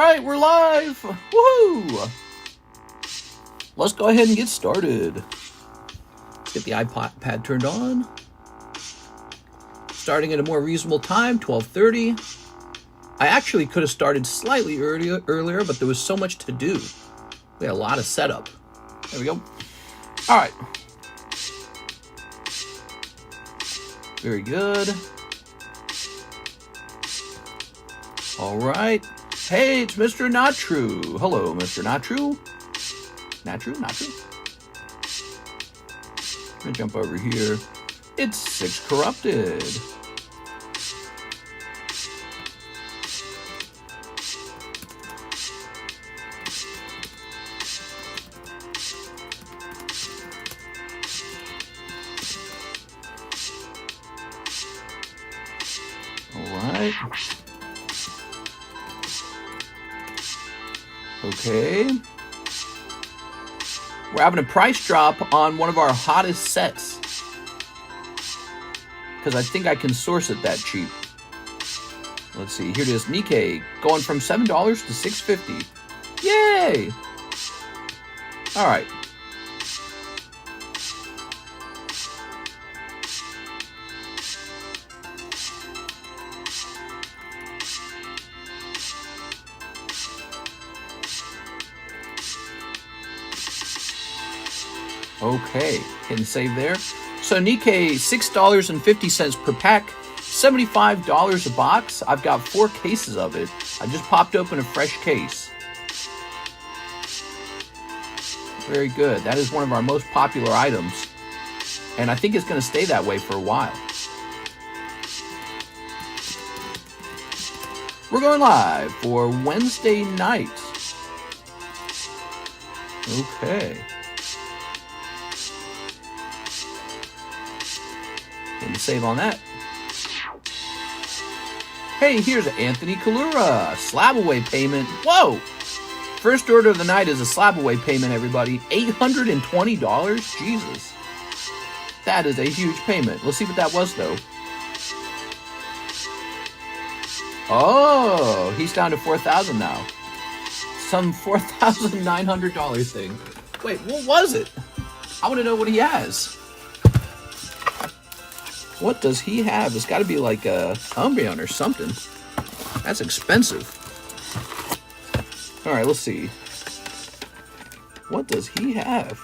right, we're live. Woohoo! Let's go ahead and get started. Let's get the iPad turned on. Starting at a more reasonable time, 12:30. I actually could have started slightly earlier, but there was so much to do. We had a lot of setup. There we go. All right. Very good. All right. Hey, it's Mr. Not True. Hello, Mr. Not True. Not True, Not True. I'm gonna jump over here. It's 6 Corrupted. All right. Okay. We're having a price drop on one of our hottest sets. Because I think I can source it that cheap. Let's see. Here it is. Nikke. Going from $7 to $6.50. Yay! Alright. Okay, hitting save there. So Nikke, $6.50 per pack, $75 a box. I've got 4 cases of it. I just popped open a fresh case. Very good. That is one of our most popular items. And I think it's going to stay that way for a while. We're going live for Wednesday night. Okay. And save on that. Hey, here's Anthony Kalura. Slab away payment. Whoa! First order of the night is a slab away payment, everybody. $820? Jesus. That is a huge payment. Let's see what that was, though. Oh, he's down to $4,000 now. Some $4,900 thing. Wait, what was it? I want to know what he has. What does he have? It's got to be like a Umbreon or something. That's expensive. All right, let's see. What does he have?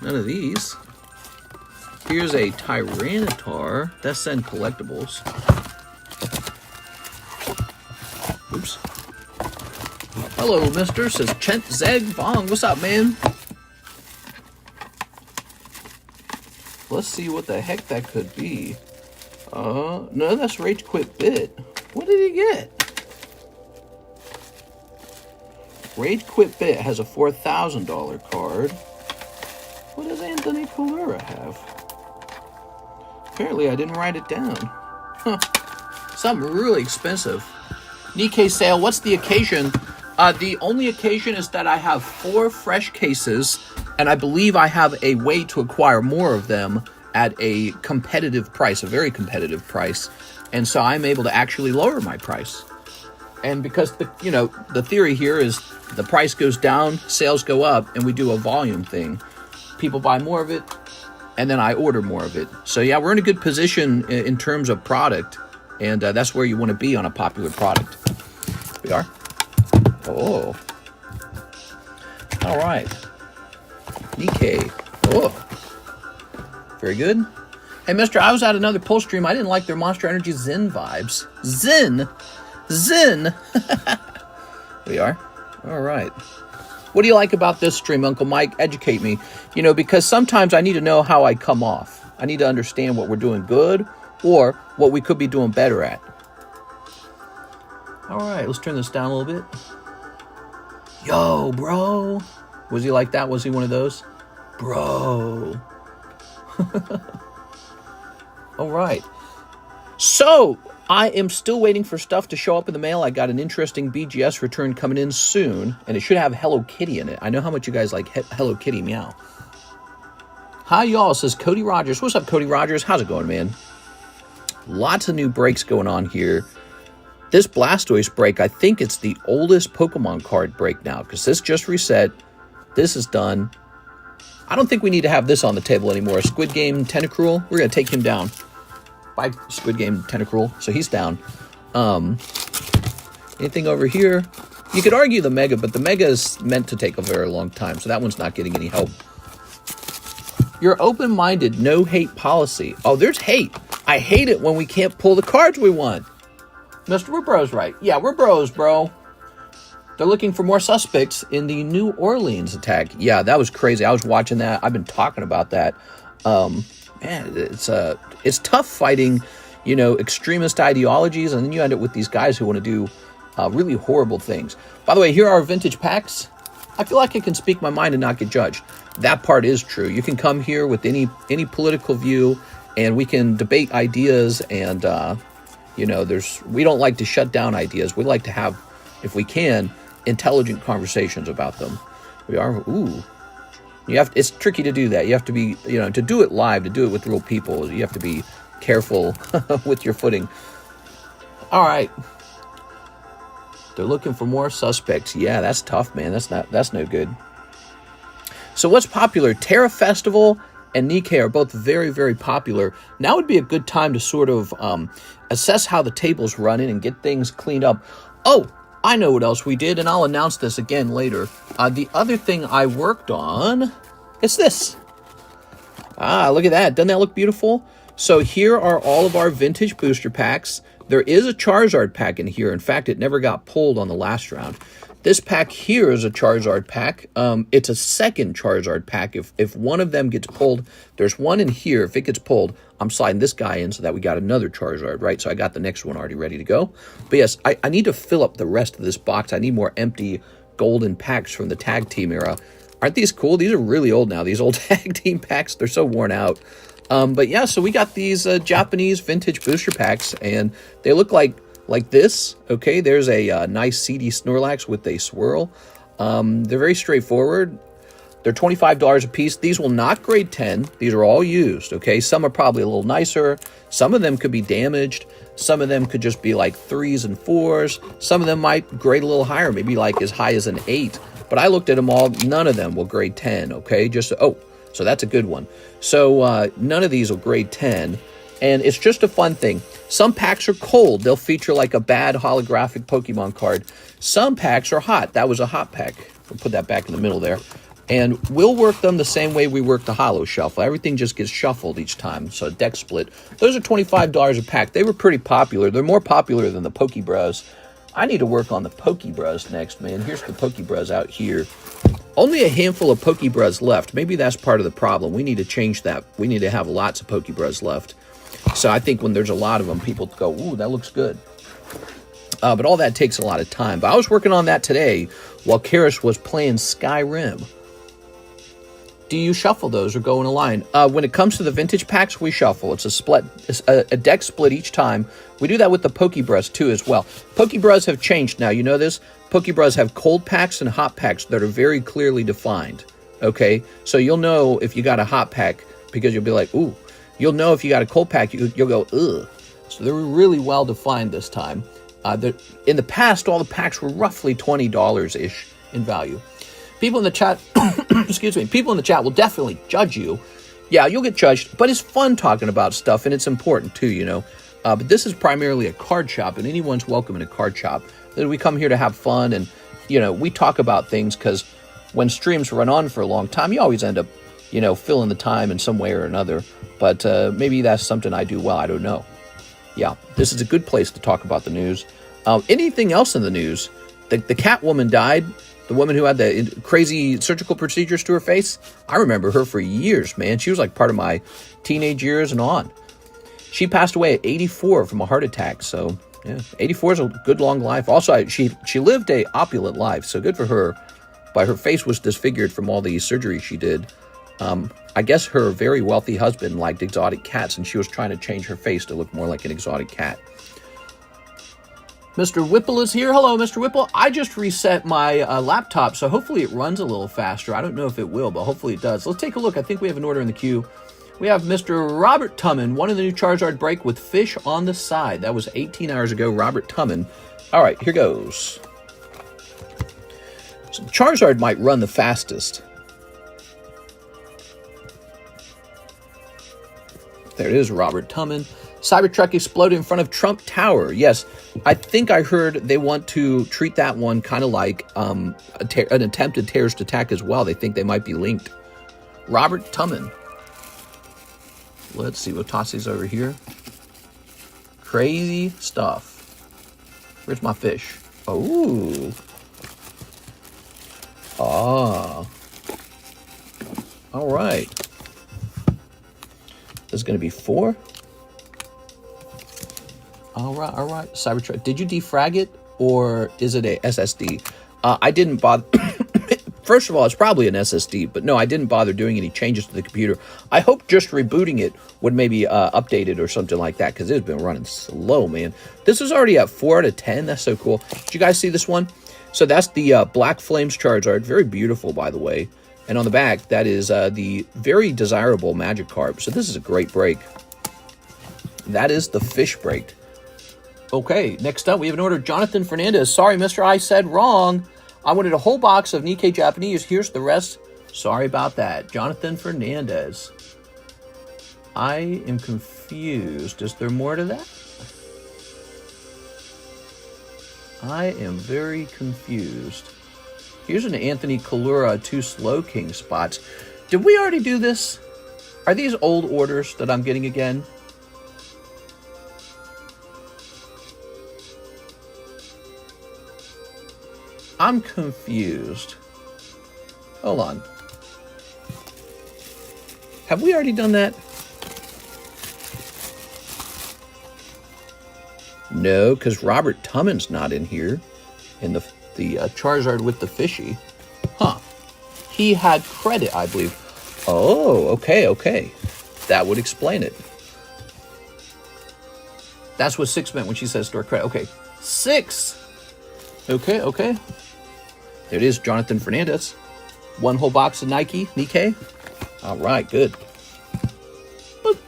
None of these. Here's a Tyranitar. That's send collectibles. Oops. Hello, mister, says Chent Zeg Vong. What's up, man? Let's see what the heck that could be. No, that's Rage Quit Bit. What did he get? Rage Quit Bit has a $4,000 card. What does Anthony Kalura have? Apparently I didn't write it down. Huh. Something really expensive. Nikke sale, what's the occasion? The only occasion is that I have 4 fresh cases, and I believe I have a way to acquire more of them at a competitive price, a very competitive price. And so I'm able to actually lower my price. And because the theory here is the price goes down, sales go up, and we do a volume thing. People buy more of it, and then I order more of it. So yeah, we're in a good position in terms of product, and that's where you want to be on a popular product. We are. Oh. All right. Nikke. Oh. Very good. Hey, mister, I was at another pull stream. I didn't like their Monster Energy Zen vibes. Zen. We are. All right. What do you like about this stream, Uncle Mike? Educate me. Because sometimes I need to know how I come off. I need to understand what we're doing good or what we could be doing better at. All right, let's turn this down a little bit. Yo, bro. Was he like that? Was he one of those? Bro. All right. So, I am still waiting for stuff to show up in the mail. I got an interesting BGS return coming in soon, and it should have Hello Kitty in it. I know how much you guys like Hello Kitty meow. Hi, y'all, says Cody Rogers. What's up, Cody Rogers? How's it going, man? Lots of new breaks going on here. This Blastoise break, I think it's the oldest Pokemon card break now, because this just reset. This is done. I don't think we need to have this on the table anymore. Squid Game Tentacruel, we're going to take him down. Bye, Squid Game Tentacruel. So he's down. Anything over here? You could argue the Mega, but the Mega is meant to take a very long time, so that one's not getting any help. Your open-minded, no-hate policy. Oh, there's hate. I hate it when we can't pull the cards we want. Mr. We're bros, right? Yeah, we're bros, bro. They're looking for more suspects in the New Orleans attack. Yeah, that was crazy. I was watching that. I've been talking about that. Man, it's tough fighting, you know, extremist ideologies, and then you end up with these guys who want to do really horrible things. By the way, here are our vintage packs. I feel like I can speak my mind and not get judged. That part is true. You can come here with any political view, and we can debate ideas, and you know, we don't like to shut down ideas. We like to have, if we can, intelligent conversations about them. It's tricky to do that. You have to be, you know, to do it live, to do it with real people, you have to be careful with your footing. All right. They're looking for more suspects. Yeah, that's tough, man. That's no good. So what's popular? Terra Festival and Nikke are both very, very popular. Now would be a good time to sort of assess how the table's running and get things cleaned up. Oh, I know what else we did, and I'll announce this again later. The other thing I worked on is this. Look at that. Doesn't that look beautiful? So here are all of our vintage booster packs. There is a Charizard pack in here. In fact, it never got pulled on the last round. This pack here is a Charizard pack. It's a second Charizard pack. If one of them gets pulled, there's one in here. If it gets pulled, I'm sliding this guy in so that we got another Charizard, right? So I got the next one already ready to go. But yes, I need to fill up the rest of this box. I need more empty golden packs from the tag team era. Aren't these cool? These are really old now. These old tag team packs, they're so worn out. But yeah, so we got these Japanese vintage booster packs, and they look like this. Okay, there's a nice CD Snorlax with a swirl. They're very straightforward. They're $25 a piece. These will not grade 10. These are all used, okay? Some are probably a little nicer. Some of them could be damaged. Some of them could just be like 3s and 4s. Some of them might grade a little higher, maybe like as high as an 8. But I looked at them all. None of them will grade 10, okay? So that's a good one. So none of these will grade 10. And it's just a fun thing. Some packs are cold. They'll feature like a bad holographic Pokemon card. Some packs are hot. That was a hot pack. We'll put that back in the middle there. And we'll work them the same way we work the Holo Shuffle. Everything just gets shuffled each time. So deck split. Those are $25 a pack. They were pretty popular. They're more popular than the Pokebros. I need to work on the Pokebros next, man. Here's the Pokebros out here. Only a handful of Pokebros left. Maybe that's part of the problem. We need to change that. We need to have lots of Pokebros left. So I think when there's a lot of them, people go, ooh, that looks good. But all that takes a lot of time. But I was working on that today while Karis was playing Skyrim. Do you shuffle those or go in a line? When it comes to the vintage packs, we shuffle. It's a split, a deck split each time. We do that with the Pokebros too as well. Pokebros have changed now. You know this? Pokebros have cold packs and hot packs that are very clearly defined. Okay? So you'll know if you got a hot pack because you'll be like, ooh. You'll know if you got a cold pack, you'll go, ugh. So they're really well defined this time. In the past, all the packs were roughly $20-ish in value. People in the chat, excuse me, people in the chat will definitely judge you. Yeah, you'll get judged, but it's fun talking about stuff, and it's important too, you know. But this is primarily a card shop, and anyone's welcome in a card shop. We come here to have fun, and, you know, we talk about things because when streams run on for a long time, you always end up, you know, filling the time in some way or another. But maybe that's something I do well. I don't know. Yeah, this is a good place to talk about the news. Anything else in the news? The cat woman died. The woman who had the crazy surgical procedures to her face. I remember her for years, man. She was like part of my teenage years and on. She passed away at 84 from a heart attack. So, yeah, 84 is a good long life. Also, she lived a opulent life, so good for her. But her face was disfigured from all the surgery she did. I guess her very wealthy husband liked exotic cats, and she was trying to change her face to look more like an exotic cat. Mr. Whipple is here. Hello, Mr. Whipple. I just reset my laptop, so hopefully it runs a little faster. I don't know if it will, but hopefully it does. Let's take a look. I think we have an order in the queue. We have Mr. Robert Tumman, one of the new Charizard break with fish on the side. That was 18 hours ago, Robert Tumman. All right, here goes. So Charizard might run the fastest. There it is, Robert Tumman. Cybertruck exploded in front of Trump Tower. Yes, I think I heard they want to treat that one kind of like an attempted terrorist attack as well. They think they might be linked. Robert Tumman. Let's see what Tossie's over here. Crazy stuff. Where's my fish? Oh. Ah. All right. This is going to be 4. All right. Cybertruck. Did you defrag it, or is it a SSD? I didn't bother. First of all, it's probably an SSD, but no, I didn't bother doing any changes to the computer. I hope just rebooting it would maybe update it or something like that, because it's been running slow, man. This is already at 4 out of 10. That's so cool. Did you guys see this one? So that's the Black Flames Charizard. Very beautiful, by the way. And on the back, that is the very desirable Magikarp. So this is a great break. That is the fish break. Okay, next up, we have an order. Jonathan Fernandez. Sorry, mister, I said wrong. I wanted a whole box of Nikke Japanese. Here's the rest. Sorry about that. Jonathan Fernandez. I am confused. Is there more to that? I am very confused. Here's an Anthony Kalura 2 Slow King spots. Did we already do this? Are these old orders that I'm getting again? I'm confused. Hold on. Have we already done that? No, because Robert Tumman's not in here. In the Charizard with the fishy. Huh. He had credit, I believe. Oh, okay. That would explain it. That's what 6 meant when she says store credit. Okay. 6. Okay. There it is, Jonathan Fernandez. 1 whole box of Nikke. All right, good. Boop.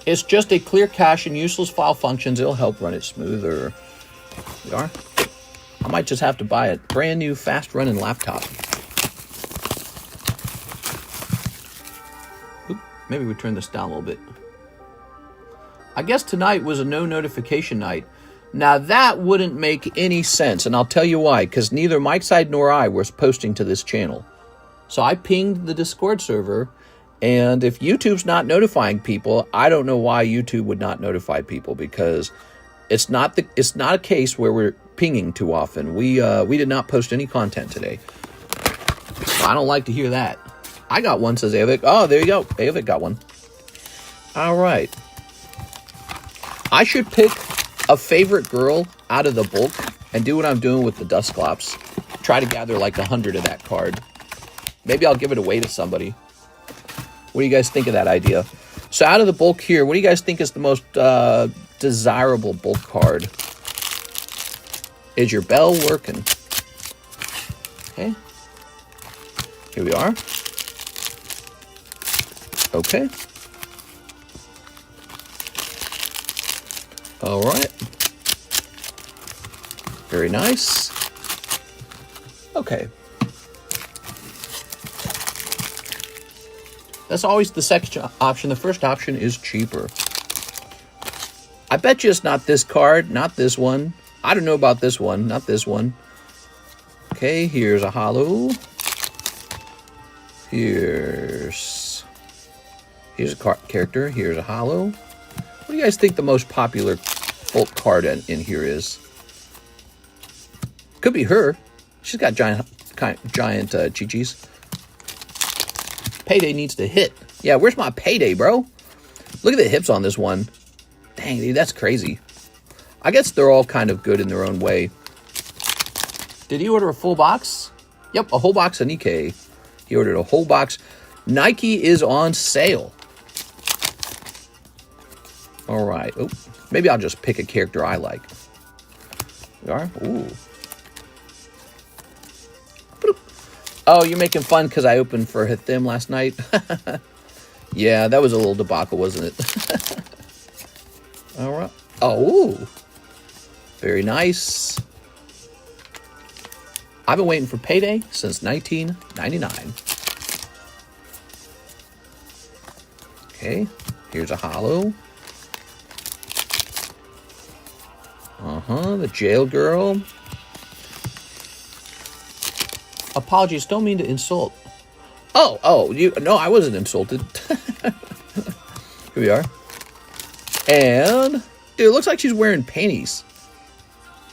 It's just a clear cache and useless file functions. It'll help run it smoother. We are. I might just have to buy a brand new fast-running laptop. Oop, maybe we turn this down a little bit. I guess tonight was a no notification night. Now, that wouldn't make any sense, and I'll tell you why, because neither Mike Side nor I was posting to this channel. So I pinged the Discord server, and if YouTube's not notifying people, I don't know why YouTube would not notify people, because it's not a case where we're pinging too often. We did not post any content today. I don't like to hear that. I got one, says Avik. Oh, there you go. Avik got one. All right. I should pick a favorite girl out of the bulk and do what I'm doing with the Dusclops. Try to gather like 100 of that card. Maybe I'll give it away to somebody. What do you guys think of that idea? So out of the bulk here, what do you guys think is the most desirable bulk card? Is your bell working? Okay. Here we are. Okay. All right. Very nice. Okay. That's always the second option. The first option is cheaper. I bet you it's not this card, not this one. I don't know about this one, not this one. Okay, here's a holo. Here's a character. Here's a holo. What do you guys think the most popular bulk card in here is? Could be her. She's got giant chi-chis. Payday needs to hit. Yeah, where's my payday, bro? Look at the hips on this one. Dang, dude, that's crazy. I guess they're all kind of good in their own way. Did he order a full box? Yep, a whole box of Nikke. He ordered a whole box. Nikke is on sale. All right. Oh, maybe I'll just pick a character I like. We are? Ooh. Oh, you're making fun because I opened for Hithim last night? Yeah, that was a little debacle, wasn't it? All right. Oh, very nice. I've been waiting for payday since 1999. Okay, here's a holo. The jail girl. Apologies, don't mean to insult. Oh, no, I wasn't insulted. Here we are. And, dude, it looks like she's wearing panties.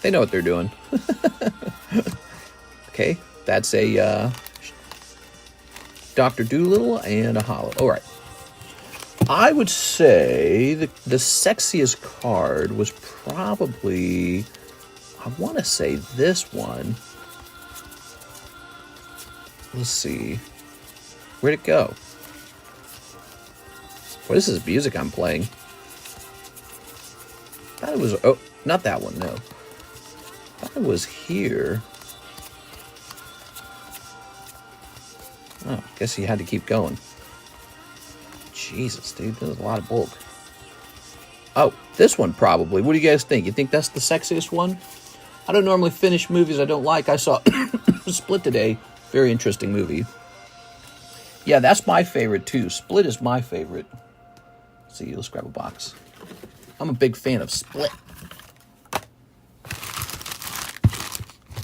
They know what they're doing. Okay, that's a Dr. Doolittle and a holo. All right. I would say the sexiest card was probably, I want to say this one. Let's see. Where'd it go? Well, this is music I'm playing. I thought it was, oh, not that one, no. I thought it was here. Oh, guess you had to keep going. Jesus, dude, there's a lot of bulk. Oh, this one probably. What do you guys think? You think that's the sexiest one? I don't normally finish movies I don't like. I saw Split today. Very interesting movie. Yeah, that's my favorite too. Split is my favorite. Let's see, let's grab a box. I'm a big fan of Split.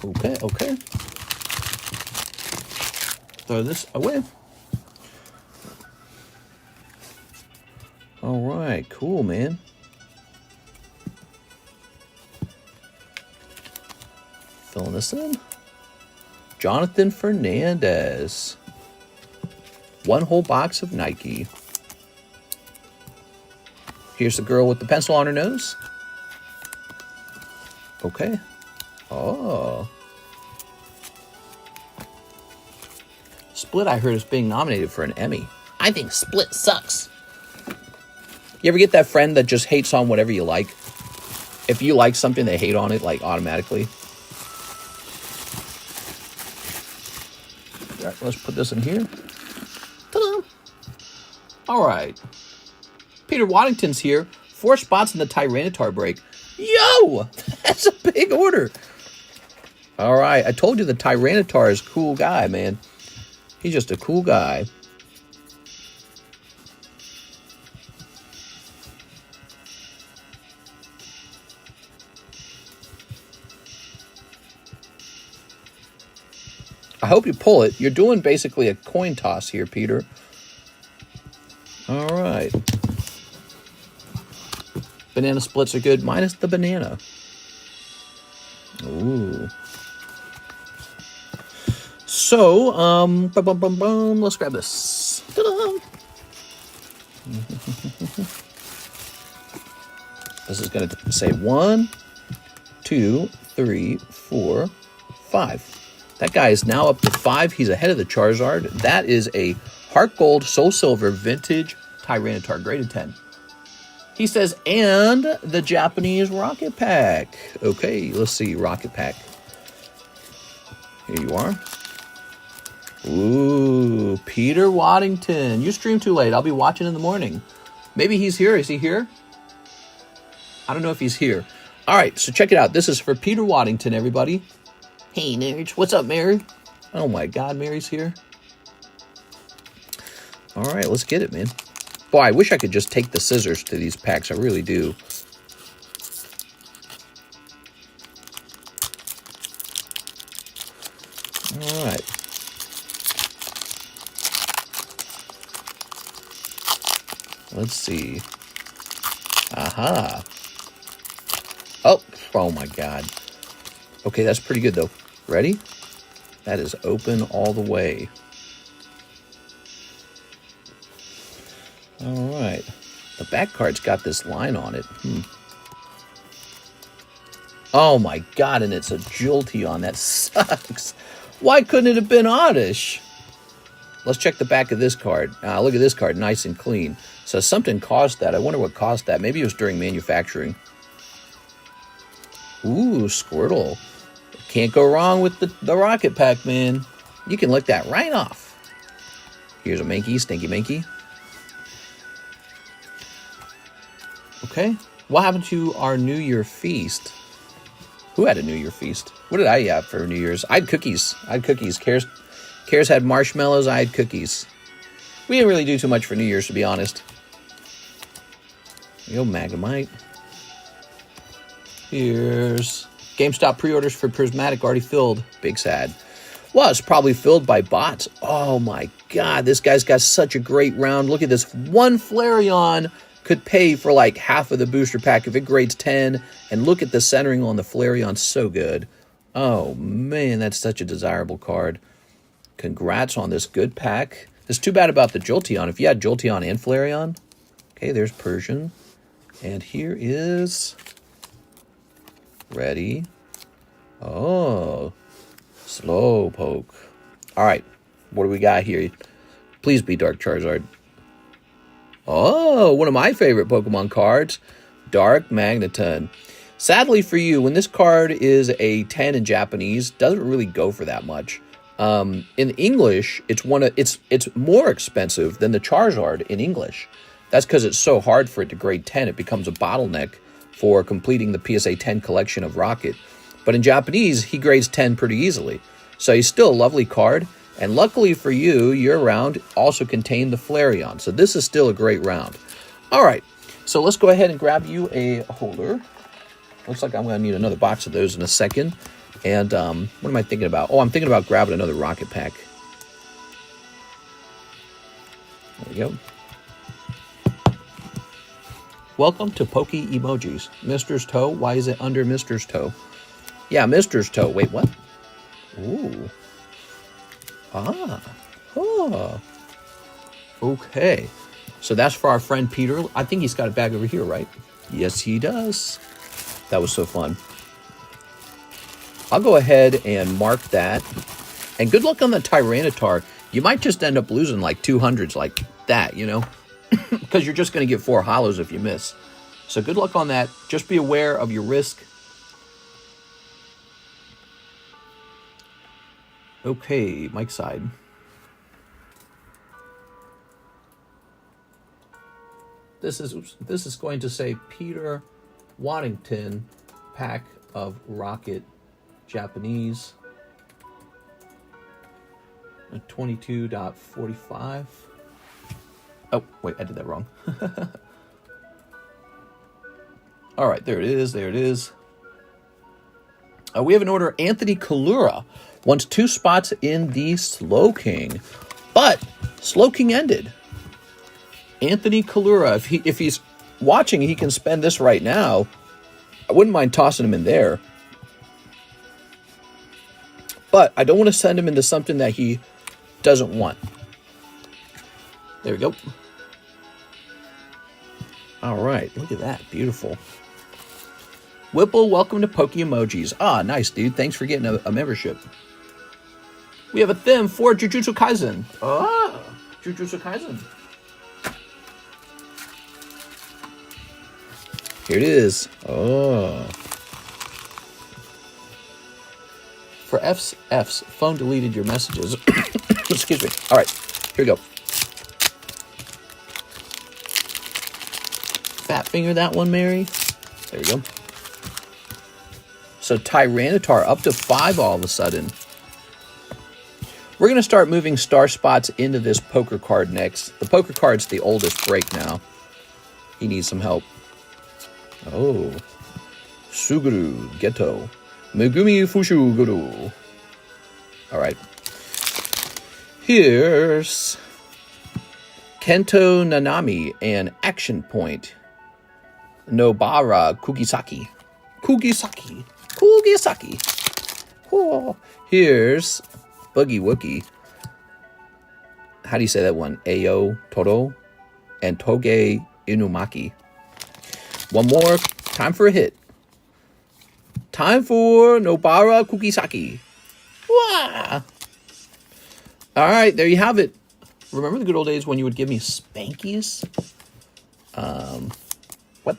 Okay. Throw this away. All right, cool, man. Filling this in. Jonathan Fernandez. One whole box of Nikke. Here's the girl with the pencil on her nose. Okay. Oh. Split, I heard, is being nominated for an Emmy. I think Split sucks. You ever get that friend that just hates on whatever you like? If you like something, they hate on it, like, automatically. All right, let's put this in here. Ta-da! All right. Peter Waddington's here. 4 spots in the Tyranitar break. Yo! That's a big order. All right. I told you the Tyranitar is a cool guy, man. He's just a cool guy. I hope you pull it. You're doing basically a coin toss here, Peter. All right. Banana splits are good, minus the banana. Ooh. So, let's grab this. Ta-da! This is going to say 1, 2, 3, 4, 5. That guy is now up to 5. He's ahead of the Charizard. That is a Heart Gold, Soul Silver, Vintage Tyranitar, graded 10. He says, and the Japanese Rocket Pack. Okay, let's see, Rocket Pack. Here you are. Ooh, Peter Waddington. You stream too late. I'll be watching in the morning. Maybe he's here. Is he here? I don't know if he's here. All right, so check it out. This is for Peter Waddington, everybody. Hey, nerds. What's up, Mary? Oh, my God, Mary's here. All right, let's get it, man. Boy, I wish I could just take the scissors to these packs. I really do. All right. Let's see. Aha. Oh my God. Okay, that's pretty good, though. Ready? That is open all the way. All right. The back card's got this line on it. Oh, my God, and it's a Jolteon. That sucks. Why couldn't it have been Oddish? Let's check the back of this card. Look at this card, nice and clean. So something caused that. I wonder what caused that. Maybe it was during manufacturing. Ooh, Squirtle. Can't go wrong with the Rocket Pack, man. You can lick that right off. Here's a Mankey, Stinky Mankey. Okay. What happened to our New Year feast? Who had a New Year feast? What did I have for New Year's? I had cookies. Cares had marshmallows. I had cookies. We didn't really do too much for New Year's, to be honest. Yo, Magnemite. Here's GameStop pre-orders for Prismatic already filled. Big sad. Well, it's probably filled by bots. Oh my god, this guy's got such a great round. Look at this. One Flareon could pay for like half of the booster pack if it grades 10. And look at the centering on the Flareon. So good. Oh man, that's such a desirable card. Congrats on this good pack. It's too bad about the Jolteon. If you had Jolteon and Flareon. Okay, there's Persian. And here is... Ready? Oh, Slowpoke. All right, what do we got here? Please be Dark Charizard. Oh, one of my favorite Pokemon cards, Dark Magneton. Sadly for you, when this card is a 10 in Japanese, doesn't really go for that much. In English, it's more expensive than the Charizard in English. That's because it's so hard for it to grade 10. It becomes a bottleneck for completing the PSA 10 collection of Rocket. But in Japanese, he grades 10 pretty easily. So he's still a lovely card. And luckily for you, your round also contained the Flareon. So this is still a great round. All right, so let's go ahead and grab you a holder. Looks like I'm going to need another box of those in a second. And what am I thinking about? Oh, I'm thinking about grabbing another Rocket pack. There we go. Welcome to Poke Emojis. Mister's toe. Why is it under Mister's toe? Yeah, Mister's toe. Wait, what? Ooh. Ah. Oh. Okay. So that's for our friend Peter. I think he's got a bag over here, right? Yes, he does. That was so fun. I'll go ahead and mark that. And good luck on the Tyranitar. You might just end up losing like 200s like that, you know? Because you're just going to get 4 hollows if you miss. So good luck on that. Just be aware of your risk. Okay, Mike's side. This is going to say Peter Waddington pack of Rocket Japanese. 22.45. Oh, wait, I did that wrong. All right, there it is. There it is. We have an order. Anthony Kalura wants 2 spots in the Slowking. But Slowking ended. Anthony Kalura, if he's watching, he can spend this right now. I wouldn't mind tossing him in there. But I don't want to send him into something that he doesn't want. There we go. All right, look at that. Beautiful. Whipple, welcome to Poke Emojis. Ah, nice, dude. Thanks for getting a membership. We have a theme for Jujutsu Kaisen. Ah, Jujutsu Kaisen. Here it is. Oh. For F's, phone deleted your messages. Excuse me. All right, here we go. Fat finger that one, Mary. There we go. So Tyranitar up to 5 all of a sudden. We're going to start moving star spots into this poker card next. The poker card's the oldest break now. He needs some help. Oh. Suguru Geto. Megumi Fushuguru. All right. Here's Kento Nanami and Action Point. Nobara Kugisaki. Kugisaki. Oh. Here's Boogie Wookie. How do you say that one? Ayo Toro and Toge Inumaki. One more. Time for a hit. Time for Nobara Kugisaki. Wah! All right, there you have it. Remember the good old days when you would give me spankies? What?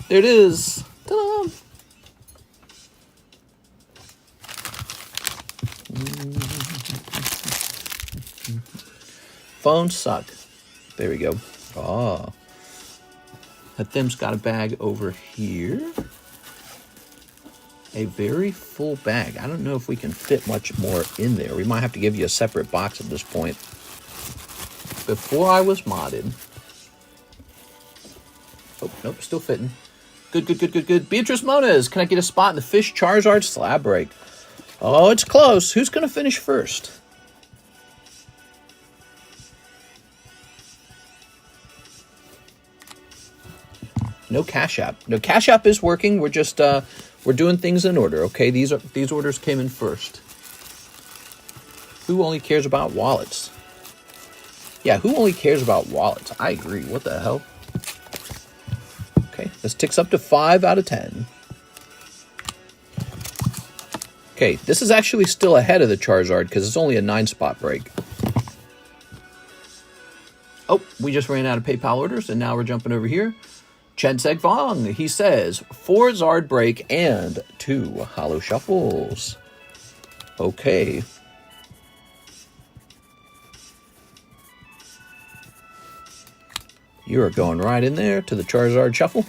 There it is. Ta-da! Phones suck. There we go. Oh. Them's got a bag over here. A very full bag. I don't know if we can fit much more in there. We might have to give you a separate box at this point. Before I was modded. Oh, nope, still fitting. Good, good, good, good, good. Beatrice Moniz, can I get a spot in the Fish Charizard slab break? Oh, it's close. Who's going to finish first? No Cash App. No, Cash App is working. We're just we're doing things in order. Okay, these orders came in first. Who only cares about wallets? Yeah, who only cares about wallets? I agree. What the hell? Okay, this ticks up to 5 out of 10. Okay, this is actually still ahead of the Charizard because it's only a 9-spot break. Oh, we just ran out of PayPal orders, and now we're jumping over here. Chen Seg Vong, he says, 4 Zard break and 2 Holo Shuffles. Okay. You are going right in there to the Charizard Shuffle.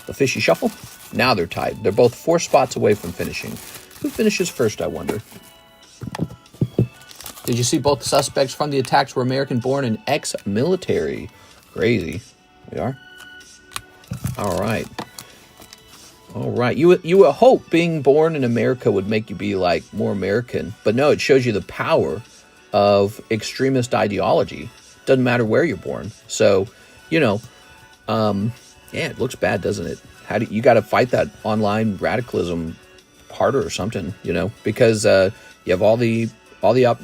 The Fishy Shuffle. Now they're tied. They're both 4 spots away from finishing. Who finishes first, I wonder? Did you see both the suspects from the attacks were American-born and ex-military? Crazy. We are? All right. All right. You would hope being born in America would make you be, like, more American. But no, it shows you the power of extremist ideology. Doesn't matter where you're born. So, you know, yeah, it looks bad, doesn't it? You got to fight that online radicalism harder or something, you know, because you have all the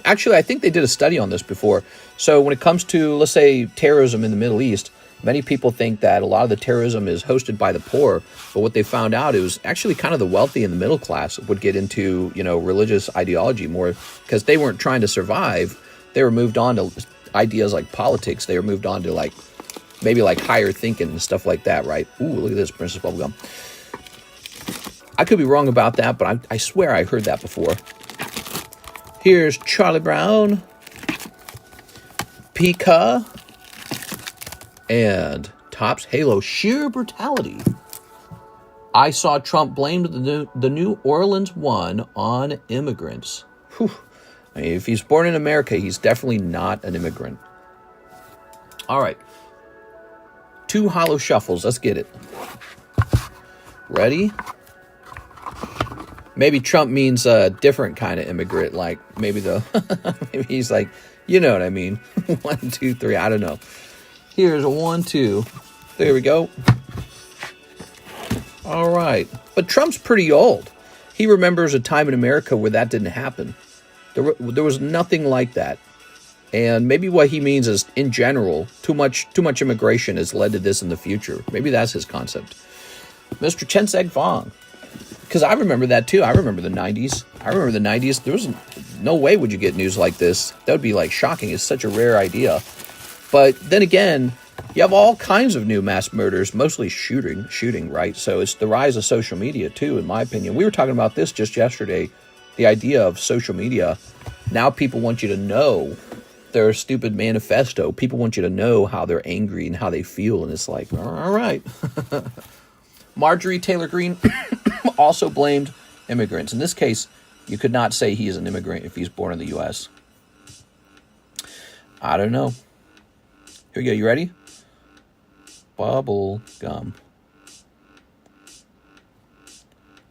actually, I think they did a study on this before. So when it comes to, let's say, terrorism in the Middle East, many people think that a lot of the terrorism is hosted by the poor, but what they found out is actually kind of the wealthy and the middle class would get into, you know, religious ideology more because they weren't trying to survive. They were moved on to ideas like politics. They were moved on to, like, maybe like higher thinking and stuff like that, right? Ooh, look at this, Princess Bubblegum. I could be wrong about that, but I swear I heard that before. Here's Charlie Brown, Pika, and Topps Halo. Sheer brutality. I saw Trump blamed the New Orleans one on immigrants. Whew. I mean, if he's born in America, he's definitely not an immigrant. All right. 2 Holo Shuffles. Let's get it. Ready? Maybe Trump means a different kind of immigrant, like maybe maybe he's like, you know what I mean. 1, 2, 3. I don't know. Here's a 1, 2. There we go. All right. But Trump's pretty old. He remembers a time in America where that didn't happen. There was nothing like that. And maybe what he means is, in general, too much immigration has led to this in the future. Maybe that's his concept. Mr. Chen Seg Fong. Because I remember that too. I remember the 90s. There was no way would you get news like this. That would be like shocking. It's such a rare idea. But then again, you have all kinds of new mass murders, mostly shooting, right? So it's the rise of social media too, in my opinion. We were talking about this just yesterday. The idea of social media. Now people want you to know their stupid manifesto. People want you to know how they're angry and how they feel. And it's like, all right. Marjorie Taylor Greene also blamed immigrants. In this case, you could not say he is an immigrant if he's born in the U.S. I don't know. Here we go. You ready? Bubble gum.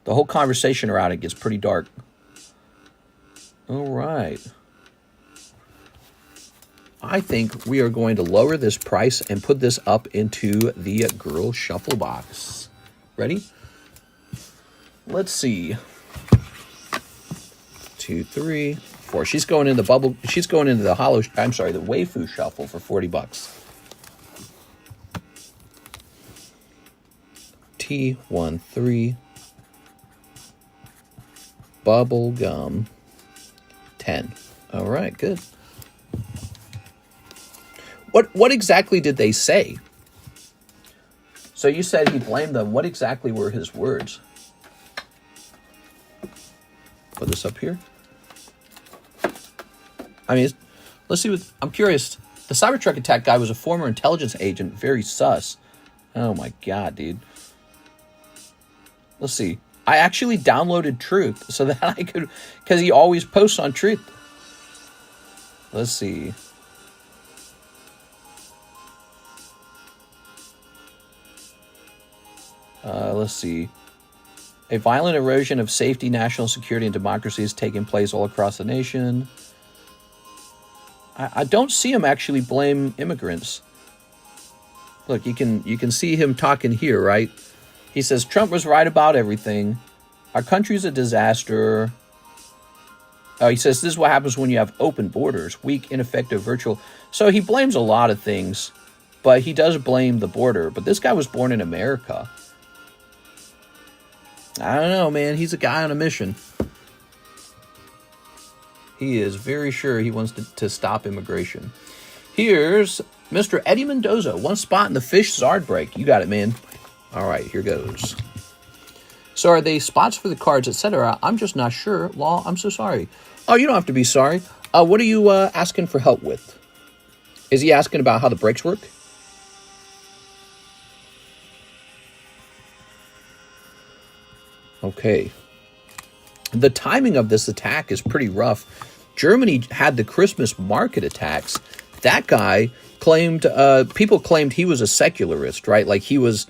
The whole conversation around it gets pretty dark. All right. I think we are going to lower this price and put this up into the girl shuffle box. Ready? Let's see. 2, 3, 4. She's going in the bubble. She's going into the the waifu shuffle for $40. T13. Bubble gum. 10. All right, good. What exactly did they say? So you said he blamed them. What exactly were his words? Put this up here. I mean, let's see what... I'm curious. The Cybertruck attack guy was a former intelligence agent. Very sus. Oh my god, dude. Let's see. I actually downloaded Truth so that I could, because he always posts on Truth. Let's see. Let's see. A violent erosion of safety, national security, and democracy is taking place all across the nation. I don't see him actually blame immigrants. Look, you can see him talking here, right? He says, Trump was right about everything. Our country's a disaster. He says, this is what happens when you have open borders, weak, ineffective, virtual. So he blames a lot of things, but he does blame the border. But this guy was born in America. I don't know, man. He's a guy on a mission. He is very sure he wants to stop immigration. Here's Mr. Eddie Mendoza. One spot in the fish Zard break. You got it, man. All right, here goes. So are they spots for the cards, etc.? I'm just not sure. Law, I'm so sorry. Oh, you don't have to be sorry. What are you asking for help with? Is he asking about how the breaks work? Okay. The timing of this attack is pretty rough. Germany had the Christmas market attacks. That guy claimed, people claimed he was a secularist, right? Like he was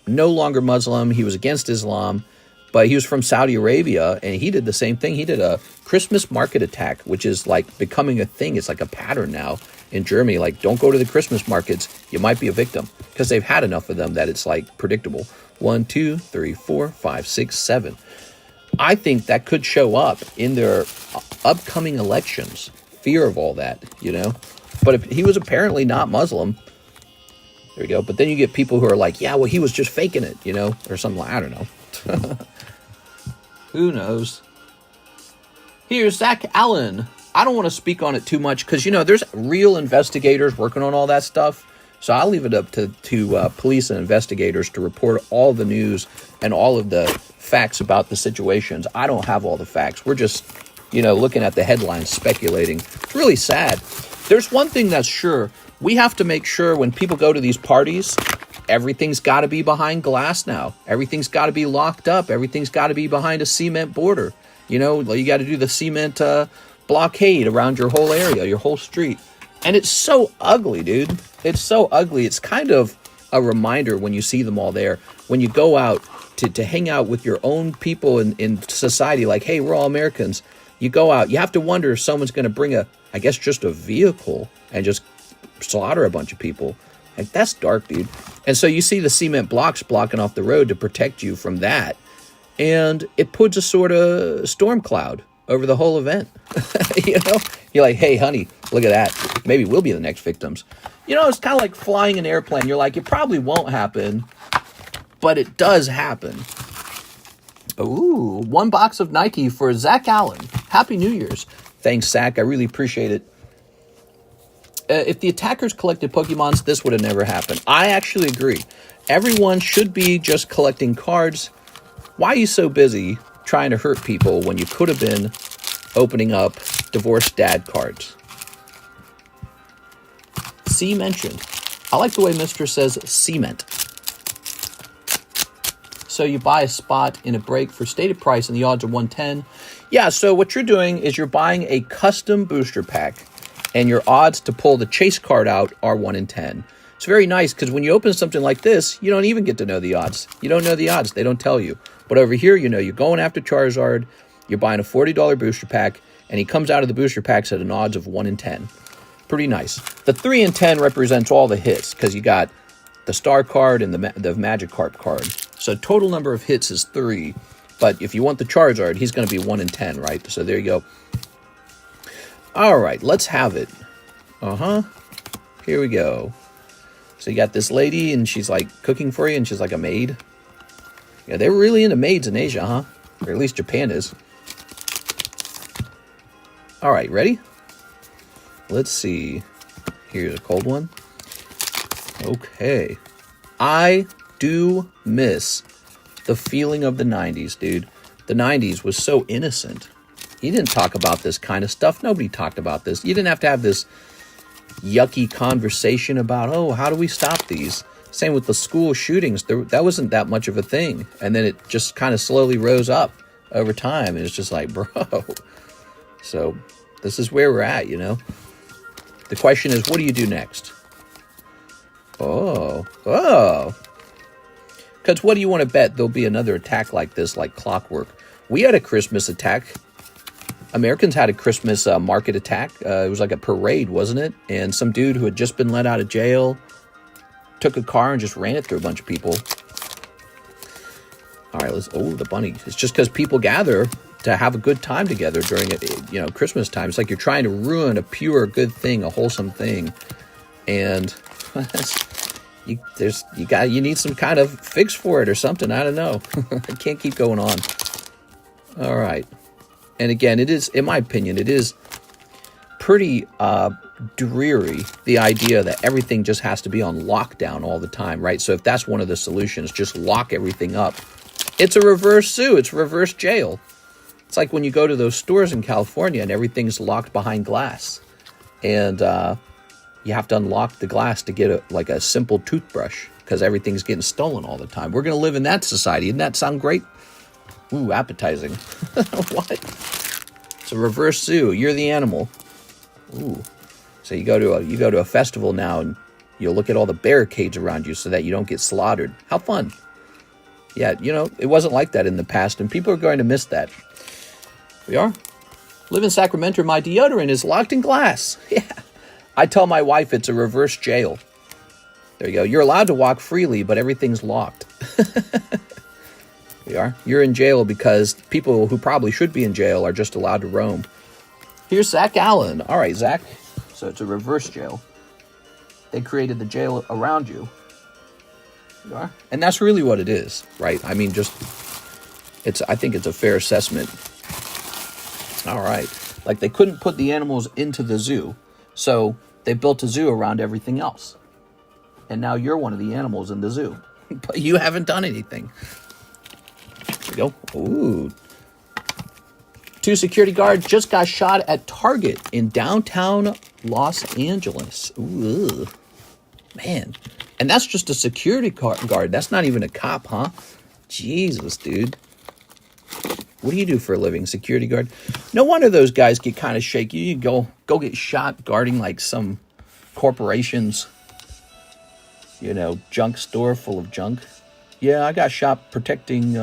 no longer Muslim. He was against Islam, but he was from Saudi Arabia, and he did the same thing. He did a Christmas market attack, which is like becoming a thing. It's like a pattern now in Germany. Like, don't go to the Christmas markets. You might be a victim, because they've had enough of them that it's like predictable. 1, 2, 3, 4, 5, 6, 7. I think that could show up in their upcoming elections. Fear of all that, you know? But if he was apparently not Muslim, there you go. But then you get people who are like, yeah, well, he was just faking it, you know? Or something like, I don't know. Who knows? Here's Zach Allen. I don't want to speak on it too much because, you know, there's real investigators working on all that stuff. So I'll leave it up to police and investigators to report all the news and all of the facts about the situations. I don't have all the facts. We're just, you know, looking at the headlines, speculating. It's really sad. There's one thing that's sure. We have to make sure when people go to these parties, everything's got to be behind glass now. Everything's got to be locked up. Everything's got to be behind a cement border. You know, you got to do the cement blockade around your whole area, your whole street. And it's so ugly, dude. It's so ugly. It's kind of a reminder when you see them all there. When you go out to hang out with your own people in society, like, hey, we're all Americans. You go out. You have to wonder if someone's going to bring I guess, just a vehicle and just slaughter a bunch of people. Like, that's dark, dude. And so you see the cement blocks blocking off the road to protect you from that. And it puts a sort of storm cloud over the whole event. You know, you're like, hey, honey, look at that. Maybe we'll be the next victims. You know, it's kind of like flying an airplane. You're like, it probably won't happen, but it does happen. Ooh, 1 box of Nikke for Zach Allen. Happy New Year's. Thanks, Zach. I really appreciate it. If the attackers collected Pokemons, this would have never happened. I actually agree. Everyone should be just collecting cards. Why are you so busy trying to hurt people when you could have been opening up divorced dad cards? C mentioned. I like the way Mr. says cement. So you buy a spot in a break for stated price and the odds are 110. Yeah, so what you're doing is you're buying a custom booster pack and your odds to pull the chase card out are 1 in 10. It's very nice because when you open something like this, you don't even get to know the odds. You don't know the odds. They don't tell you. But over here, you know, you're going after Charizard. You're buying a $40 booster pack, and he comes out of the booster packs at an odds of 1 in 10. Pretty nice. The 3 in 10 represents all the hits because you got the star card and the Magikarp card. So total number of hits is 3. But if you want the Charizard, he's going to be 1 in 10, right? So there you go. All right, let's have it. Here we go. So you got this lady, and she's like cooking for you, and she's like a maid. Yeah, they're really into maids in Asia, huh? Or at least Japan is. All right, ready? Let's see. Here's a cold one. Okay. I do miss the feeling of the 90s, dude. The 90s was so innocent. You didn't talk about this kind of stuff. Nobody talked about this. You didn't have to have this yucky conversation about, oh, how do we stop these? Same with the school shootings. That wasn't that much of a thing. And then it just kind of slowly rose up over time. And it's just like, bro. So this is where we're at, you know. The question is, what do you do next? Oh. Because what do you want to bet? There'll be another attack like this, like clockwork. We had a Christmas attack. Americans had a Christmas market attack. It was like a parade, wasn't it? And some dude who had just been let out of jail took a car and just ran it through a bunch of people. All right, the bunny. It's just because people gather to have a good time together during it, you know, Christmas time. It's like you're trying to ruin a pure good thing, a wholesome thing, and you need some kind of fix for it or something. I don't know. It can't keep going on. All right, and again, it is, in my opinion, it is pretty dreary, the idea that everything just has to be on lockdown all the time, right? So if that's one of the solutions, just lock everything up. It's a reverse zoo. It's reverse jail. It's like when you go to those stores in California and everything's locked behind glass, and you have to unlock the glass to get a simple toothbrush because everything's getting stolen all the time. We're going to live in that society. Doesn't that sound great? Ooh, appetizing. What? It's a reverse zoo. You're the animal. Ooh. So you go to a festival now and you'll look at all the barricades around you so that you don't get slaughtered. How fun. Yeah, you know, it wasn't like that in the past, and people are going to miss that. We are. Live in Sacramento, my deodorant is locked in glass. Yeah. I tell my wife it's a reverse jail. There you go. You're allowed to walk freely, but everything's locked. We are. You're in jail because people who probably should be in jail are just allowed to roam. Here's Zach Allen. All right, Zach. So it's a reverse jail. They created the jail around you. You are. And that's really what it is, right? I mean, I think it's a fair assessment. All right. Like they couldn't put the animals into the zoo, so they built a zoo around everything else. And now you're one of the animals in the zoo, but you haven't done anything. There we go. Ooh. 2 security guards just got shot at Target in downtown Los Angeles. Ooh. Man. And that's just a security guard. That's not even a cop, huh? Jesus, dude. What do you do for a living? Security guard? No wonder those guys get kind of shaky. You go get shot guarding like some corporation's, you know, junk store full of junk. Yeah, I got shot protecting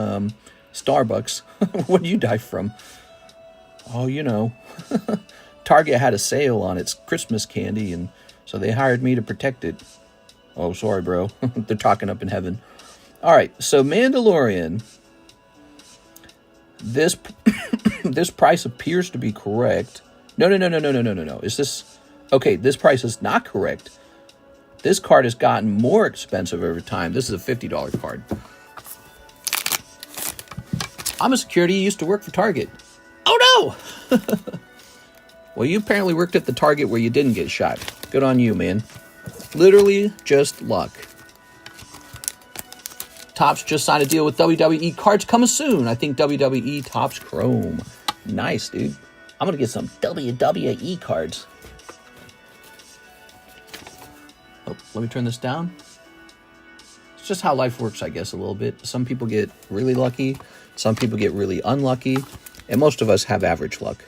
Starbucks. What did you die from? Oh, you know, Target had a sale on its Christmas candy, and so they hired me to protect it. Oh, sorry, bro. They're talking up in heaven. All right, so Mandalorian. This price appears to be correct. No. Is this... Okay, this price is not correct. This card has gotten more expensive over time. This is a $50 card. I'm a security. Used to work for Target. Oh, no! Well, you apparently worked at the Target where you didn't get shot. Good on you, man. Literally just luck. Topps just signed a deal with WWE. Cards coming soon. I think WWE Topps Chrome. Nice, dude. I'm going to get some WWE cards. Oh, let me turn this down. It's just how life works, I guess, a little bit. Some people get really lucky. Some people get really unlucky. And most of us have average luck.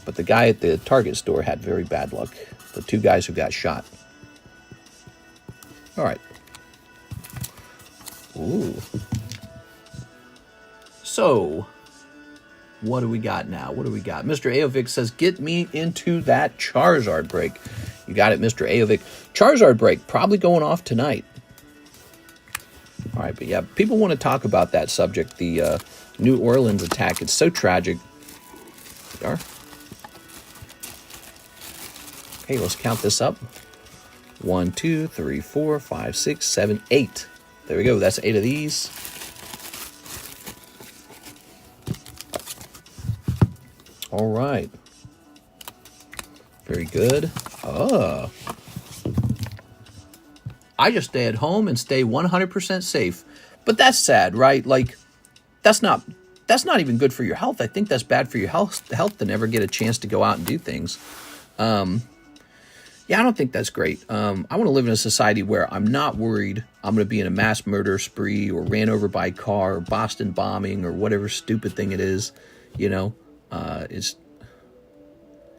But the guy at the Target store had very bad luck. The 2 guys who got shot. All right. Ooh. So, what do we got now? What do we got? Mr. Aovic says, get me into that Charizard break. You got it, Mr. Aovic. Charizard break, probably going off tonight. All right, but yeah, people want to talk about that subject, the New Orleans attack. It's so tragic. There. Okay, let's count this up. 1, 2, 3, 4, 5, 6, 7, 8. There we go. That's 8 of these. All right. Very good. Oh. I just stay at home and stay 100% safe. But that's sad, right? Like, that's not even good for your health. I think that's bad for your health to never get a chance to go out and do things. Yeah, I don't think that's great. I want to live in a society where I'm not worried I'm going to be in a mass murder spree or ran over by a car or Boston bombing or whatever stupid thing it is. You know, is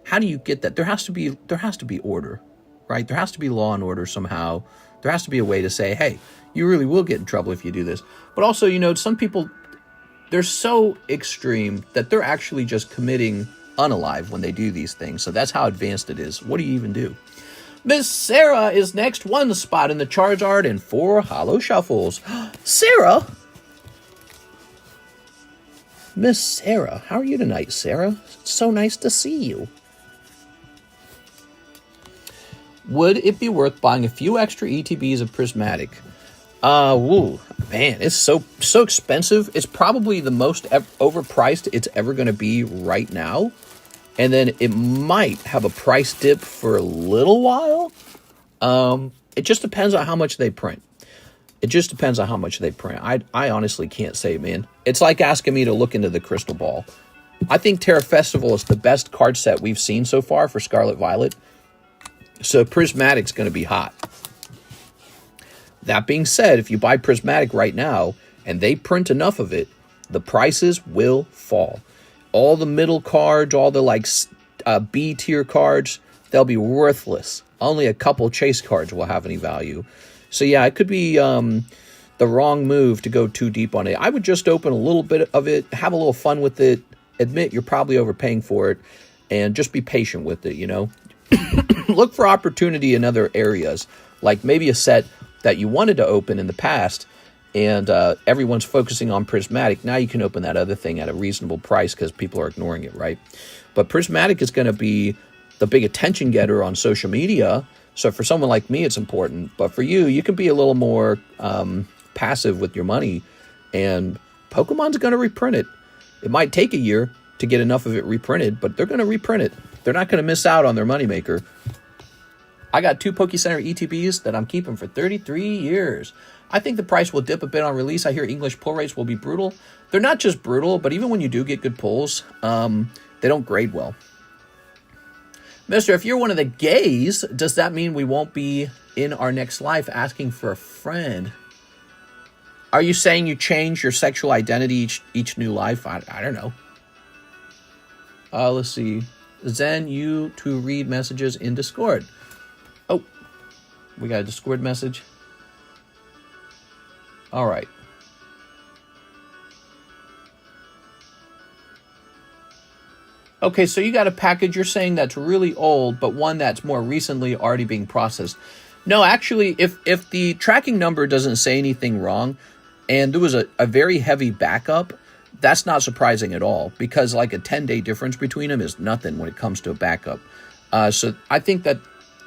how do you get that? There has to be order, right? There has to be law and order somehow. There has to be a way to say, hey, you really will get in trouble if you do this. But also, you know, some people, they're so extreme that they're actually just committing unalive when they do these things. So that's how advanced it is. What do you even do? Miss Sarah is next, 1 spot in the Charizard and 4 holo shuffles. Sarah? Miss Sarah, how are you tonight, Sarah? It's so nice to see you. Would it be worth buying a few extra ETBs of Prismatic? Woo, man, it's so expensive. It's probably the most overpriced it's ever going to be right now. And then it might have a price dip for a little while. It just depends on how much they print. I honestly can't say, man. It's like asking me to look into the crystal ball. I think Terra Festival is the best card set we've seen so far for Scarlet Violet. So Prismatic's going to be hot. That being said, if you buy Prismatic right now and they print enough of it, the prices will fall. All the middle cards, all the like B tier cards, they'll be worthless. Only a couple chase cards will have any value. So yeah, it could be the wrong move to go too deep on it. I would just open a little bit of it, have a little fun with it, admit you're probably overpaying for it, and just be patient with it, you know? Look for opportunity in other areas, like maybe a set that you wanted to open in the past, and everyone's focusing on Prismatic. Now you can open that other thing at a reasonable price because people are ignoring it, right? But Prismatic is going to be the big attention getter on social media. So for someone like me, it's important. But for you, you can be a little more passive with your money. And Pokemon's going to reprint it. It might take a year to get enough of it reprinted, but they're going to reprint it. They're not going to miss out on their moneymaker. I got 2 Poke Center ETBs that I'm keeping for 33 years. I think the price will dip a bit on release. I hear English pull rates will be brutal. They're not just brutal, but even when you do get good pulls, they don't grade well. Mister, if you're one of the gays, does that mean we won't be in our next life asking for a friend? Are you saying you change your sexual identity each new life? I don't know. Let's see. Zen, you to read messages in Discord. Oh, we got a Discord message. All right. Okay, so you got a package you're saying that's really old, but one that's more recently already being processed. No, actually, if the tracking number doesn't say anything wrong, and there was a very heavy backup, that's not surprising at all, because like a 10-day difference between them is nothing when it comes to a backup. So I think that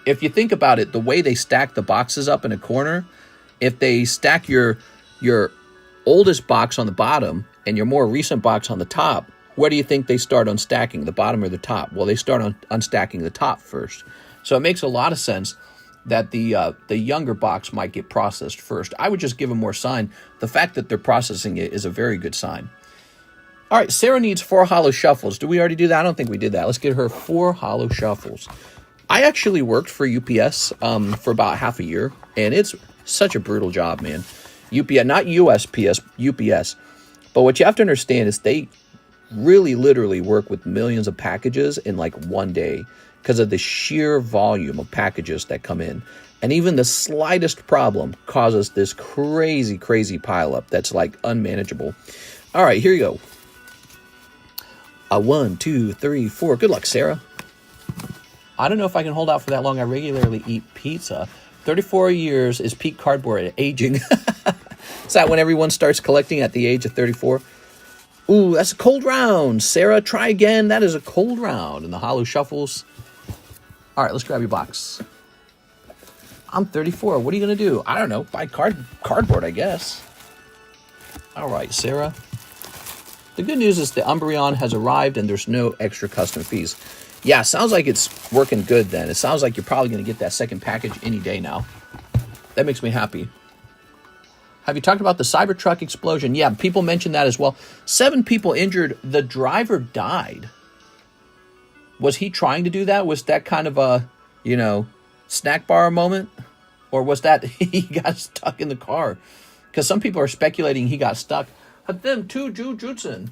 if you think about it, the way they stack the boxes up in a corner, if they stack your oldest box on the bottom and your more recent box on the top, where do you think they start unstacking, the bottom or the top? Well, they start unstacking the top first. So it makes a lot of sense that the younger box might get processed first. I would just give them more sign. The fact that they're processing it is a very good sign. All right, Sarah needs 4 holo shuffles. Do we already do that? I don't think we did that. Let's get her 4 holo shuffles. I actually worked for UPS for about half a year, and it's such a brutal job, man. UPS, not USPS, UPS. But what you have to understand is they really literally work with millions of packages in like one day because of the sheer volume of packages that come in. And even the slightest problem causes this crazy, crazy pileup that's like unmanageable. All right, here you go. 1, 2, 3, 4. Good luck, Sarah. I don't know if I can hold out for that long. I regularly eat pizza. 34 years is peak cardboard aging. Is that when everyone starts collecting at the age of 34? Ooh, that's a cold round. Sarah, try again. That is a cold round. And the holo shuffles. All right, let's grab your box. I'm 34. What are you going to do? I don't know. Buy cardboard, I guess. All right, Sarah. The good news is the Umbreon has arrived and there's no extra custom fees. Yeah, sounds like it's working good then. It sounds like you're probably going to get that second package any day now. That makes me happy. Have you talked about the Cybertruck explosion? Yeah, people mentioned that as well. 7 people injured. The driver died. Was he trying to do that? Was that kind of a, snack bar moment? Or was that he got stuck in the car? Because some people are speculating he got stuck. Them two Jujutsun.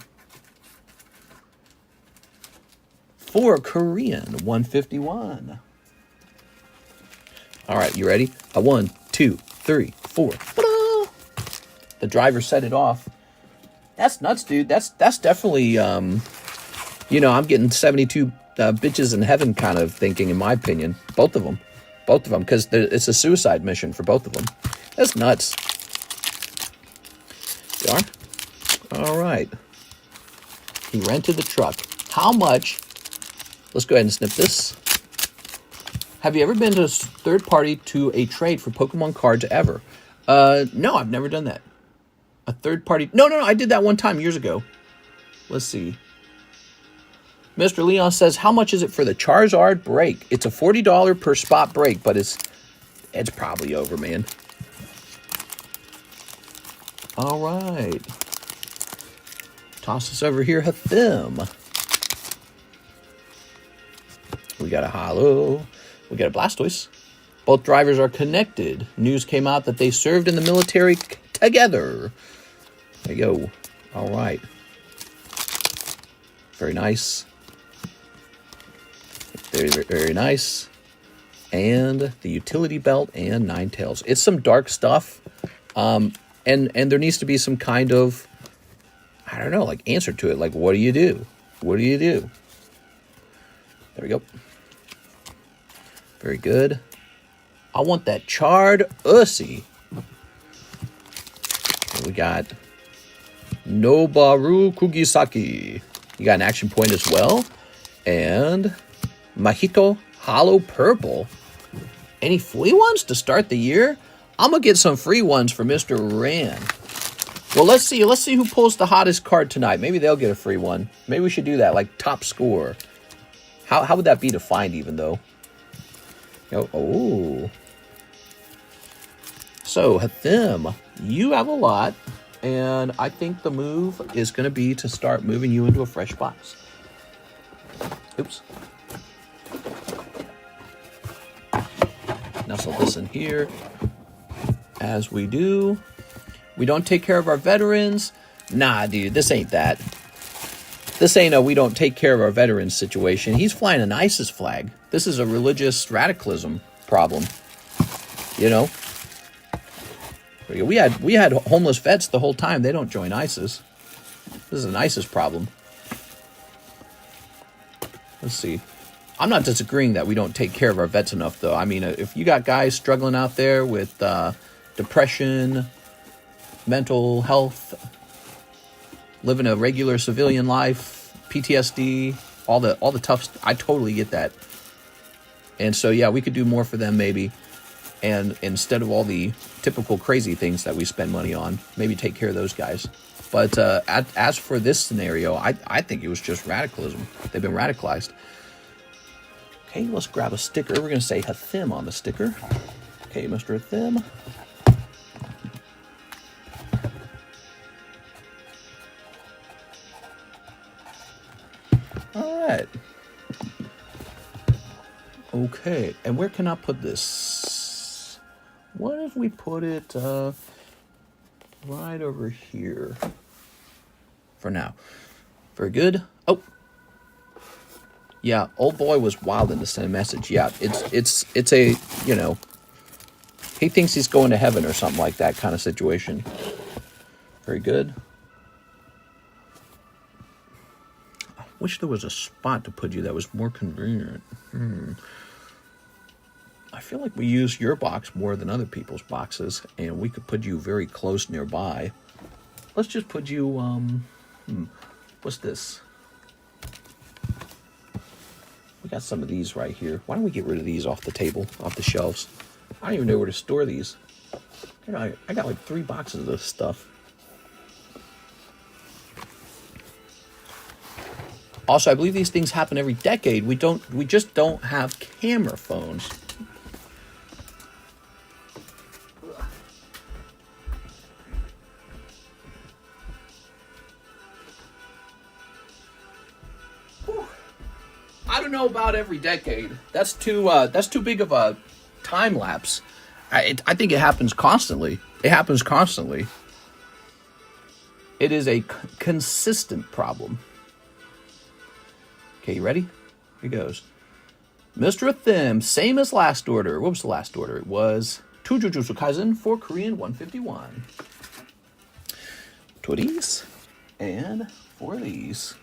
For Korean 151. All right, you ready? 1, 2, 3, 4. Ta-da! The driver set it off. That's nuts, dude. That's definitely, you know, I'm getting 72 bitches in heaven kind of thinking, in my opinion. Both of them, because it's a suicide mission for both of them. That's nuts. You are? All right. He rented the truck. How much? Let's go ahead and snip this. Have you ever been to a third party to a trade for Pokemon cards ever? No, I've never done that. A third party? No, I did that one time years ago. Let's see. Mr. Leon says, how much is it for the Charizard break? It's a $40 per spot break, but it's probably over, man. All right. Toss this over here. Hathim. We got a Holo. We got a Blastoise. Both drivers are connected. News came out that they served in the military together. There you go. All right. Very nice. Very, very, very nice. And the utility belt and Ninetales. It's some dark stuff. And there needs to be some kind of, I don't know, like answer to it. Like, what do you do? What do you do? There we go. Very good. I want that charred Ussie. We got Nobaru Kugisaki. You got an action point as well. And Mahito Holo Purple. Any free ones to start the year? I'm going to get some free ones for Mr. Ran. Well, let's see. Let's see who pulls the hottest card tonight. Maybe they'll get a free one. Maybe we should do that, like top score. How would that be to find even, though? Oh. So, Hathim, you have a lot, and I think the move is going to be to start moving you into a fresh box. Oops. Nestle this in here. As we do. We don't take care of our veterans. Nah, dude, this ain't that. This ain't a we don't take care of our veterans situation. He's flying an ISIS flag. This is a religious radicalism problem. You know? We had homeless vets the whole time. They don't join ISIS. This is an ISIS problem. Let's see. I'm not disagreeing that we don't take care of our vets enough, though. I mean, if you got guys struggling out there with depression, mental health, living a regular civilian life, PTSD, all the tough stuff, I totally get that. And so, yeah, we could do more for them, maybe. And instead of all the typical crazy things that we spend money on, maybe take care of those guys. But as for this scenario, I think it was just radicalism. They've been radicalized. Okay, let's grab a sticker. We're going to say Hathim on the sticker. Okay, Mr. Hathim. All right. Okay, and where can I put this? What if we put it right over here for now? Very good. Oh, yeah, old boy was wild in to send a message. Yeah, it's a, you know, he thinks he's going to heaven or something like that kind of situation. Very good. I wish there was a spot to put you that was more convenient. I feel like we use your box more than other people's boxes, and we could put you very close nearby. Let's just put you, what's this? We got some of these right here. Why don't we get rid of these off the table, off the shelves? I don't even know where to store these. You know, I got like 3 boxes of this stuff. Also, I believe these things happen every decade. We just don't have camera phones. I don't know about every decade. That's too big of a time lapse. I think it happens constantly. It happens constantly. It is a consistent problem. Okay, you ready? Here goes. Mr. Thim, same as last order. What was the last order? It was 2 Jujutsu Kaisen for Korean 151. 2 of these and 4 of these.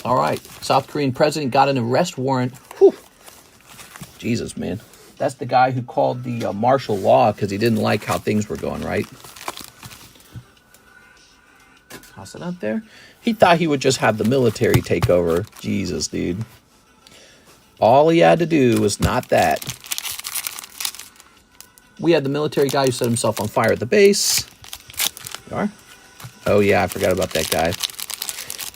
All right, South Korean president got an arrest warrant. Whew. Jesus, man. That's the guy who called the martial law because he didn't like how things were going, right? Toss it out there. He thought he would just have the military take over. Jesus, dude. All he had to do was not that. We had the military guy who set himself on fire at the base. You are? Oh, yeah, I forgot about that guy.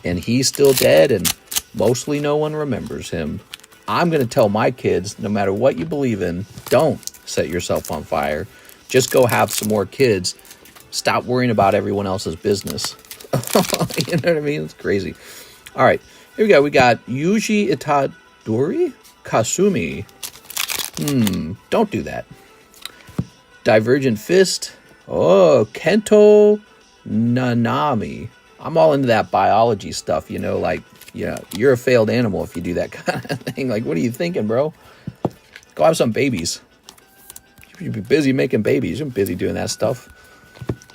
And he's still dead, and mostly no one remembers him. I'm going to tell my kids, no matter what you believe in, don't set yourself on fire. Just go have some more kids. Stop worrying about everyone else's business. You know what I mean? It's crazy. All right, here we go. We got Yuji Itadori Kasumi. Don't do that. Divergent Fist. Oh, Kento Nanami. I'm all into that biology stuff, you know, like, you know, you're a failed animal if you do that kind of thing. Like, what are you thinking, bro? Go have some babies. You should be busy making babies. You're busy doing that stuff.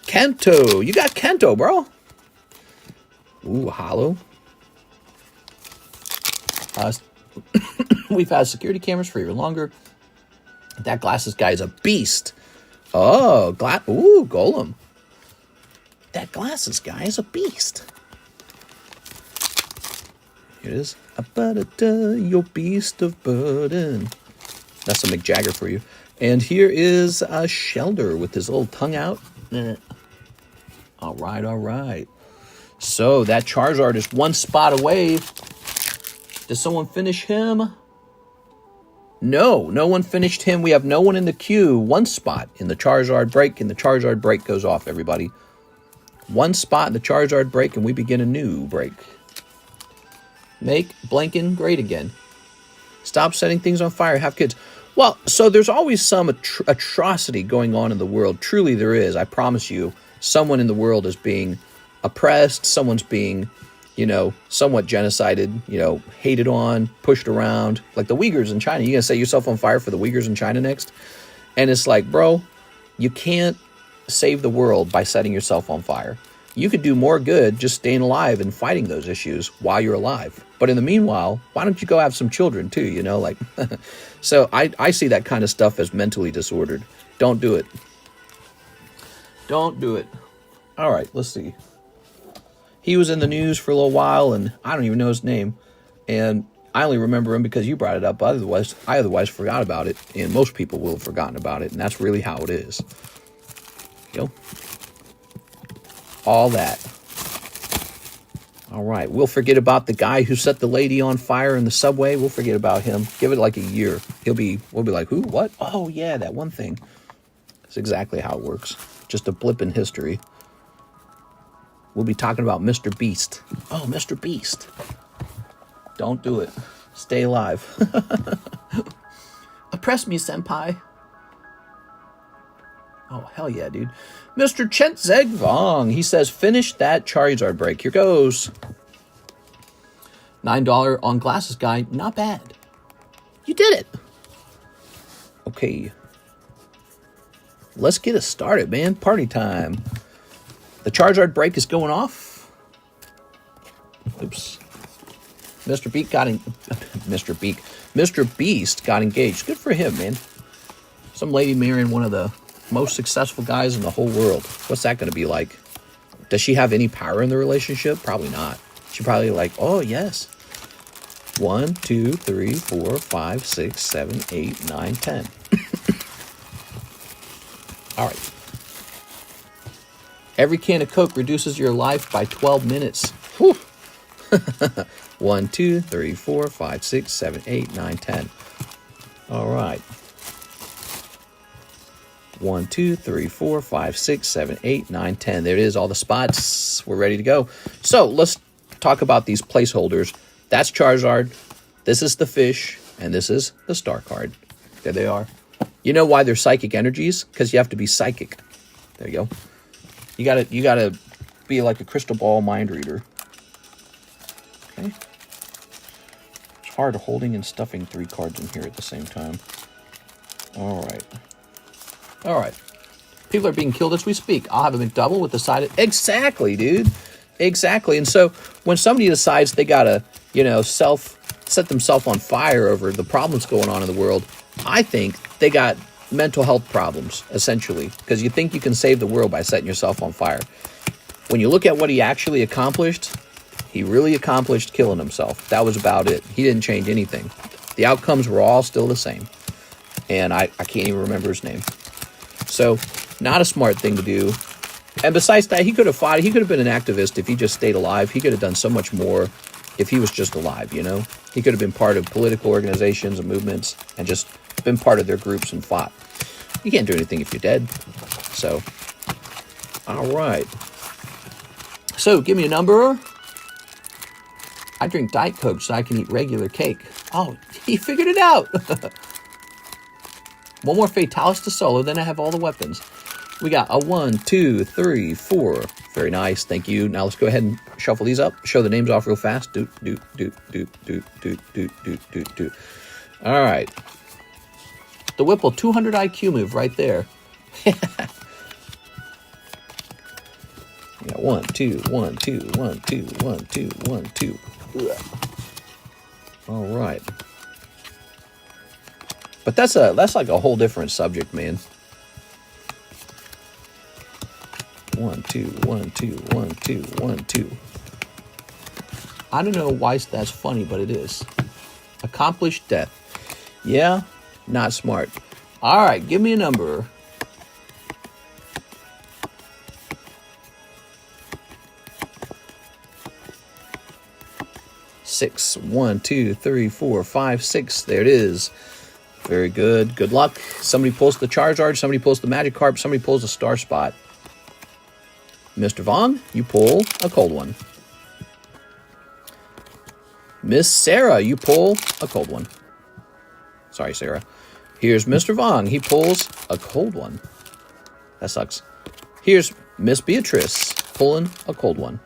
Kento. You got Kento, bro. Ooh, hollow. We've had security cameras for even longer. That glasses guy is a beast. Oh, ooh, golem. That glasses guy is a beast. Here it is. Your beast of burden. That's a Mick Jagger for you. And here is a Shelder with his little tongue out. All right, all right. So that Charizard is 1 spot away. Did someone finish him? No, no one finished him. We have no one in the queue. 1 spot in the Charizard break, and the Charizard break goes off, everybody. 1 spot in the Charizard break, and we begin a new break. Make Blankin great again. Stop setting things on fire. Have kids. Well, so there's always some atrocity going on in the world. Truly there is. I promise you. Someone in the world is being oppressed. Someone's being, you know, somewhat genocided, you know, hated on, pushed around. Like the Uyghurs in China. You going to set yourself on fire for the Uyghurs in China next? And it's like, bro, you can't save the world by setting yourself on fire. You could do more good just staying alive and fighting those issues while you're alive. But in the meanwhile, why don't you go have some children too, you know? Like, so I see that kind of stuff as mentally disordered. Don't do it. Don't do it. All right, let's see. He was in the news for a little while, and I don't even know his name. And I only remember him because you brought it up. Otherwise, I forgot about it, and most people will have forgotten about it, and that's really how it is. You know? All that. All right, we'll forget about the guy who set the lady on fire in the subway. We'll forget about him. Give it like a year. We'll be like, who? What? Oh, yeah, that one thing. That's exactly how it works. Just a blip in history. We'll be talking about Mr. Beast. Oh, Mr. Beast. Don't do it. Stay alive. Oppress me, senpai. Oh, hell yeah, dude. Mr. Chentzeg Vong. He says, finish that Charizard break. Here goes. $9 on glasses guy. Not bad. You did it. Okay. Let's get it started, man. Party time. The Charizard break is going off. Oops. Mr. Beast got engaged. Good for him, man. Some lady marrying one of the most successful guys in the whole world. What's that going to be like? Does she have any power in the relationship? Probably not. She probably like, oh, yes. 1, 2, 3, 4, 5, 6, 7, 8, 9, 10. All right. Every can of Coke reduces your life by 12 minutes. Whew. 1, 2, 3, 4, 5, 6, 7, 8, 9, 10. All right. 1, 2, 3, 4, 5, 6, 7, 8, 9, 10. There it is, all the spots. We're ready to go. So let's talk about these placeholders. That's Charizard. This is the fish. And this is the star card. There they are. You know why they're psychic energies? Because you have to be psychic. There you go. You gotta be like a crystal ball mind reader. Okay. It's hard holding and stuffing 3 cards in here at the same time. All right. All right. People are being killed as we speak. I'll have a McDouble with the side. Exactly, dude. Exactly. And so when somebody decides they gotta, you know, set themselves on fire over the problems going on in the world, I think they got mental health problems, essentially, because you think you can save the world by setting yourself on fire. When you look at what he actually accomplished, he really accomplished killing himself. That was about it. He didn't change anything. The outcomes were all still the same. And I can't even remember his name. So, not a smart thing to do. And besides that, he could have fought. He could have been an activist if he just stayed alive. He could have done so much more if he was just alive, you know? He could have been part of political organizations and movements and just been part of their groups and fought. You can't do anything if you're dead. So, all right. So, give me a number. I drink Diet Coke so I can eat regular cake. Oh, he figured it out. One more Fatalis to solo, then I have all the weapons. We got a 1, 2, 3, 4. Very nice, thank you. Now let's go ahead and shuffle these up. Show the names off real fast. Do. All right. The Whipple 200 IQ move right there. Yeah, 1, 2, 1, 2, 1, 2, 1, 2, 1, 2. All right. But that's like a whole different subject, man. 1, 2, 1, 2, 1, 2, 1, 2. I don't know why that's funny, but it is. Accomplished death. Yeah, not smart. All right, give me a number. Six. 1, 2, 3, 4, 5, 6. There it is. Very good. Good luck. Somebody pulls the Charizard. Somebody pulls the Magikarp. Somebody pulls a Star Spot. Mr. Vaughn, you pull a cold one. Miss Sarah, you pull a cold one. Sorry, Sarah. Here's Mr. Vaughn. He pulls a cold one. That sucks. Here's Miss Beatrice pulling a cold one.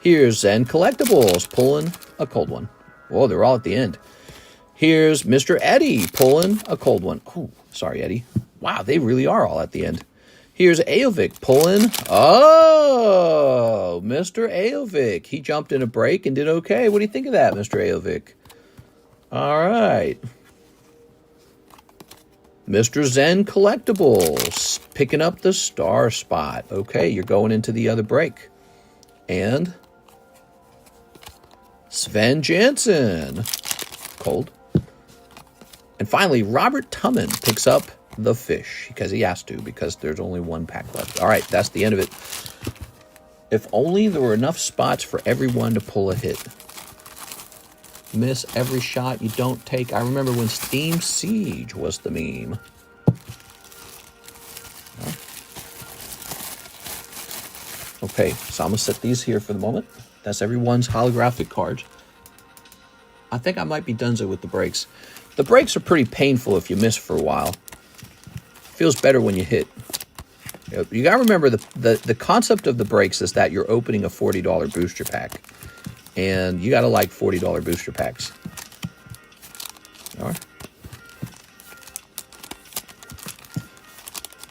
Here's Zen Collectibles pulling a cold one. Whoa, they're all at the end. Here's Mr. Eddie pulling a cold one. Oh, sorry, Eddie. Wow, they really are all at the end. Here's Aovic pulling. Oh, Mr. Aovic. He jumped in a break and did okay. What do you think of that, Mr. Aovic? All right. Mr. Zen Collectibles picking up the Star Spot. Okay, you're going into the other break. And Sven Jansen. Cold. And finally, Robert Tumman picks up the fish because he has to, because there's only one pack left. All right, that's the end of it. If only there were enough spots for everyone to pull a hit. Miss every shot you don't take. I remember when Steam Siege was the meme. Okay, so I'm going to set these here for the moment. That's everyone's holographic cards. I think I might be donezo with the breaks. The breaks are pretty painful if you miss for a while. Feels better when you hit. You gotta remember the concept of the breaks is that you're opening a $40 booster pack. And you gotta like $40 booster packs. Alright.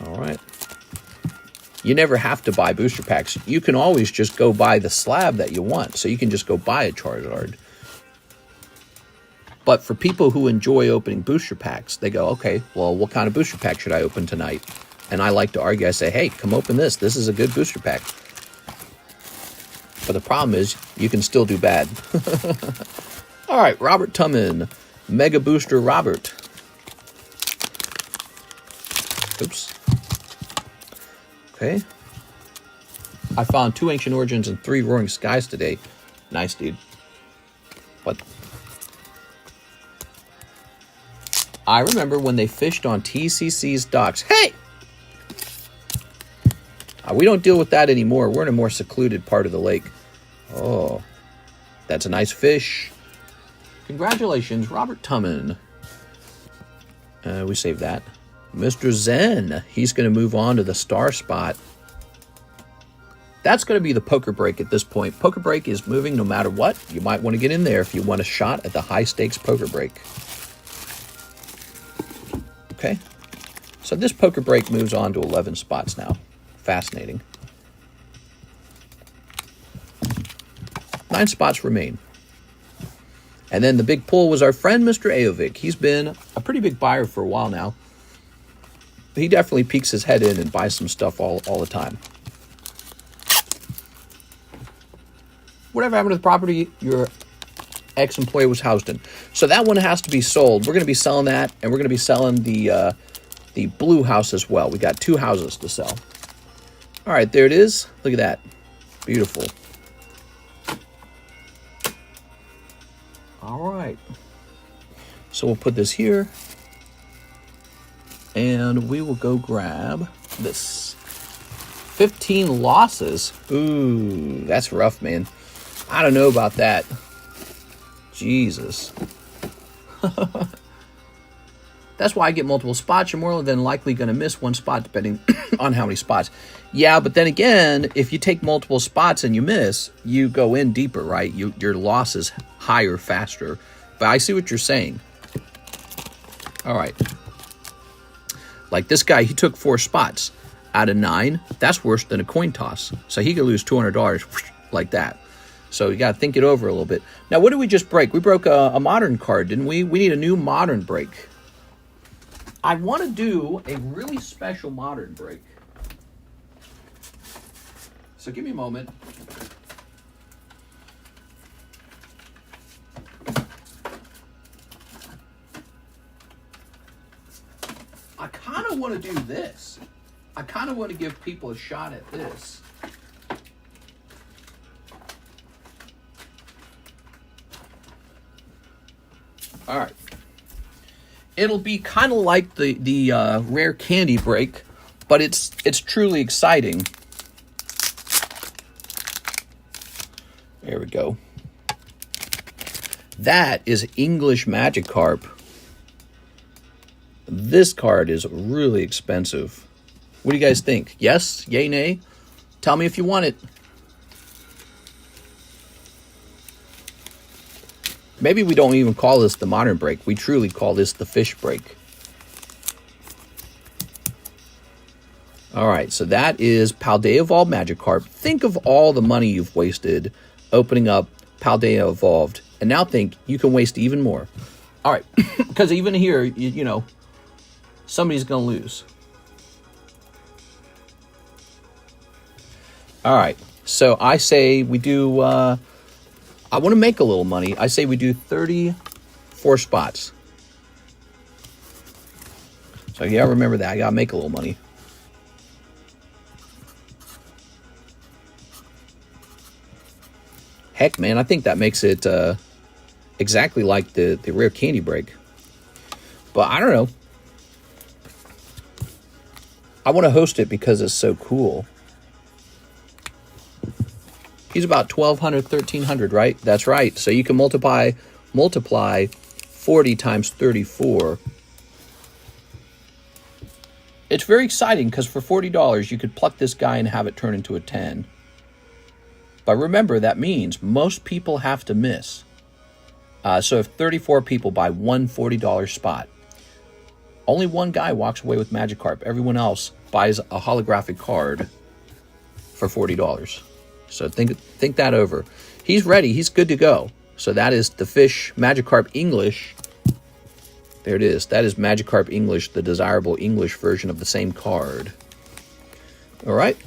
Alright. You never have to buy booster packs. You can always just go buy the slab that you want. So you can just go buy a Charizard. But for people who enjoy opening booster packs, they go, okay, well, what kind of booster pack should I open tonight? And I like to argue, I say, hey, come open this. This is a good booster pack. But the problem is, you can still do bad. All right, Robert Tumman. Mega Booster Robert. Oops. Okay. I found 2 Ancient Origins and 3 Roaring Skies today. Nice, dude. What? I remember when they fished on TCC's docks. Hey! We don't deal with that anymore. We're in a more secluded part of the lake. Oh, that's a nice fish. Congratulations, Robert Tumman. We save that. Mr. Zen, he's going to move on to the star spot. That's going to be the poker break at this point. Poker break is moving no matter what. You might want to get in there if you want a shot at the high stakes poker break. Okay. So this poker break moves on to 11 spots now. Fascinating. 9 spots remain. And then the big pull was our friend, Mr. Aovic. He's been a pretty big buyer for a while now. He definitely peeks his head in and buys some stuff all the time. Whatever happened to the property your ex-employee was housed in? So that one has to be sold. We're going to be selling that, and we're going to be selling the blue house as well. We got 2 houses to sell. All right, there it is. Look at that. Beautiful. All right. So we'll put this here, and we will go grab this. 15 losses. Ooh, that's rough, man. I don't know about that. Jesus. That's why I get multiple spots. You're more than likely going to miss 1 spot depending on how many spots. Yeah, but then again, if you take multiple spots and you miss, you go in deeper, right? Your loss is higher, faster. But I see what you're saying. All right. Like this guy, he took 4 spots out of 9. That's worse than a coin toss. So he could lose $200 like that. So you got to think it over a little bit. Now, what did we just break? We broke a modern card, didn't we? We need a new modern break. I want to do a really special modern break. So give me a moment. I kind of want to do this. I kind of want to give people a shot at this. All right. It'll be kind of like the rare candy break, but it's truly exciting. There we go. That is English Magikarp. This card is really expensive. What do you guys think? Yes? Yay, nay? Tell me if you want it. Maybe we don't even call this the modern break. We truly call this the fish break. All right, so that is Paldea Evolved Magikarp. Think of all the money you've wasted opening up Paldea Evolved. And now think you can waste even more. All right, because even here, you know, somebody's going to lose. All right, so I say we do... I want to make a little money. I say we do 34 spots. So yeah, remember that. I got to make a little money. Heck, man, I think that makes it exactly like the rare candy break. But I don't know. I want to host it because it's so cool. He's about 1,200, 1,300, right? That's right. So you can multiply 40 times 34. It's very exciting because for $40, you could pluck this guy and have it turn into a 10. But remember, that means most people have to miss. So if 34 people buy one $40 spot, only one guy walks away with Magikarp. Everyone else buys a holographic card for $40. So think that over. He's ready. He's good to go. So that is the fish Magikarp English. There it is. That is Magikarp English, the desirable English version of the same card. All right.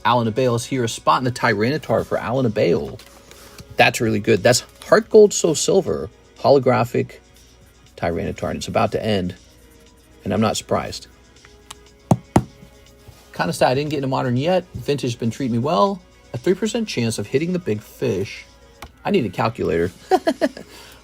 Alan Abale is here. A spot in the Tyranitar for Alan Abale. That's really good. That's Heart Gold So Silver. Holographic Tyranitar. And it's about to end. And I'm not surprised. Kind of sad I didn't get into modern yet. Vintage has been treating me well. A 3% chance of hitting the big fish. I need a calculator.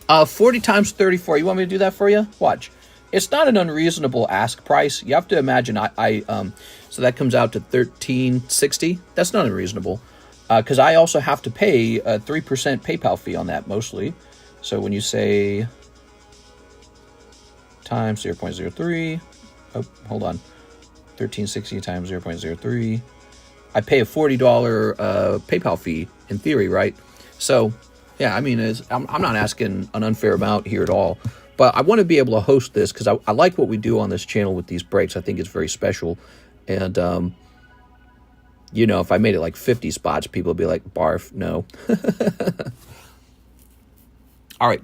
40 times 34. You want me to do that for you? Watch. It's not an unreasonable ask price. You have to imagine so that comes out to $13.60. That's not unreasonable. because I also have to pay a 3% PayPal fee on that mostly. So when you say times 0.03, oh, hold on, 1360 times 0.03, I pay a $40 PayPal fee in theory, right? So, yeah, I mean, I'm not asking an unfair amount here at all, but I want to be able to host this because I like what we do on this channel with these breaks. I think it's very special, and you know, if I made it like 50 spots, people would be like, barf, no. All right,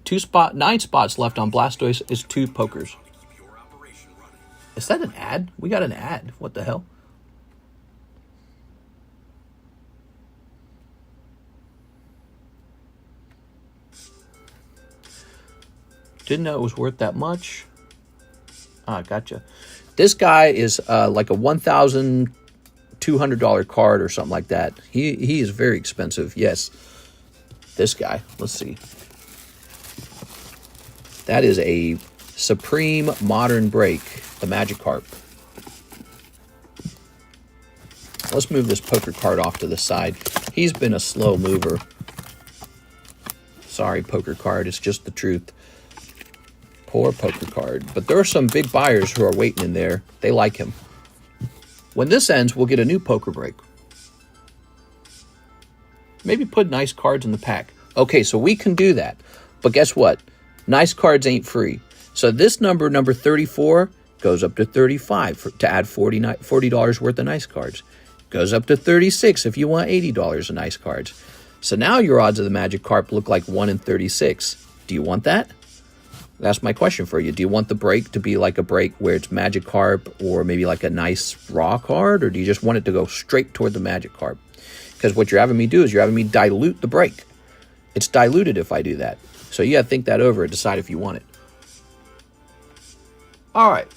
9 spots left on Blastoise is 2 pokers. Is that an ad? We got an ad. What the hell? Didn't know it was worth that much. Ah, gotcha. This guy is like a $1,200 card or something like that. He is very expensive. Yes. This guy. Let's see. That is a Supreme Modern Break, the Magikarp. Let's move this poker card off to the side. He's been a slow mover. Sorry, poker card. It's just the truth. Poor poker card. But there are some big buyers who are waiting in there. They like him. When this ends, we'll get a new poker break. Maybe put nice cards in the pack. Okay, so we can do that. But guess what? Nice cards ain't free. So this number 34, goes up to 35 to add $40 worth of nice cards. Goes up to 36 if you want $80 of nice cards. So now your odds of the Magikarp look like 1 in 36. Do you want that? That's my question for you. Do you want the break to be like a break where it's Magikarp or maybe like a nice raw card? Or do you just want it to go straight toward the Magikarp? Because what you're having me do is you're having me dilute the break. It's diluted if I do that. So you got to think that over and decide if you want it. All right.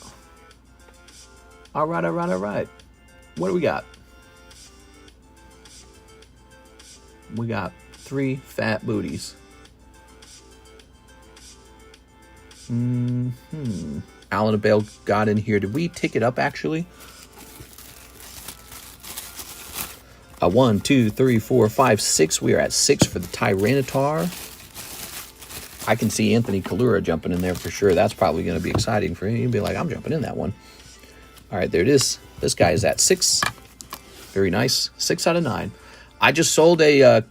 All right. What do we got? We got 3 fat booties. Alan Abel got in here. Did we tick it up actually? 1, 2, 3, 4, 5, 6. We are at 6 for the Tyranitar. I can see Anthony Kalura jumping in there for sure. That's probably going to be exciting for him. He'll be like, I'm jumping in that one. All right, there it is. This guy is at 6. Very nice. 6 out of 9. I just sold a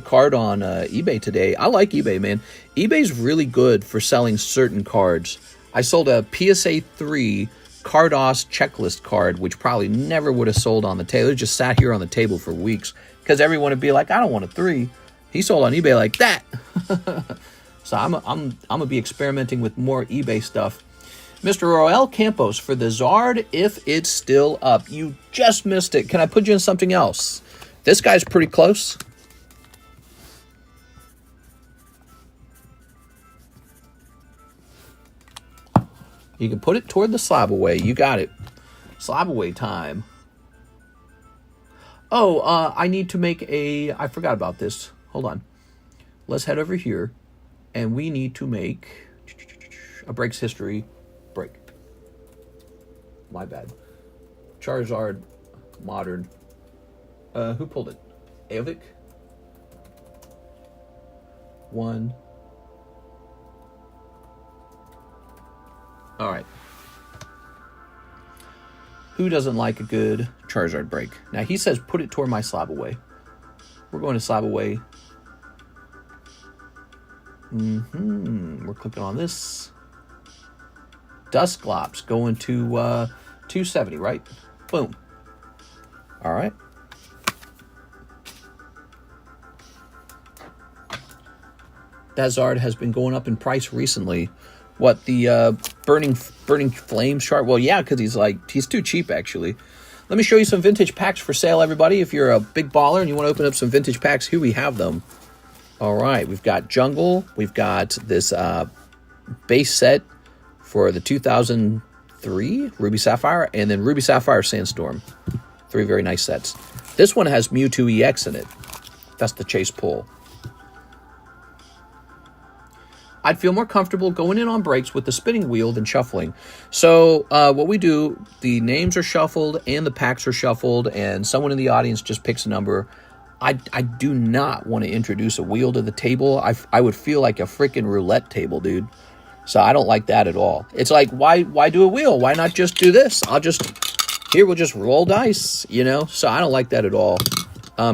card on eBay today. I like eBay, man. eBay's really good for selling certain cards. I sold a PSA 3 Cardos checklist card, which probably never would have sold on the table. It just sat here on the table for weeks because everyone would be like, I don't want a 3. He sold on eBay like that. So I'm gonna be experimenting with more eBay stuff. Mr. Roel Campos for the Zard, if it's still up. You just missed it. Can I put you in something else? This guy's pretty close. You can put it toward the slab away. You got it. Slab away time. Oh, I need to make a... I forgot about this. Hold on. Let's head over here. And we need to make a breaks history break. My bad. Charizard Modern. Who pulled it? Avik? 1. All right. Who doesn't like a good Charizard break? Now, he says put it toward my slab away. We're going to slab away. We're clicking on this. Dusclops going to 270, right? Boom. All right. That Zard has been going up in price recently. What, the burning flames chart? Well, yeah, because he's too cheap, actually. Let me show you some vintage packs for sale, everybody. If you're a big baller and you want to open up some vintage packs, here we have them. All right, we've got Jungle. We've got this base set for the 2003 Ruby Sapphire, and then Ruby Sapphire Sandstorm. 3 very nice sets. This one has Mewtwo EX in it. That's the Chase pull. I'd feel more comfortable going in on breaks with the spinning wheel than shuffling. So what we do, the names are shuffled and the packs are shuffled, and someone in the audience just picks a number. I do not want to introduce a wheel to the table. I would feel like a freaking roulette table, dude. So I don't like that at all. It's like, why do a wheel? Why not just do this? We'll just roll dice, you know? So I don't like that at all.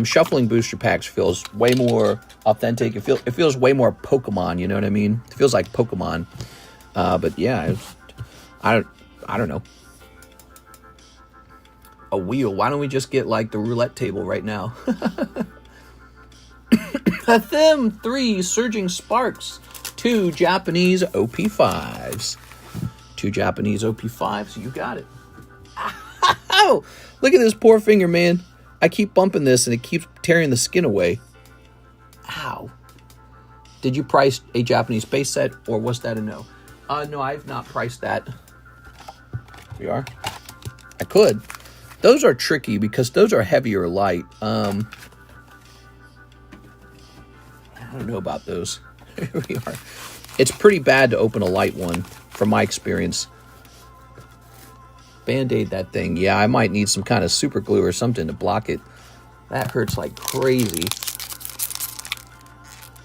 Shuffling booster packs feels way more authentic. It feels way more Pokemon, you know what I mean? It feels like Pokemon. But yeah, I don't know. A wheel. Why don't we just get like the roulette table right now? Them 3 Surging Sparks. 2 Japanese OP5s. 2 Japanese OP5s. You got it. Ow! Look at this poor finger, man. I keep bumping this and it keeps tearing the skin away. Ow. Did you price a Japanese base set or was that a no? No, I've not priced that. We are. I could. Those are tricky because those are heavy or light. I don't know about those. Here we are. It's pretty bad to open a light one, from my experience. Band-aid that thing. Yeah, I might need some kind of super glue or something to block it. That hurts like crazy.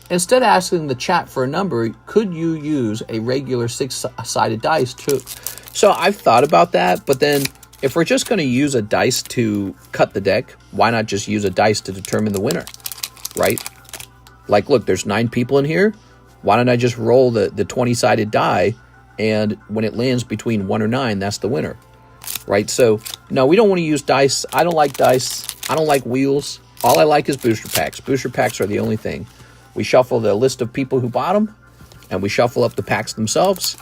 Instead of asking the chat for a number, could you use a regular 6-sided dice too? So I've thought about that, but then if we're just going to use a dice to cut the deck, why not just use a dice to determine the winner, right? Like, look, there's 9 people in here. Why don't I just roll the 20-sided die, and when it lands between 1 or 9, that's the winner, right? So, no, we don't want to use dice. I don't like dice. I don't like wheels. All I like is booster packs. Booster packs are the only thing. We shuffle the list of people who bought them, and we shuffle up the packs themselves,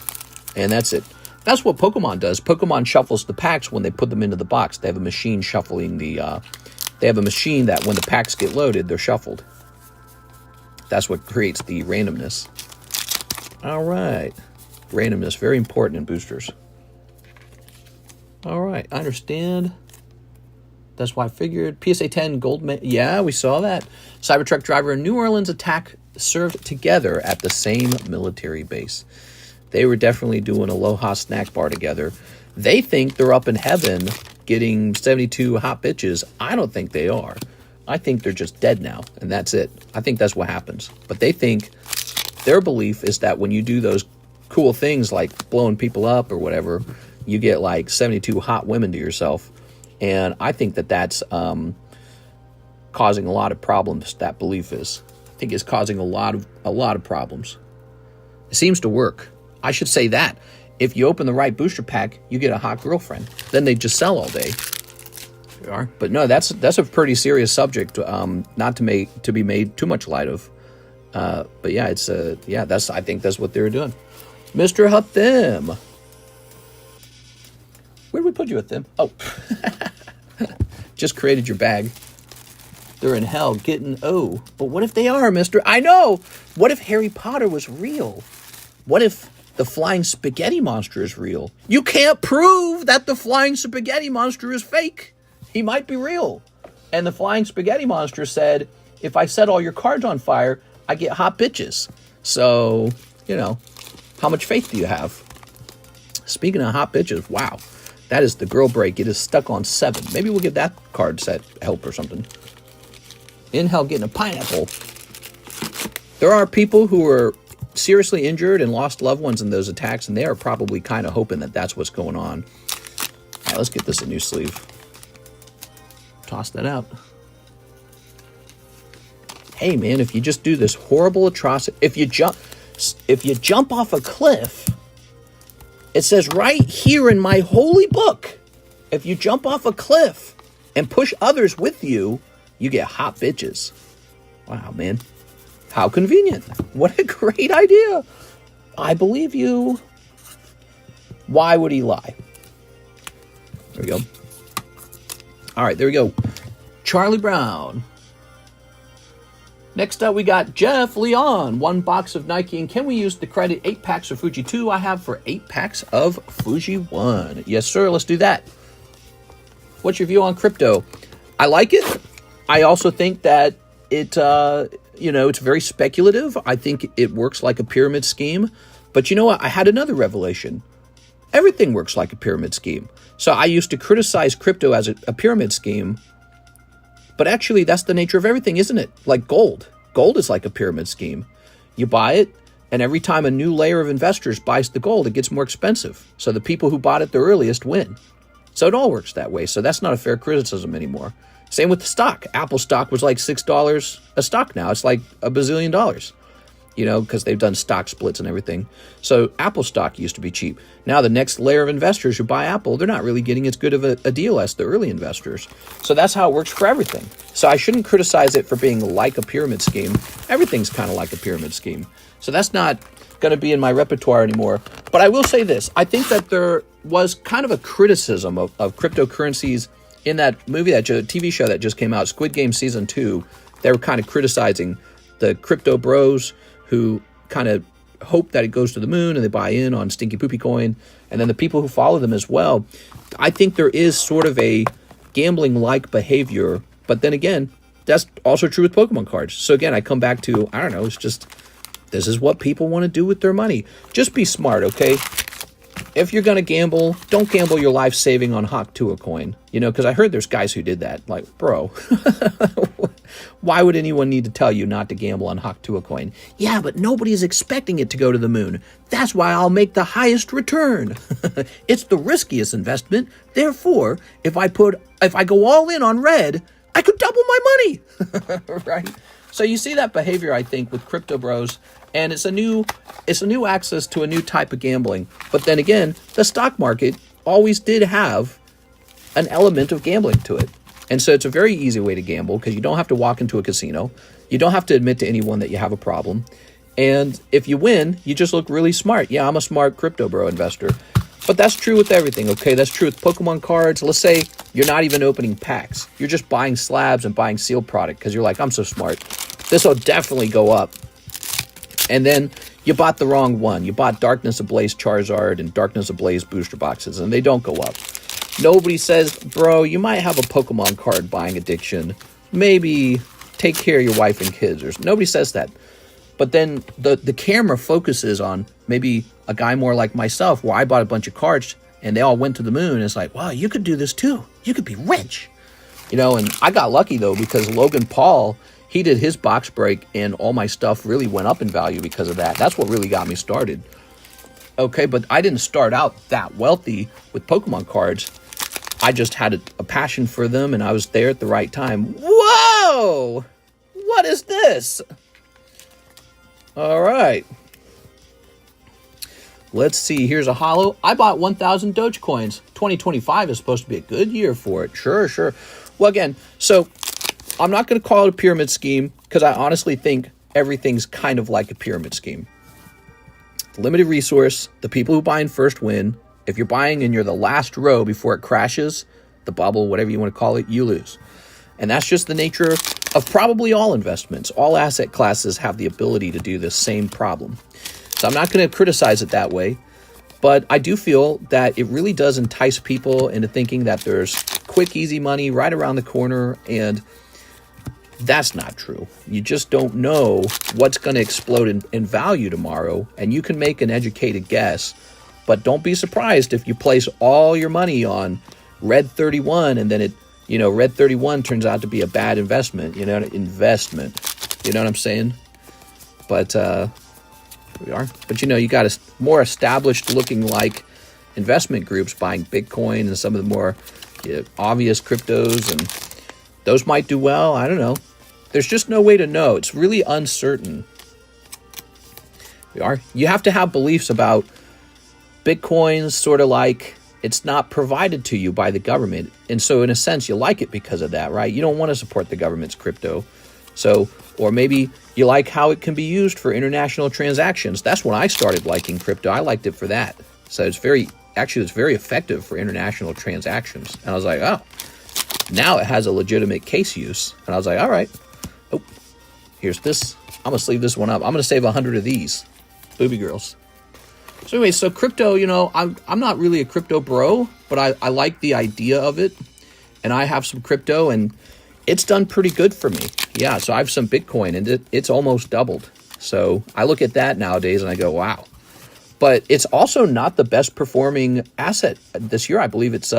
and that's it. That's what Pokemon does. Pokemon shuffles the packs when they put them into the box. They have a machine shuffling the... they have a machine that when the packs get loaded, they're shuffled. That's what creates the randomness. All right. Randomness, very important in boosters. All right, I understand. That's why I figured. PSA 10 gold... Yeah, we saw that. Cybertruck driver and New Orleans attack served together at the same military base. They were definitely doing Aloha snack bar together. They think they're up in heaven getting 72 hot bitches. I don't think they are. I think they're just dead now, and that's it. I think that's what happens. But they think, their belief is that when you do those cool things like blowing people up or whatever, you get like 72 hot women to yourself. And I think that that's causing a lot of problems, that belief is. I think it's causing a lot of problems. It seems to work. I should say that. If you open the right booster pack, you get a hot girlfriend. Then they just sell all day. They are. But no, that's a pretty serious subject, not to be made too much light of. But yeah, it's I think that's what they're doing. Mr. Hathim. Where did we put you, Hathim? Oh. Just created your bag. They're in hell getting but what if they are, mister? I know. What if Harry Potter was real? What if the flying spaghetti monster is real? You can't prove that the flying spaghetti monster is fake. He might be real. And the flying spaghetti monster said, if I set all your cards on fire, I get hot bitches. So, how much faith do you have? Speaking of hot bitches, wow. That is the girl break. It is stuck on 7. Maybe we'll give that card set help or something. In hell getting a pineapple. There are people who are seriously injured and lost loved ones in those attacks, and they are probably kind of hoping that that's what's going on. All right, let's get this a new sleeve. Toss that out. Hey, man, if you just do this horrible atrocity, if you jump off a cliff, it says right here in my holy book, if you jump off a cliff and push others with you, you get hot bitches. Wow, man. How convenient. What a great idea. I believe you. Why would he lie? There we go. All right, there we go. Charlie Brown. Next up, we got Jeff Leon. 1 box of Nikke. And can we use the credit 8 packs of Fuji 2 I have for 8 packs of Fuji 1? Yes, sir. Let's do that. What's your view on crypto? I like it. I also think that it, it's very speculative. I think it works like a pyramid scheme. But you know what? I had another revelation. Everything works like a pyramid scheme. So I used to criticize crypto as a pyramid scheme But actually, that's the nature of everything, isn't it? Like gold. Gold is like a pyramid scheme. You buy it, and every time a new layer of investors buys the gold, it gets more expensive. So the people who bought it the earliest win. So it all works that way. So that's not a fair criticism anymore. Same with the stock. Apple stock was like $6 a stock now. It's like $1 bazillion, you know, because they've done stock splits and everything. So Apple stock used to be cheap. Now the next layer of investors who buy Apple, they're not really getting as good of a deal as the early investors. So that's how it works for everything. So I shouldn't criticize it for being like a pyramid scheme. Everything's kind of like a pyramid scheme. So that's not going to be in my repertoire anymore. But I will say this. I think that there was kind of a criticism of cryptocurrencies in that movie, that TV show that just came out, Squid Game Season 2. They were kind of criticizing the crypto bros who kind of hope that it goes to the moon and they buy in on Stinky Poopy Coin, and then the people who follow them as well. I think there is sort of a gambling-like behavior, but then again, that's also true with Pokemon cards. So again, I come back to, I don't know, it's just, this is what people want to do with their money. Just be smart, okay? If you're going to gamble, don't gamble your life saving on Hawk Tuah coin. You know, because I heard there's guys who did that. Like, bro, why would anyone need to tell you not to gamble on Hawk Tuah coin? Yeah, but nobody is expecting it to go to the moon. That's why I'll make the highest return. It's the riskiest investment. Therefore, if I go all in on red, I could double my money. Right? So you see that behavior, I think, with crypto bros. And it's a new access to a new type of gambling. But then again, the stock market always did have an element of gambling to it. And so it's a very easy way to gamble because you don't have to walk into a casino. You don't have to admit to anyone that you have a problem. And if you win, you just look really smart. Yeah, I'm a smart crypto bro investor. But that's true with everything, okay? That's true with Pokemon cards. Let's say you're not even opening packs. You're just buying slabs and buying sealed product because you're like, I'm so smart. This will definitely go up. And then you bought the wrong one. You bought Darkness Ablaze Charizard and Darkness Ablaze booster boxes, and they don't go up. Nobody says, bro, you might have a Pokemon card buying addiction. Maybe take care of your wife and kids. Nobody says that. But then the camera focuses on maybe a guy more like myself, where I bought a bunch of cards, and they all went to the moon. It's like, wow, you could do this too. You could be rich. You know, and I got lucky, though, because Logan Paul, he did his box break, and all my stuff really went up in value because of that. That's what really got me started. Okay, but I didn't start out that wealthy with Pokemon cards. I just had a passion for them, and I was there at the right time. Whoa! What is this? All right. Let's see. Here's a holo. I bought 1,000 Dogecoins. 2025 is supposed to be a good year for it. Sure. Well, again, so I'm not going to call it a pyramid scheme because I honestly think everything's kind of like a pyramid scheme. Limited resource. The people who buy in first win. If you're buying and you're the last row before it crashes, the bubble, whatever you want to call it, you lose. And that's just the nature of probably all investments. All asset classes have the ability to do this same problem. So I'm not going to criticize it that way. But I do feel that it really does entice people into thinking that there's quick, easy money right around the corner, and that's not true. You just don't know what's going to explode in value tomorrow, and you can make an educated guess, but don't be surprised if you place all your money on Red 31 and then Red 31 turns out to be a bad investment, you know what I'm saying? But here we are. But you got a more established looking like investment groups buying Bitcoin and some of the more obvious cryptos, and those might do well. I don't know. There's just no way to know. It's really uncertain. You have to have beliefs about Bitcoin's sort of like it's not provided to you by the government. And so in a sense, you like it because of that, right? You don't want to support the government's crypto. So, or maybe you like how it can be used for international transactions. That's when I started liking crypto. I liked it for that. So it's very effective for international transactions. And I was like, oh, now it has a legitimate case use. And I was like, all right. Oh, here's this. I'm going to sleeve this one up. I'm going to save 100 of these. Booby girls. So anyway, so crypto, I'm not really a crypto bro, but I like the idea of it. And I have some crypto, and it's done pretty good for me. Yeah, so I have some Bitcoin, and it's almost doubled. So I look at that nowadays, and I go, wow. But it's also not the best performing asset this year. I believe it's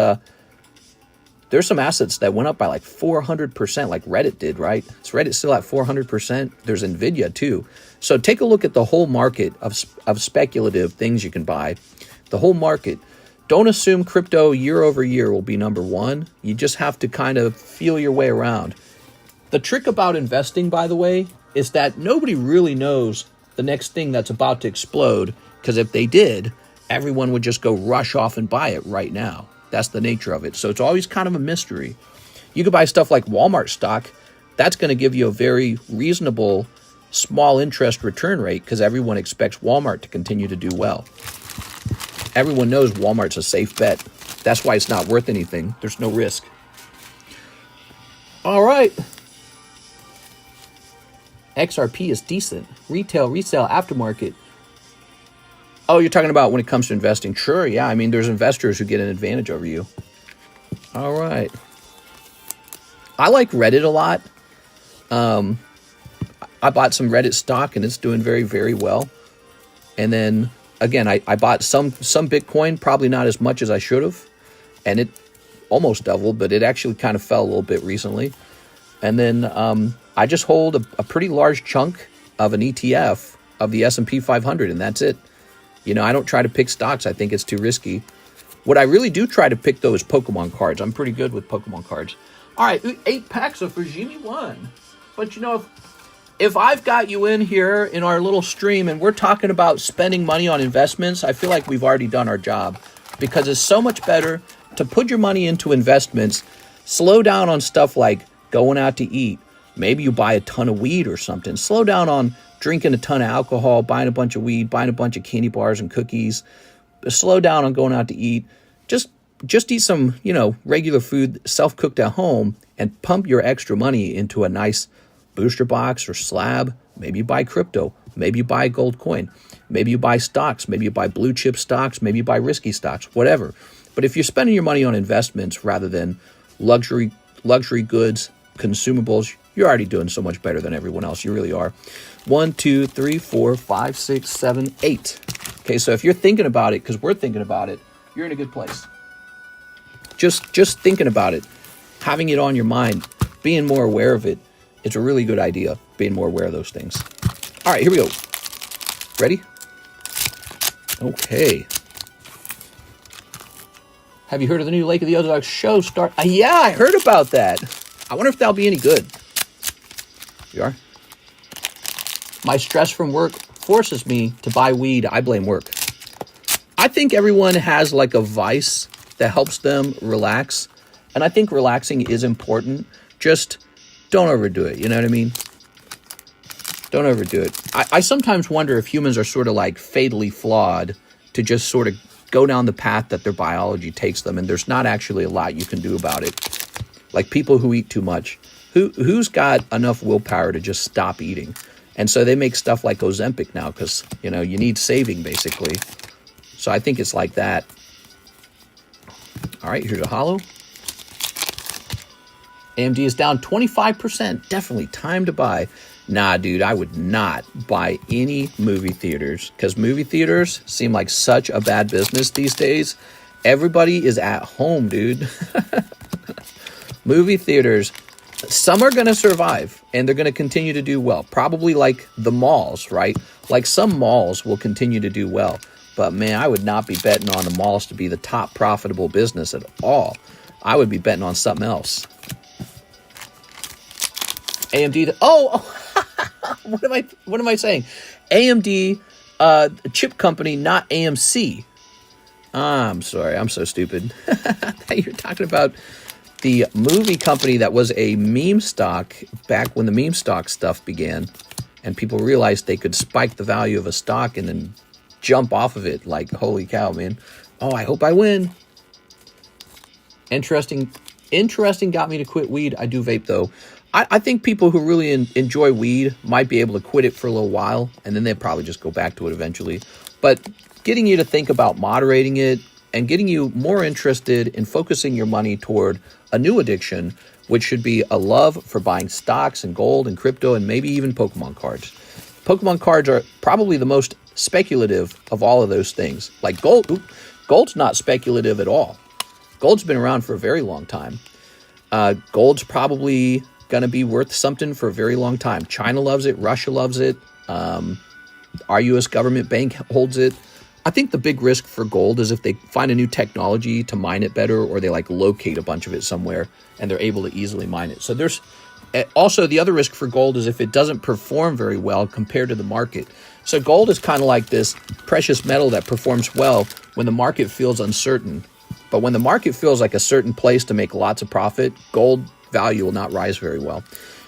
There's some assets that went up by like 400%, like Reddit did, right? Is Reddit still at 400%? There's Nvidia too. So take a look at the whole market of speculative things you can buy. The whole market. Don't assume crypto year over year will be number one. You just have to kind of feel your way around. The trick about investing, by the way, is that nobody really knows the next thing that's about to explode, because if they did, everyone would just go rush off and buy it right now. That's the nature of it. So it's always kind of a mystery. You could buy stuff like Walmart stock. That's going to give you a very reasonable small interest return rate because everyone expects Walmart to continue to do well. Everyone knows Walmart's a safe bet. That's why it's not worth anything. There's no risk. All right. XRP is decent. Retail, resale, aftermarket. Oh, you're talking about when it comes to investing. Sure, yeah. I mean, there's investors who get an advantage over you. All right. I like Reddit a lot. I bought some Reddit stock, and it's doing very, very well. And then, again, I bought some Bitcoin, probably not as much as I should have. And it almost doubled, but it actually kind of fell a little bit recently. And then I just hold a pretty large chunk of an ETF of the S&P 500, and that's it. You know, I don't try to pick stocks. I think it's too risky. What I really do try to pick, though, is Pokemon cards. I'm pretty good with Pokemon cards. All right, 8 packs of Fujimi 1. But, you know, if I've got you in here in our little stream and we're talking about spending money on investments, I feel like we've already done our job, because it's so much better to put your money into investments, slow down on stuff like going out to eat. Maybe you buy a ton of weed or something. Slow down on drinking a ton of alcohol, buying a bunch of weed, buying a bunch of candy bars and cookies. Slow down on going out to eat. Just eat some, you know, regular food, self-cooked at home, and pump your extra money into a nice booster box or slab. Maybe you buy crypto. Maybe you buy gold coin. Maybe you buy stocks. Maybe you buy blue chip stocks. Maybe you buy risky stocks, whatever. But if you're spending your money on investments rather than luxury goods, consumables, you're already doing so much better than everyone else. You really are. 1, 2, 3, 4, 5, 6, 7, 8. Okay, so if you're thinking about it, because we're thinking about it, you're in a good place. Just thinking about it, having it on your mind, being more aware of it, it's a really good idea, being more aware of those things. All right, here we go. Ready? Okay. Have you heard of the new Lake of the Ozarks show start? Yeah, I heard about that. I wonder if that'll be any good. You are? My stress from work forces me to buy weed. I blame work. I think everyone has like a vice that helps them relax. And I think relaxing is important. Just don't overdo it. You know what I mean? Don't overdo it. I sometimes wonder if humans are sort of like fatally flawed to just sort of go down the path that their biology takes them. And there's not actually a lot you can do about it. Like people who eat too much. Who's got enough willpower to just stop eating? And so they make stuff like Ozempic now because, you know, you need saving basically. So I think it's like that. All right, here's a holo. AMD is down 25%. Definitely time to buy. Nah, dude, I would not buy any movie theaters because movie theaters seem like such a bad business these days. Everybody is at home, dude. Movie theaters, some are going to survive and they're going to continue to do well. Probably like the malls, right? Like some malls will continue to do well. But man, I would not be betting on the malls to be the top profitable business at all. I would be betting on something else. AMD, what am I saying? AMD, chip company, not AMC. I'm sorry, I'm so stupid. You're talking about the movie company that was a meme stock back when the meme stock stuff began, and people realized they could spike the value of a stock and then jump off of it like, holy cow, man. Oh, I hope I win. Interesting got me to quit weed. I do vape, though. I think people who really enjoy weed might be able to quit it for a little while, and then they'll probably just go back to it eventually. But getting you to think about moderating it and getting you more interested in focusing your money toward a new addiction, which should be a love for buying stocks and gold and crypto and maybe even Pokemon cards. Pokemon cards are probably the most speculative of all of those things. Like gold, gold's not speculative at all. Gold's been around for a very long time. Gold's probably going to be worth something for a very long time. China loves it. Russia loves it. Our U.S. government bank holds it. I think the big risk for gold is if they find a new technology to mine it better, or they like locate a bunch of it somewhere and they're able to easily mine it. So there's also the other risk for gold is if it doesn't perform very well compared to the market. So gold is kind of like this precious metal that performs well when the market feels uncertain. But when the market feels like a certain place to make lots of profit, gold value will not rise very well.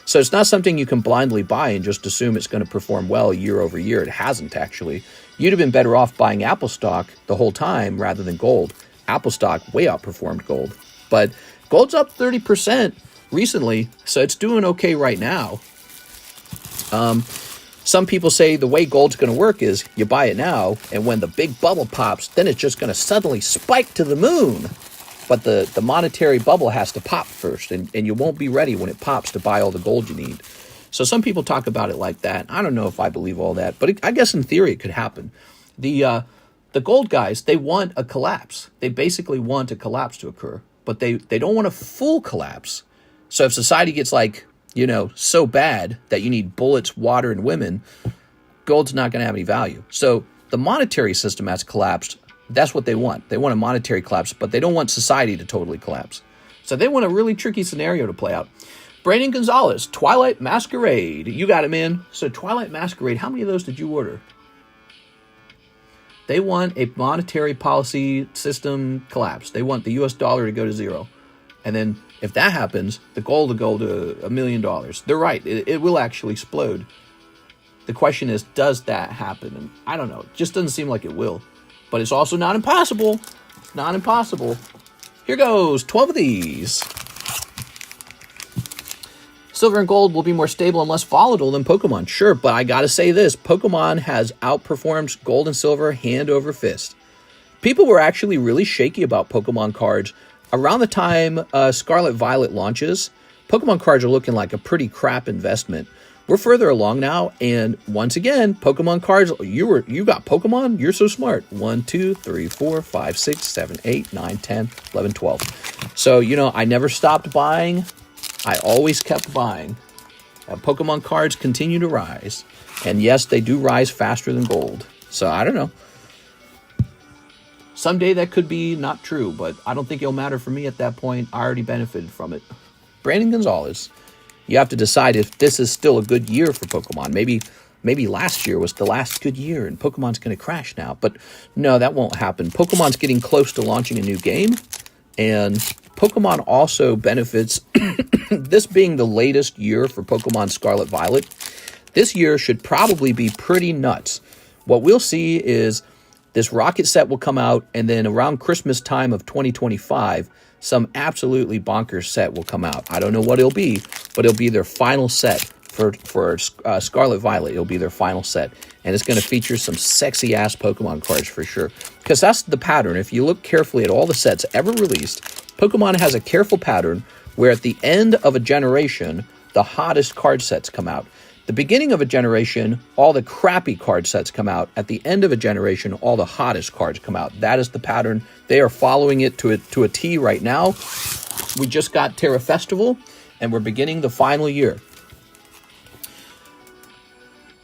So it's not something you can blindly buy and just assume it's going to perform well year over year. It hasn't, actually. You'd have been better off buying Apple stock the whole time rather than gold. Apple stock way outperformed gold. But gold's up 30% recently, so it's doing okay right now. Some people say the way gold's going to work is you buy it now, and when the big bubble pops, then it's just going to suddenly spike to the moon. But the monetary bubble has to pop first, and you won't be ready when it pops to buy all the gold you need. So some people talk about it like that. I don't know if I believe all that, but I guess in theory it could happen. The gold guys, they want a collapse. They basically want a collapse to occur, but they don't want a full collapse. So if society gets so bad that you need bullets, water, and women, gold's not going to have any value. So the monetary system has collapsed. That's what they want. They want a monetary collapse, but they don't want society to totally collapse. So they want a really tricky scenario to play out. Brandon Gonzalez, Twilight Masquerade. You got it, man. So Twilight Masquerade, how many of those did you order? They want a monetary policy system collapse. They want the US dollar to go to zero. And then if that happens, the gold will go to $1 million. They're right. It will actually explode. The question is, does that happen? And I don't know. It just doesn't seem like it will. But it's also not impossible. Not impossible. Here goes 12 of these. Silver and gold will be more stable and less volatile than Pokemon. Sure, but I gotta say this. Pokemon has outperformed gold and silver hand over fist. People were actually really shaky about Pokemon cards. Around the time Scarlet Violet launches, Pokemon cards are looking like a pretty crap investment. We're further along now, and once again, Pokemon cards, you got Pokemon? You're so smart. 1, 2, 3, 4, 5, 6, 7, 8, 9, 10, 11, 12. So, I never stopped buying. I always kept buying. Pokemon cards continue to rise. And yes, they do rise faster than gold. So, I don't know. Someday that could be not true, but I don't think it'll matter for me at that point. I already benefited from it. Brandon Gonzalez. You have to decide if this is still a good year for Pokemon. Maybe last year was the last good year and Pokemon's going to crash now. But no, that won't happen. Pokemon's getting close to launching a new game. And Pokemon also benefits, this being the latest year for Pokemon Scarlet Violet, this year should probably be pretty nuts. What we'll see is this rocket set will come out, and then around Christmas time of 2025, some absolutely bonkers set will come out. I don't know what it'll be, but it'll be their final set for Scarlet Violet. It'll be their final set, and it's going to feature some sexy-ass Pokemon cards for sure, because that's the pattern. If you look carefully at all the sets ever released, Pokemon has a careful pattern where at the end of a generation, the hottest card sets come out. The beginning of a generation, all the crappy card sets come out. At the end of a generation, all the hottest cards come out. That is the pattern. They are following it to a T right now. We just got Terra Festival, and we're beginning the final year.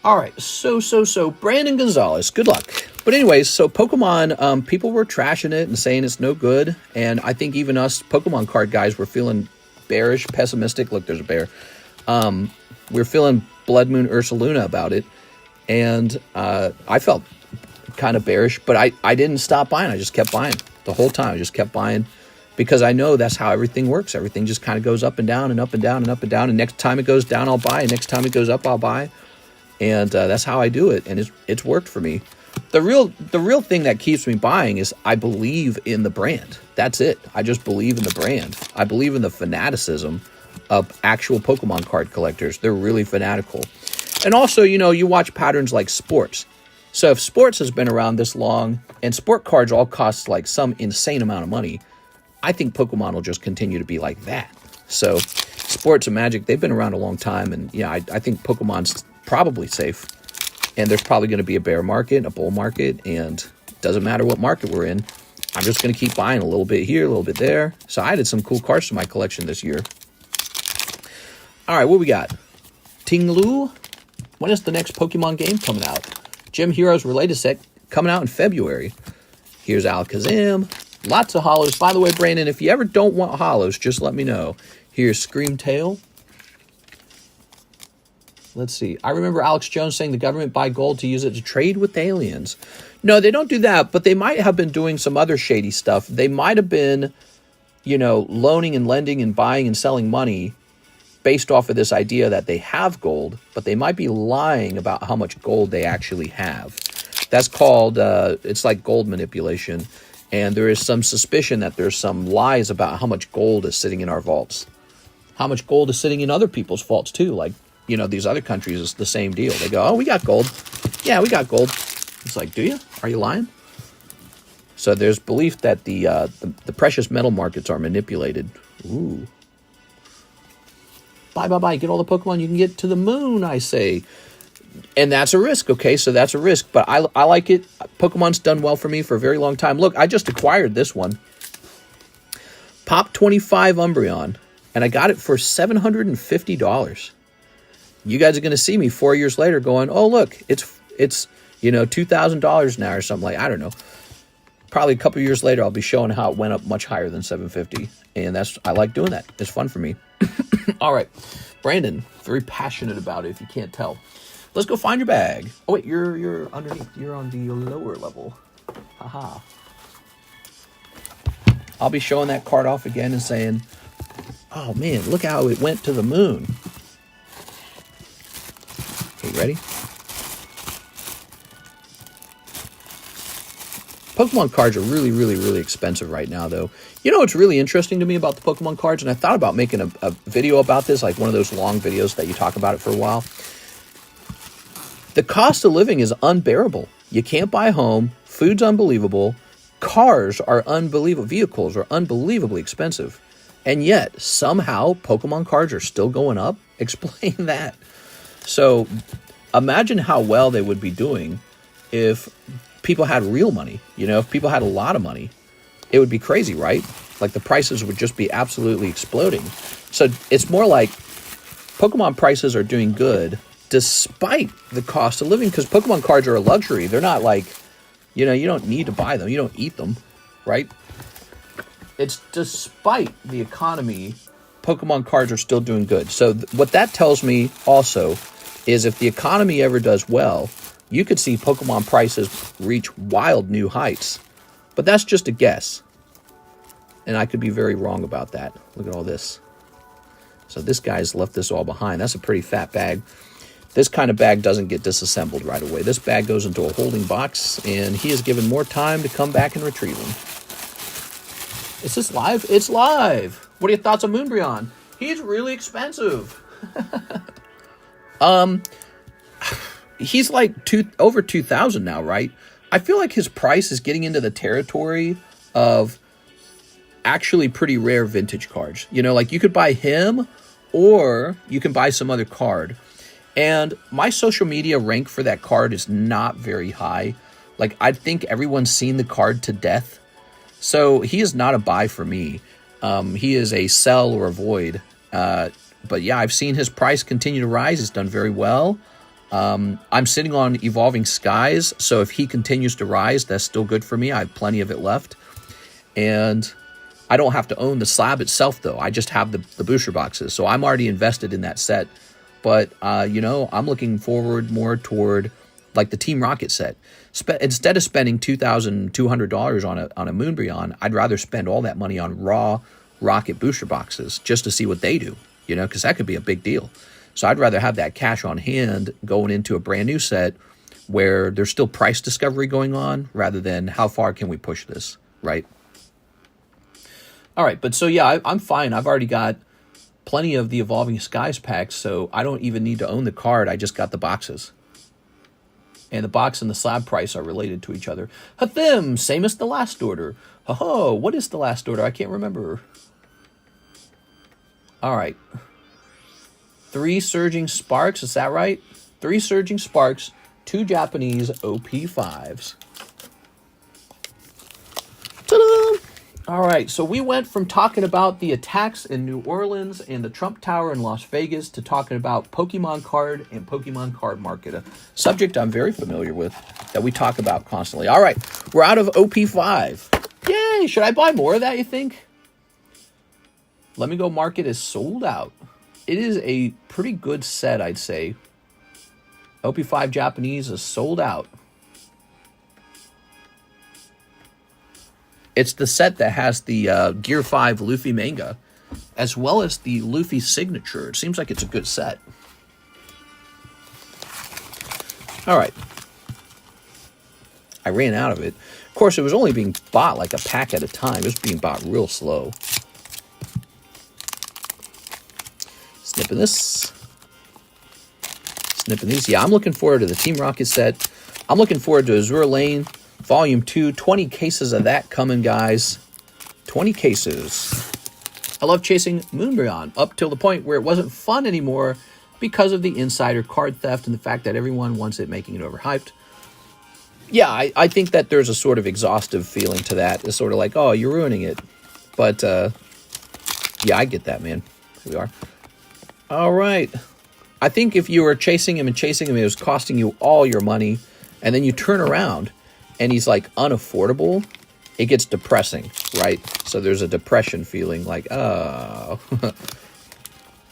All right, so Brandon Gonzalez, good luck. But anyways, so Pokemon, people were trashing it and saying it's no good. And I think even us Pokemon card guys were feeling bearish, pessimistic. Look, there's a bear. We're feeling Blood Moon Ursaluna about it, and I felt kind of bearish, but I didn't stop buying. I just kept buying the whole time. I just kept buying because I know that's how everything works. Everything just kind of goes up and down and up and down and up and down, and next time it goes down, I'll buy, and next time it goes up, I'll buy, and that's how I do it, and it's worked for me. The real thing that keeps me buying is I believe in the brand. That's it. I just believe in the brand. I believe in the fanaticism of actual Pokemon card collectors. They're really fanatical. And also, you watch patterns like sports. So if sports has been around this long, and sport cards all cost like some insane amount of money, I think Pokemon will just continue to be like that. So sports and Magic, they've been around a long time, and I think Pokemon's probably safe. And there's probably going to be a bear market, a bull market, and it doesn't matter what market we're in. I'm just going to keep buying a little bit here, a little bit there. So I added some cool cards to my collection this year. All right, what we got? Tinglu. When is the next Pokemon game coming out? Gym Heroes related set coming out in February. Here's Alakazam. Lots of holos. By the way, Brandon, if you ever don't want holos, just let me know. Here's Screamtail. Let's see. I remember Alex Jones saying the government buy gold to use it to trade with aliens. No, they don't do that, but they might have been doing some other shady stuff. They might have been, you know, loaning and lending and buying and selling money based off of this idea that they have gold, but they might be lying about how much gold they actually have. That's called, it's like gold manipulation. And there is some suspicion that there's some lies about how much gold is sitting in our vaults. How much gold is sitting in other people's vaults too. Like, you know, these other countries, it's the same deal. They go, oh, we got gold. Yeah, we got gold. It's like, do you? Are you lying? So there's belief that the precious metal markets are manipulated. Ooh. Bye. Get all the Pokemon you can get to the moon, I say. And that's a risk, okay? So that's a risk. But I like it. Pokemon's done well for me for a very long time. Look, I just acquired this one. Pop 25 Umbreon. And I got it for $750. You guys are going to see me 4 years later going, oh, look, it's you know, $2,000 now or something like, I don't know. Probably a couple years later, I'll be showing how it went up much higher than $750. And I like doing that. It's fun for me. All right. Brandon, very passionate about it, if you can't tell. Let's go find your bag. Oh, wait, you're underneath. You're on the lower level. Haha. I'll be showing that card off again and saying, oh, man, look how it went to the moon. Okay, ready? Pokemon cards are really, really, really expensive right now, though. You know what's really interesting to me about the Pokemon cards? And I thought about making a video about this, like one of those long videos that you talk about it for a while. The cost of living is unbearable. You can't buy a home. Food's unbelievable. Cars are unbelievable. Vehicles are unbelievably expensive. And yet, somehow, Pokemon cards are still going up. Explain that. So, imagine how well they would be doing if people had real money. You know, if people had a lot of money, it would be crazy, right? Like the prices would just be absolutely exploding. So it's more like Pokemon prices are doing good despite the cost of living, because Pokemon cards are a luxury. They're not like, you know, you don't need to buy them. You don't eat them, right? It's despite the economy, Pokemon cards are still doing good. So what that tells me also is if the economy ever does well, you could see Pokemon prices reach wild new heights. But that's just a guess. And I could be very wrong about that. Look at all this. So this guy's left this all behind. That's a pretty fat bag. This kind of bag doesn't get disassembled right away. This bag goes into a holding box, and he is given more time to come back and retrieve them. Is this live? It's live. What are your thoughts on Moonbreon? He's really expensive. He's like over 2,000 now, right? I feel like his price is getting into the territory of actually pretty rare vintage cards. You know, like you could buy him or you can buy some other card. And my social media rank for that card is not very high. Like, I think everyone's seen the card to death. So he is not a buy for me. He is a sell or avoid. But yeah, I've seen his price continue to rise. He's done very well. I'm sitting on Evolving Skies, so if he continues to rise, that's still good for me. I have plenty of it left. And I don't have to own the slab itself, though. I just have the booster boxes, so I'm already invested in that set. But, you know, I'm looking forward more toward, like, the Team Rocket set. Instead of spending $2,200 on a Moonbreon, I'd rather spend all that money on raw Rocket booster boxes just to see what they do, you know, because that could be a big deal. So I'd rather have that cash on hand going into a brand new set where there's still price discovery going on rather than how far can we push this, right? All right, but so yeah, I'm fine. I've already got plenty of the Evolving Skies packs, so I don't even need to own the card. I just got the boxes. And the box and the slab price are related to each other. Hathim, same as the last order. Ho-ho, what is the last order? I can't remember. All right. 3 Surging Sparks, is that right? 3 Surging Sparks, 2 Japanese OP5s. Ta-da! All right, so we went from talking about the attacks in New Orleans and the Trump Tower in Las Vegas to talking about Pokemon card and Pokemon card market, a subject I'm very familiar with that we talk about constantly. All right, we're out of OP5. Yay, should I buy more of that, you think? Let Me Go Market is sold out. It is a pretty good set, I'd say. OP5 Japanese is sold out. It's the set that has the Gear 5 Luffy manga, as well as the Luffy signature. It seems like it's a good set. All right. I ran out of it. Of course, it was only being bought like a pack at a time. It was being bought real slow. Snipping this. Snipping these. Yeah, I'm looking forward to the Team Rocket set. I'm looking forward to Azure Lane Volume 2, 20 cases of that coming, guys. 20 cases. I love chasing Moonbryon up till the point where it wasn't fun anymore because of the insider card theft and the fact that everyone wants it, making it overhyped. Yeah, I think that there's a sort of exhaustive feeling to that. It's sort of like, oh, you're ruining it. But, yeah, I get that, man. Here we are. All right. I think if you were chasing him and chasing him, it was costing you all your money, and then you turn around and he's like unaffordable, it gets depressing, right? So there's a depression feeling like, oh.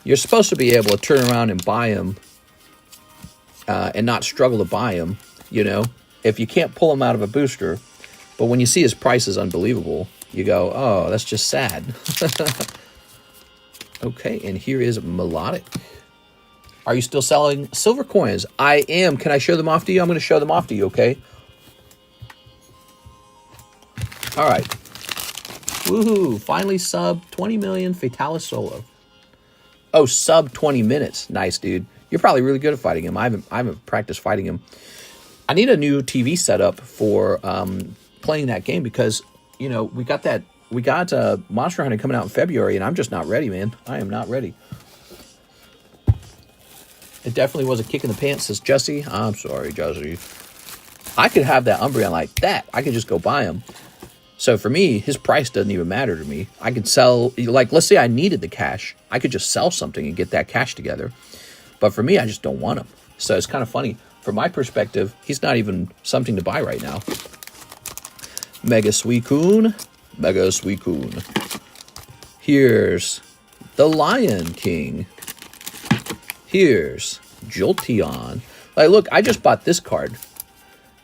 You're supposed to be able to turn around and buy him and not struggle to buy him, you know? If you can't pull him out of a booster, but when you see his price is unbelievable, you go, oh, that's just sad. Okay, and here is Melodic. Are you still selling silver coins? I am. Can I show them off to you? I'm going to show them off to you, okay? All right. Woohoo. Finally sub 20 million Fatalis Solo. Oh, sub 20 minutes. Nice, dude. You're probably really good at fighting him. I haven't practiced fighting him. I need a new TV setup for playing that game because, you know, we got Monster Hunter coming out in February, and I'm just not ready, man. I am not ready. It definitely was a kick in the pants, says Jesse. I'm sorry, Jesse. I could have that Umbreon like that. I could just go buy him. So for me, his price doesn't even matter to me. I could sell, like, let's say I needed the cash. I could just sell something and get that cash together. But for me, I just don't want him. So it's kind of funny. From my perspective, he's not even something to buy right now. Mega Suicune. Mega Suicune. Here's the Lion King. Here's Jolteon. Like, look, I just bought this card.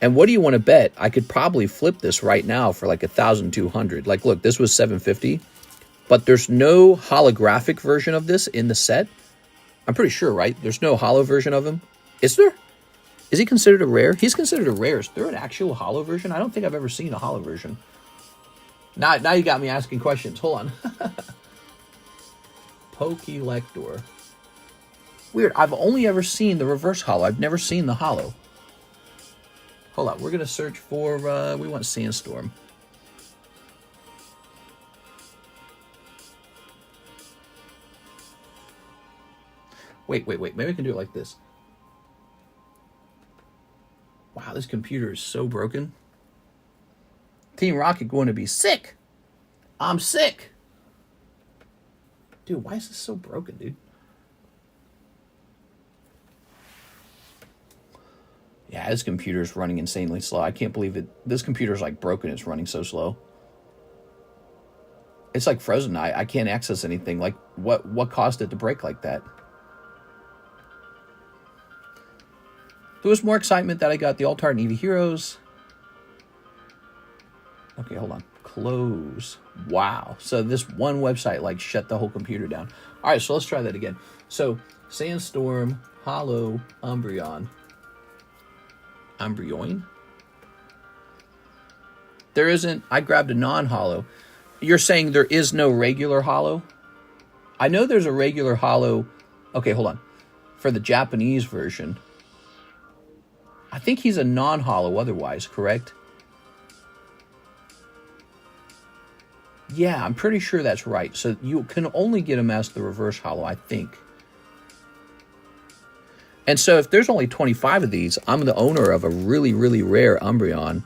And what do you want to bet? I could probably flip this right now for like 1,200. Like, look, this was 750. But there's no holographic version of this in the set. I'm pretty sure, right? There's no holo version of him. Is there? Is he considered a rare? He's considered a rare. Is there an actual holo version? I don't think I've ever seen a holo version. Now you got me asking questions. Hold on. Pokelector. Weird. I've only ever seen the reverse holo. I've never seen the holo. Hold on. We're going to search for, we want Sandstorm. Wait. Maybe I can do it like this. Wow, this computer is so broken. Team Rocket going to be sick. I'm sick. Dude, why is this so broken, dude? Yeah, this computer is running insanely slow. I can't believe it. This computer is like broken. It's running so slow. It's like frozen. I can't access anything. Like, what caused it to break like that? There was more excitement that I got the Altar and Eevee Heroes. Okay, hold on. Close. Wow. So this one website like shut the whole computer down. All right, so let's try that again. So Sandstorm, Holo, Umbreon. Umbreon? There isn't. I grabbed a non-holo. You're saying there is no regular holo? I know there's a regular holo. Okay, hold on. For the Japanese version. I think he's a non-holo otherwise, correct? Yeah, I'm pretty sure that's right. So you can only get him as the reverse holo, I think. And so if there's only 25 of these, I'm the owner of a really, really rare Umbreon.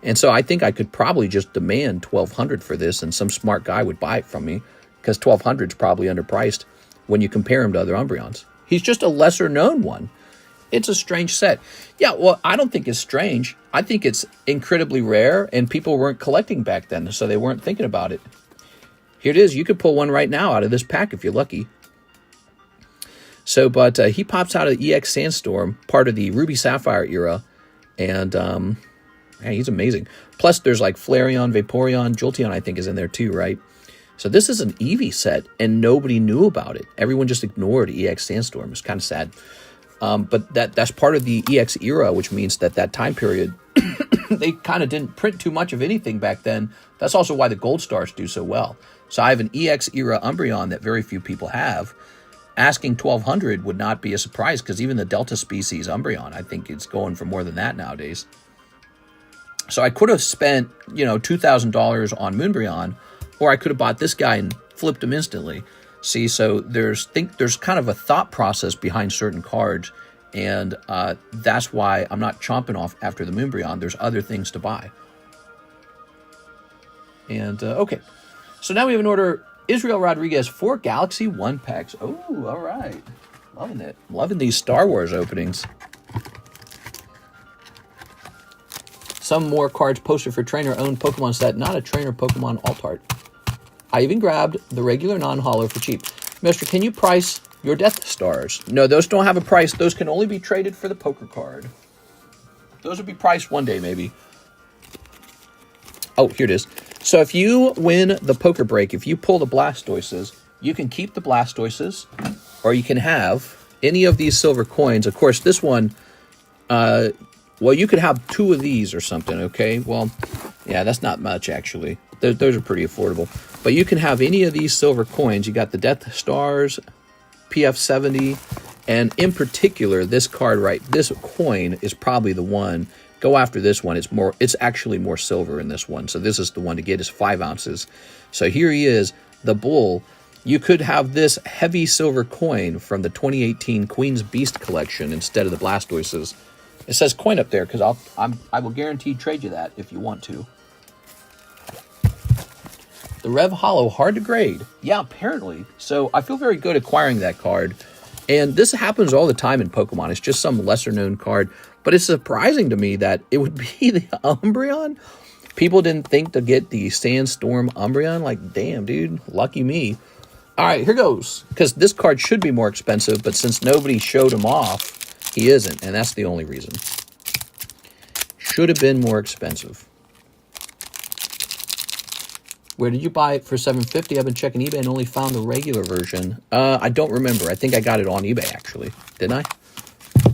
And so I think I could probably just demand 1,200 for this, and some smart guy would buy it from me, because 1,200 is probably underpriced when you compare him to other Umbreons. He's just a lesser known one. It's a strange set. Yeah, well, I don't think it's strange. I think it's incredibly rare, and people weren't collecting back then, so they weren't thinking about it. Here it is. You could pull one right now out of this pack if you're lucky. So, but he pops out of EX Sandstorm, part of the Ruby Sapphire era, and man, he's amazing. Plus, there's like Flareon, Vaporeon, Jolteon, I think, is in there too, right? So this is an Eevee set, and nobody knew about it. Everyone just ignored EX Sandstorm. It's kind of sad. But that's part of the EX era, which means that time period, they kind of didn't print too much of anything back then. That's also why the Gold Stars do so well. So I have an EX era Umbreon that very few people have. Asking 1,200 would not be a surprise, because even the Delta species Umbreon, I think it's going for more than that nowadays. So I could have spent, $2,000 on Moonbreon, or I could have bought this guy and flipped him instantly. See, so there's kind of a thought process behind certain cards, and that's why I'm not chomping off after the Moonbreon. There's other things to buy. And, okay. So now we have an order, Israel Rodriguez, 4 Galaxy 1 packs. Oh, all right. Loving it. Loving these Star Wars openings. Some more cards posted for trainer-owned Pokemon set, not a trainer Pokemon alt-art. I even grabbed the regular non-holo for cheap. Mister, can you price your Death Stars? No, those don't have a price. Those can only be traded for the poker card. Those will be priced one day, maybe. Oh, here it is. So if you win the poker break, if you pull the Blastoises, you can keep the Blastoises, or you can have any of these silver coins. Of course, this one, well, you could have 2 of these or something, okay? Well, yeah, that's not much, actually. Those are pretty affordable. But you can have any of these silver coins. You got the Death Stars, PF70, and in particular, this card this coin is probably the one. Go after this one. It's actually more silver in this one. So this is the one to get, is 5 ounces. So here he is, the bull. You could have this heavy silver coin from the 2018 Queen's Beast collection instead of the Blastoises. It says coin up there, because I will guarantee trade you that if you want to. The Rev Holo, hard to grade. Yeah, apparently. So I feel very good acquiring that card. And this happens all the time in Pokemon. It's just some lesser known card. But it's surprising to me that it would be the Umbreon. People didn't think to get the Sandstorm Umbreon. Like, damn, dude. Lucky me. All right, here goes. Because this card should be more expensive. But since nobody showed him off, he isn't. And that's the only reason. Should have been more expensive. Where did you buy it for $7.50? I've been checking eBay and only found the regular version. I don't remember. I think I got it on eBay, actually. Didn't I?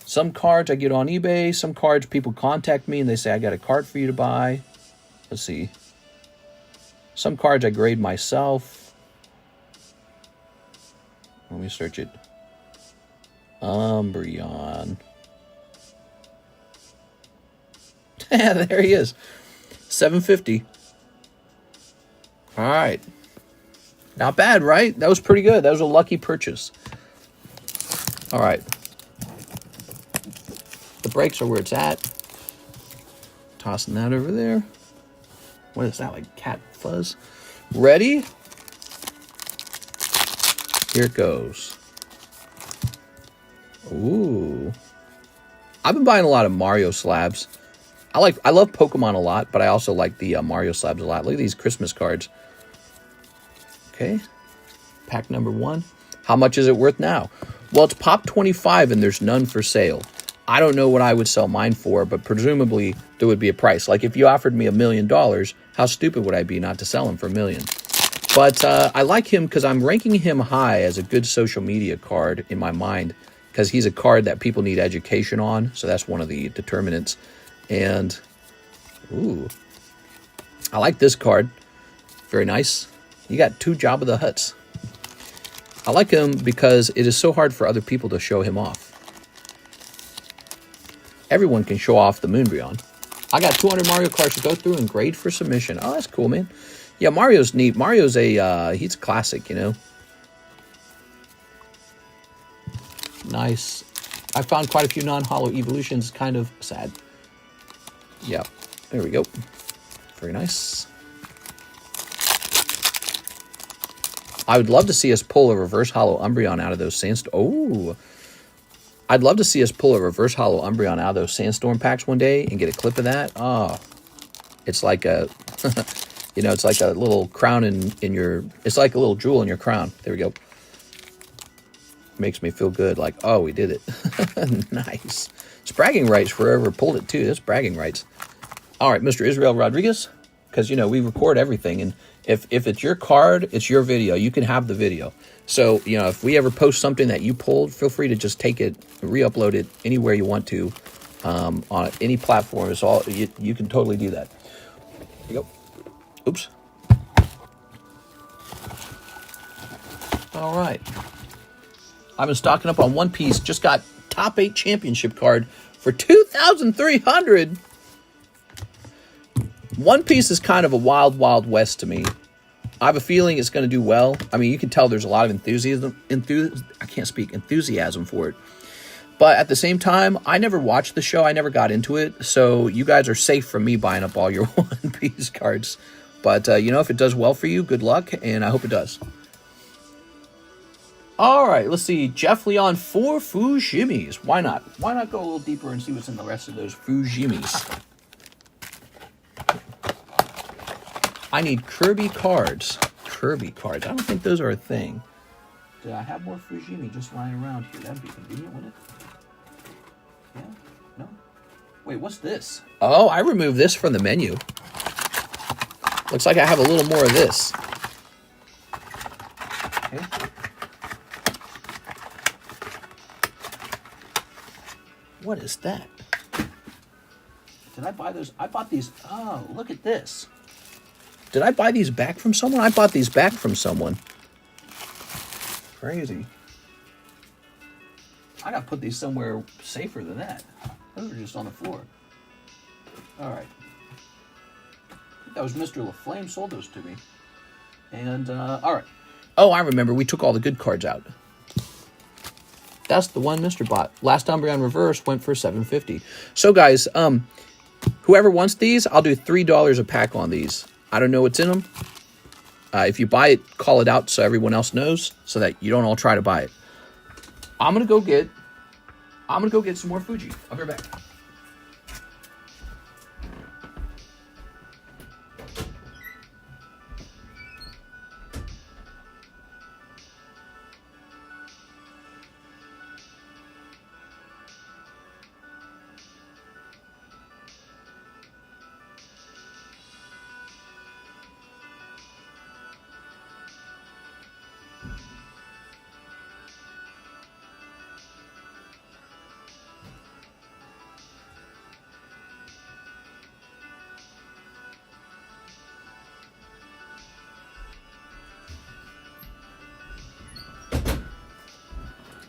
Some cards I get on eBay. Some cards people contact me and they say, I got a card for you to buy. Let's see. Some cards I grade myself. Let me search it. Umbreon. There he is. $7.50. All right. Not bad, right? That was pretty good. That was a lucky purchase. All right. The brakes are where it's at. Tossing that over there. What is that, like cat fuzz? Ready? Here it goes. Ooh. I've been buying a lot of Mario slabs. I love Pokemon a lot, but I also like the Mario slabs a lot. Look at these Christmas cards. Okay. Pack number 1. How much is it worth now? Well, it's Pop 25 and there's none for sale. I don't know what I would sell mine for, but presumably there would be a price. Like if you offered me $1 million, how stupid would I be not to sell him for $1 million? But I like him because I'm ranking him high as a good social media card in my mind, because he's a card that people need education on. So that's one of the determinants. And, ooh, I like this card. Very nice. You got 2 Jabba the Hutts. I like him because it is so hard for other people to show him off. Everyone can show off the Moonbreon. I got 200 Mario cards to go through and grade for submission. Oh, that's cool, man. Yeah, Mario's neat. Mario's he's a classic, you know. Nice. I found quite a few non-holo evolutions. Kind of sad. Yeah, there we go. Very nice. I would love to see us pull a reverse hollow Umbreon out of those sandstorm. Oh, I'd love to see us pull a reverse hollow Umbreon out of those sandstorm packs one day and get a clip of that. Oh, it's like a, you know, it's like a little crown in your, it's like a little jewel in your crown. There we go. Makes me feel good. Like, oh, we did it. Nice. It's bragging rights for whoever pulled it too. That's bragging rights. All right, Mr. Israel Rodriguez, because, you know, we record everything, and if it's your card, it's your video. You can have the video. So, you know, if we ever post something that you pulled, feel free to just take it, re-upload it anywhere you want to, on any platform. It's all you can totally do that. There you go. Oops. All right. I've been stocking up on One Piece. Just got top 8 championship card for 2,300. One Piece is kind of a wild, wild west to me. I have a feeling it's going to do well. I mean, you can tell there's a lot of enthusiasm for it. But at the same time, I never watched the show. I never got into it. So you guys are safe from me buying up all your One Piece cards. But, you know, if it does well for you, good luck. And I hope it does. All right, let's see. Jeff Leon, 4 Fujimis. Why not? Why not go a little deeper and see what's in the rest of those Fujimis? I need Kirby cards. Kirby cards. I don't think those are a thing. Did I have more Fujimi just lying around here? That'd be convenient, wouldn't it? Yeah? No? Wait, what's this? Oh, I removed this from the menu. Looks like I have a little more of this. Okay. What is that? Did I buy those? I bought these. Oh, look at this. Did I buy these back from someone? I bought these back from someone. Crazy. I gotta put these somewhere safer than that. Those are just on the floor. All right. I think that was Mr. LaFlame sold those to me. And, all right. Oh, I remember. We took all the good cards out. That's the one Mr. bought. Last Umbreon Reverse went for $7.50. So, guys, whoever wants these, I'll do $3 a pack on these. I don't know what's in them. If you buy it, call it out so everyone else knows, so that you don't all try to buy it. I'm gonna go get some more Fuji. I'll be right back.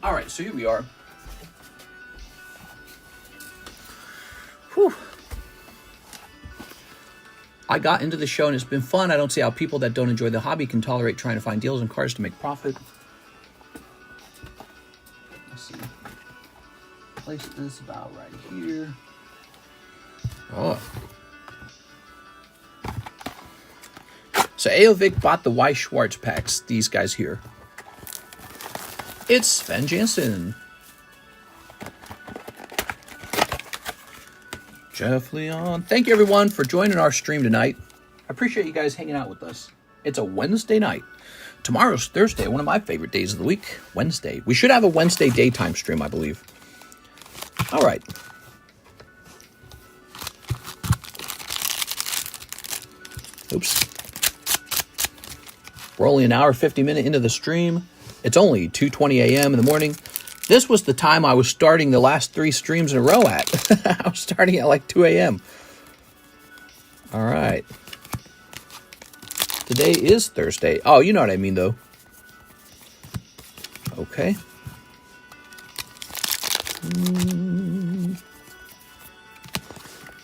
All right, so here we are. Whew. I got into the show and it's been fun. I don't see how people that don't enjoy the hobby can tolerate trying to find deals and cards to make profit. Let's see. Place this about right here. Oh. So Aovic bought the Y Schwartz packs, these guys here. It's Sven Jansen. Jeff Leon. Thank you, everyone, for joining our stream tonight. I appreciate you guys hanging out with us. It's a Wednesday night. Tomorrow's Thursday, one of my favorite days of the week. Wednesday. We should have a Wednesday daytime stream, I believe. All right. Oops. We're only an hour, 50 minutes into the stream. It's only 2:20 a.m. in the morning. This was the time I was starting the last 3 streams in a row at. I was starting at like 2 a.m. All right. Today is Thursday. Oh, you know what I mean, though. Okay.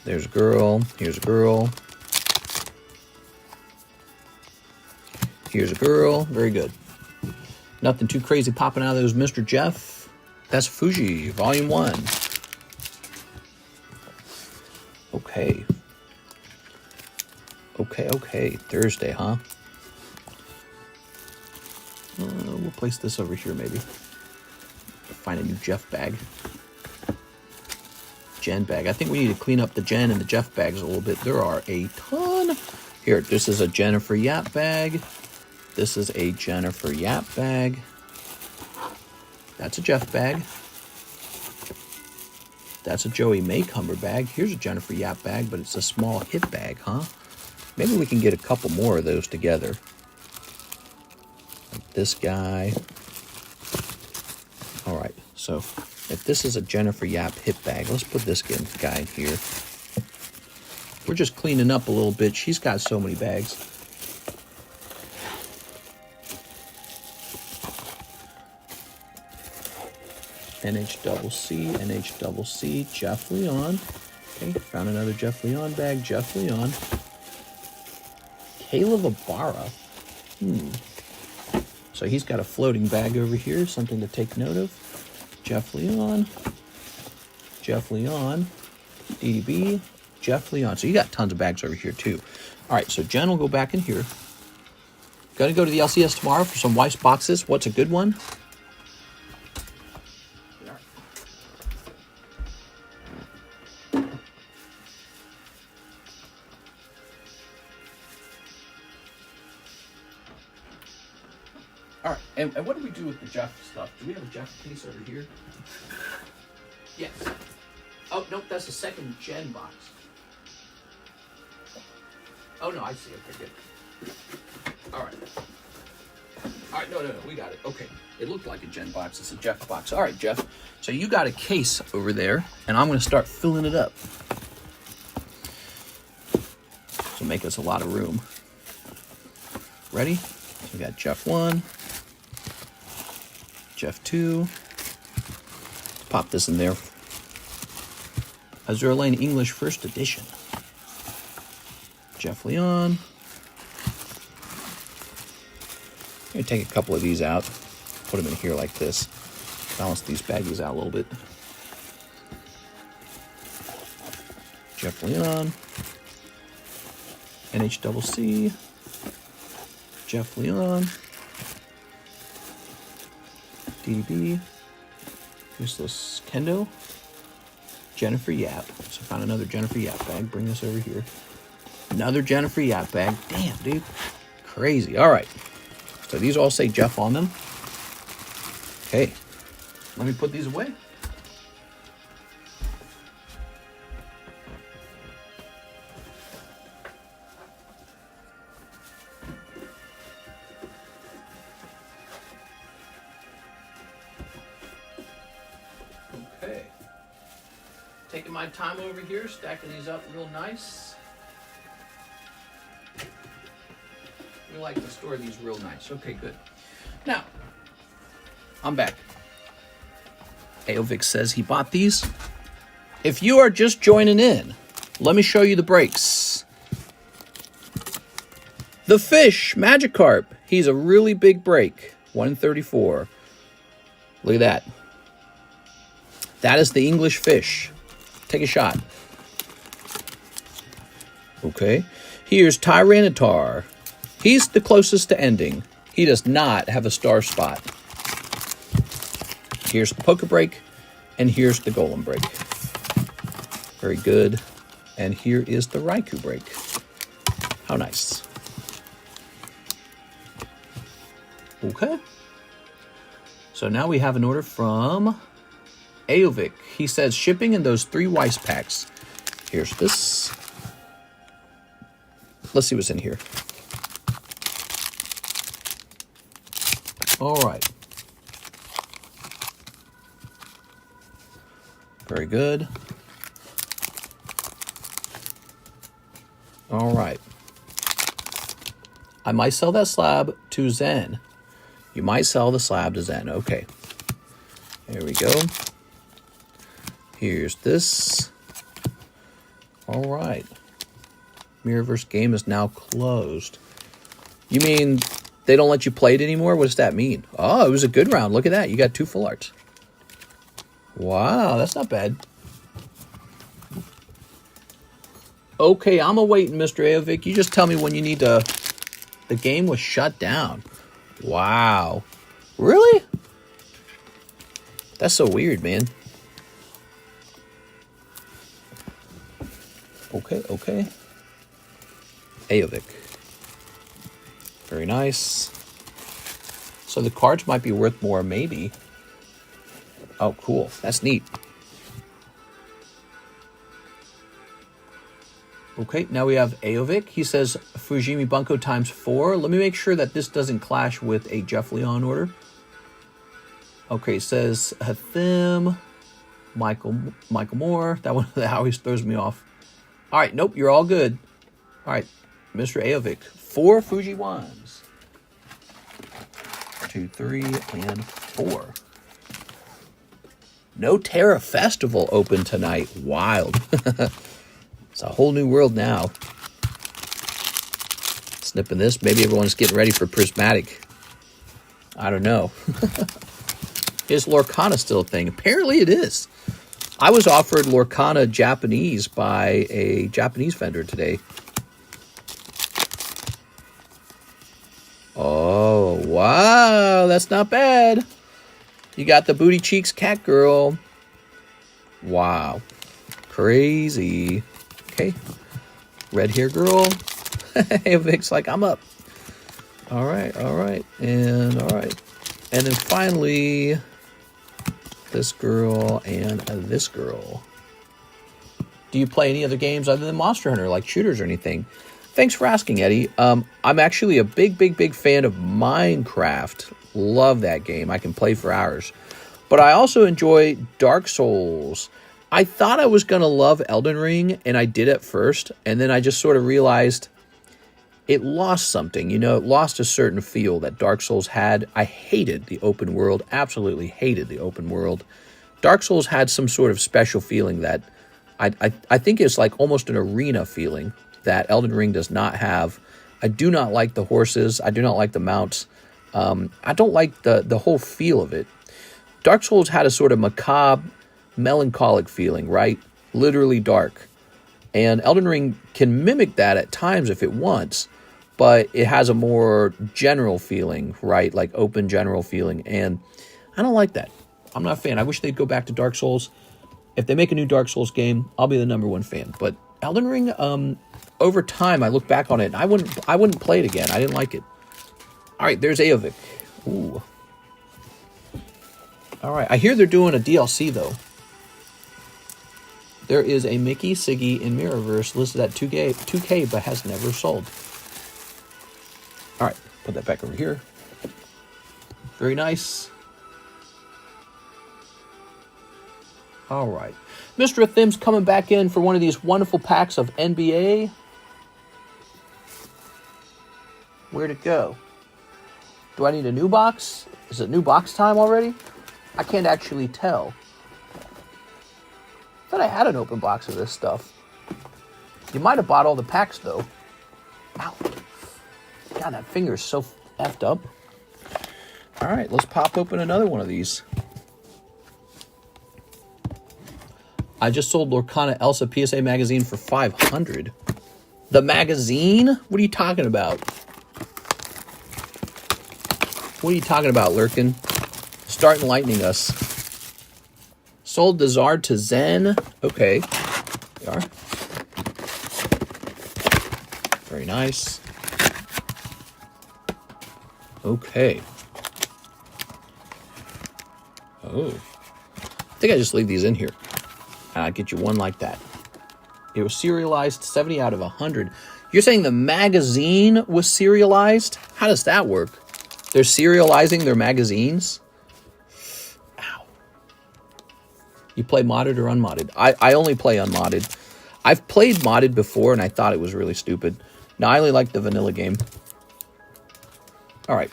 There's a girl. Here's a girl. Here's a girl. Very good. Nothing too crazy popping out of those, Mr. Jeff. That's Fuji, Volume 1. Okay. Okay. Okay. Thursday, huh? We'll place this over here, maybe. Find a new Jeff bag. Jen bag. I think we need to clean up the Jen and the Jeff bags a little bit. There are a ton. Here, this is a Jennifer Yap bag. This is a Jennifer Yap bag. That's a Jeff bag. That's a Joey Maycumber bag. Here's a Jennifer Yap bag, but it's a small hit bag, huh? Maybe we can get a couple more of those together. Like this guy. All right, so if this is a Jennifer Yap hit bag, let's put this guy in here. We're just cleaning up a little bit. She's got so many bags. NHCC, Jeff Leon. Okay, found another Jeff Leon bag, Jeff Leon. Caleb Ibarra. So he's got a floating bag over here, something to take note of. Jeff Leon, DDB, Jeff Leon. So you got tons of bags over here too. All right, so Jen will go back in here. Gonna go to the LCS tomorrow for some Weiss boxes. What's a good one? All right, and what do we do with the Jeff stuff? Do we have a Jeff case over here? Yes. Oh, nope, that's the second Gen box. Oh, no, I see. Okay, good. All right. All right, no, we got it. Okay, it looked like a Gen box. It's a Jeff box. All right, Jeff. So you got a case over there, and I'm going to start filling it up. So make us a lot of room. Ready? So we got Jeff 1. Jeff 2. Pop this in there. Azure Lane English First Edition. Jeff Leon. I'm going to take a couple of these out. Put them in here like this. Balance these baggies out a little bit. Jeff Leon. NHCC. Jeff Leon. DDB. Useless Kendo. Jennifer Yap. So found another Jennifer Yap bag. Bring this over here. Another Jennifer Yap bag. Damn, dude. Crazy. All right. So these all say Jeff on them. Okay. Let me put these away. Taking my time over here, stacking these up real nice. We like to store these real nice. Okay, good. Now, I'm back. Aovic says he bought these. If you are just joining in, let me show you the breaks. The Fish, Magikarp. He's a really big break. 134. Look at that. That is the English Fish. Take a shot. Okay. Here's Tyranitar. He's the closest to ending. He does not have a star spot. Here's the Poke Break, and here's the Golem Break. Very good. And here is the Raikou Break. How nice. Okay. So now we have an order from Aovic. He says shipping in those 3 Weiss packs. Here's this. Let's see what's in here. All right. Very good. All right. I might sell that slab to Zen. You might sell the slab to Zen. Okay. There we go. Here's this. All right. Mirrorverse game is now closed. You mean they don't let you play it anymore? What does that mean? Oh, it was a good round. Look at that. You got 2 full arts. Wow, that's not bad. Okay, I'm awaiting, Mr. Aovic. You just tell me when you need to... The game was shut down. Wow. Really? That's so weird, man. Okay, okay. Aovic. Very nice. So the cards might be worth more, maybe. Oh, cool. That's neat. Okay, now we have Aovic. He says Fujimi Bunko times 4. Let me make sure that this doesn't clash with a Jeff Leon order. Okay, it says Hathim, Michael Moore. That one that always throws me off. All right, nope, you're all good. All right, Mr. Aovic. 4 Fuji ones. 2, 3, and 4. No Terra Festival open tonight. Wild. It's a whole new world now. Snipping this. Maybe everyone's getting ready for Prismatic. I don't know. Is Lorcana still a thing? Apparently it is. I was offered Lorcana Japanese by a Japanese vendor today. Oh, wow. That's not bad. You got the Booty Cheeks Cat Girl. Wow. Crazy. Okay. Red hair girl. Vic's like, I'm up. All right, and all right. And then finally, this girl and this girl. Do you play any other games other than Monster Hunter, like shooters or anything? Thanks for asking, Eddie. I'm actually a big fan of Minecraft. Love that game. I can play for hours. But I also enjoy Dark Souls. I thought I was going to love Elden Ring, and I did at first, and then I just sort of realized it lost something. You know, it lost a certain feel that Dark Souls had. I hated the open world, absolutely hated the open world. Dark Souls had some sort of special feeling that I think it's like almost an arena feeling that Elden Ring does not have. I do not like the horses. I do not like the mounts. I don't like the whole feel of it. Dark Souls had a sort of macabre, melancholic feeling, right? Literally dark. And Elden Ring can mimic that at times if it wants, but it has a more general feeling, right? Like open general feeling. And I don't like that. I'm not a fan. I wish they'd go back to Dark Souls. If they make a new Dark Souls game, I'll be the #1 fan. But Elden Ring, over time, I look back on it, and I wouldn't play it again. I didn't like it. All right, there's Aovic. Ooh. All right, I hear they're doing a DLC, though. There is a Mickey Siggy in Mirrorverse listed at 2K, but has never sold. All right, put that back over here. Very nice. All right. Mr. Thim's coming back in for one of these wonderful packs of NBA. Where'd it go? Do I need a new box? Is it new box time already? I can't actually tell. I thought I had an open box of this stuff. You might have bought all the packs, though. Ow. God, that finger is so effed up. All right, let's pop open another one of these. I just sold Lorcana Elsa PSA magazine for $500. The magazine? What are you talking about? What are you talking about, Lurkin? Start enlightening us. Sold the Zard to Zen. Okay. There we are. Very nice. Okay. Oh. I think I just leave these in here. And I'll get you one like that. It was serialized 70 out of 100. You're saying the magazine was serialized? How does that work? They're serializing their magazines? Ow. You play modded or unmodded? I only play unmodded. I've played modded before, and I thought it was really stupid. No, I only like the vanilla game. All right.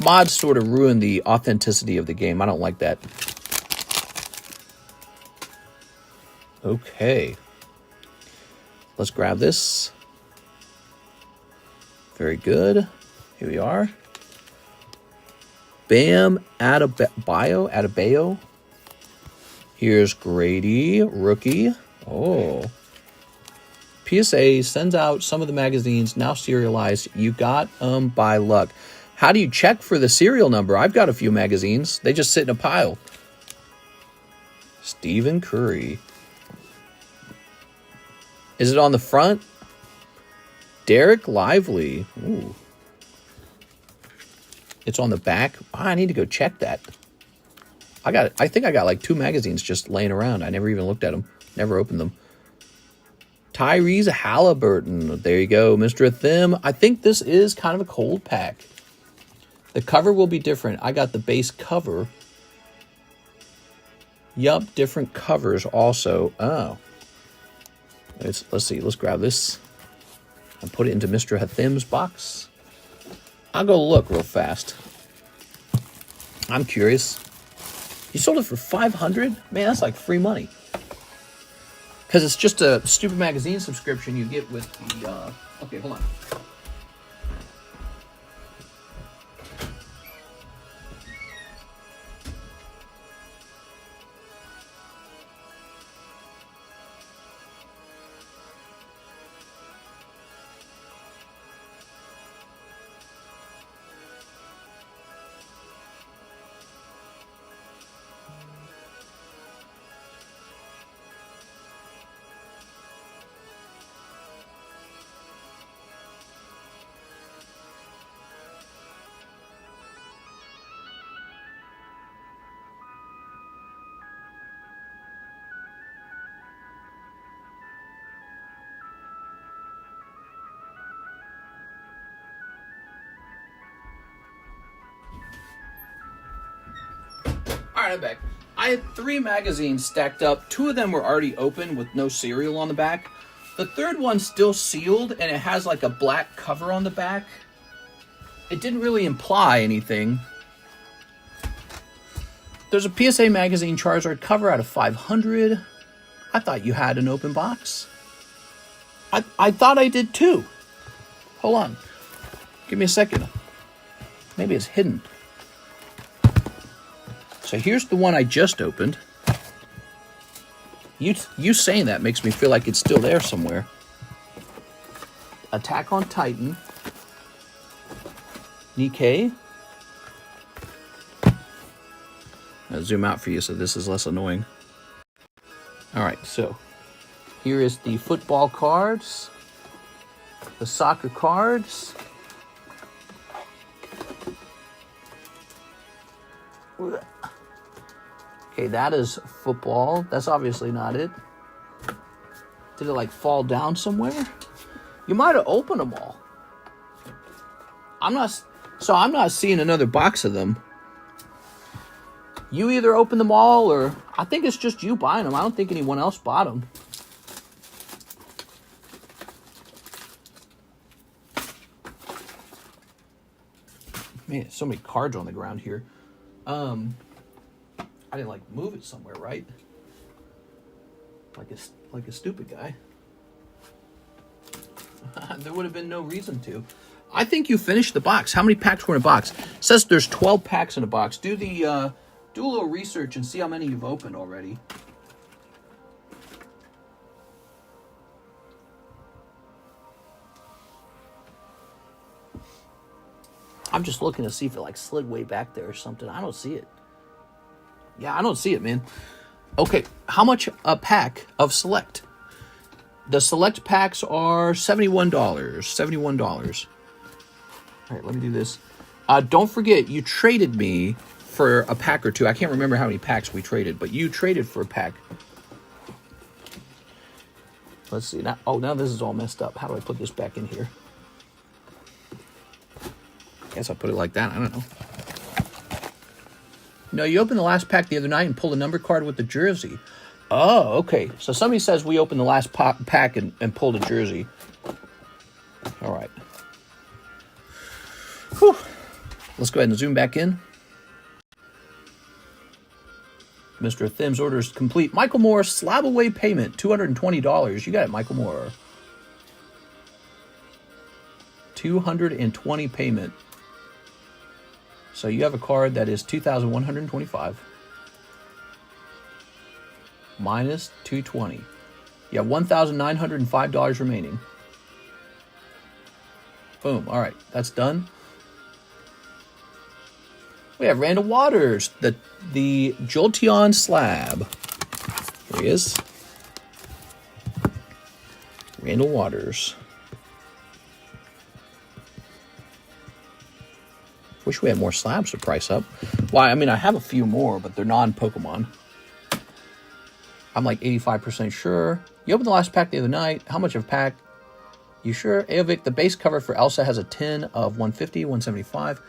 Mods sort of ruin the authenticity of the game. I don't like that. Okay. Let's grab this. Very good. Here we are. Bam Adebayo. Here's Grady, rookie. Oh. PSA sends out some of the magazines now serialized. You got them by luck. How do you check for the serial number? I've got a few magazines. They just sit in a pile. Stephen Curry. Is it on the front? Derek Lively. Ooh. It's on the back. Oh, I need to go check that. I think I got like 2 magazines just laying around. I never even looked at them. Never opened them. Tyrese Halliburton. There you go, Mr. Thim. I think this is kind of a cold pack. The cover will be different. I got the base cover. Yup, different covers also. Oh. Let's see. Let's grab this and put it into Mr. Hathim's box. I'll go look real fast. I'm curious. You sold it for $500? Man, that's like free money. Because it's just a stupid magazine subscription you get with the... Okay, hold on. Alright, I'm back. I had 3 magazines stacked up. 2 of them were already open with no serial on the back. The third one's still sealed, and it has like a black cover on the back. It didn't really imply anything. There's a PSA Magazine Charizard cover out of 500. I thought you had an open box. I thought I did too. Hold on. Give me a second. Maybe it's hidden. So here's the one I just opened. You saying that makes me feel like it's still there somewhere. Attack on Titan. Nikke. I'll zoom out for you so this is less annoying. Alright, so here is the football cards. The soccer cards. Okay, that is football. That's obviously not it. Did it like fall down somewhere? You might have opened them all. I'm not seeing another box of them. You either opened them all, or I think it's just you buying them. I don't think anyone else bought them. Man, so many cards on the ground here. I didn't like move it somewhere, right? Like a stupid guy. There would have been no reason to. I think you finished the box. How many packs were in a box? It says there's 12 packs in a box. Do a little research and see how many you've opened already. I'm just looking to see if it like slid way back there or something. I don't see it. Yeah, I don't see it, man. Okay, how much a pack of Select? The Select packs are $71. $71. All right, let me do this. Don't forget, you traded me for a pack or 2. I can't remember how many packs we traded, but you traded for a pack. Let's see. Now this is all messed up. How do I put this back in here? Guess I'll put it like that. I don't know. No, you opened the last pack the other night and pulled a number card with the jersey. Oh, okay. So somebody says we opened the last pack and pulled a jersey. All right. Whew. Let's go ahead and zoom back in. Mr. Thim's order is complete. Michael Moore, slab away payment, $220. You got it, Michael Moore. 220 payment. So you have a card that is 2,125 minus 220. You have $1,905 remaining. Boom. All right, that's done. We have Randall Waters, the Jolteon slab. Here he is. Randall Waters. Wish we had more slabs to price up. Well, I mean, I have a few more, but they're non-Pokemon. I'm like 85% sure. You opened the last pack the other night. How much of a pack? You sure? Aovic, the base cover for Elsa has a 10 of 150, 175.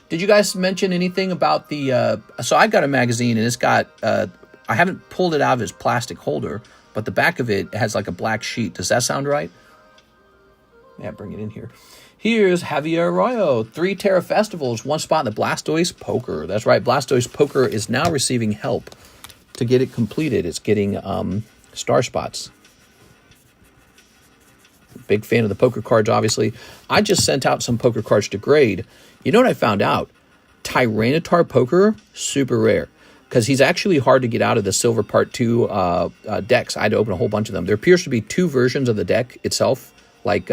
Did you guys mention anything about the... so I got a magazine, and it's got... I haven't pulled it out of its plastic holder, but the back of it has like a black sheet. Does that sound right? Yeah, bring it in here. Here's Javier Arroyo. 3 Terra Festivals, 1 spot in the Blastoise Poker. That's right, Blastoise Poker is now receiving help to get it completed. It's getting star spots. Big fan of the poker cards, obviously. I just sent out some poker cards to grade. You know what I found out? Tyranitar Poker, super rare. Because he's actually hard to get out of the Silver Part 2 decks. I had to open a whole bunch of them. There appears to be 2 versions of the deck itself. Like,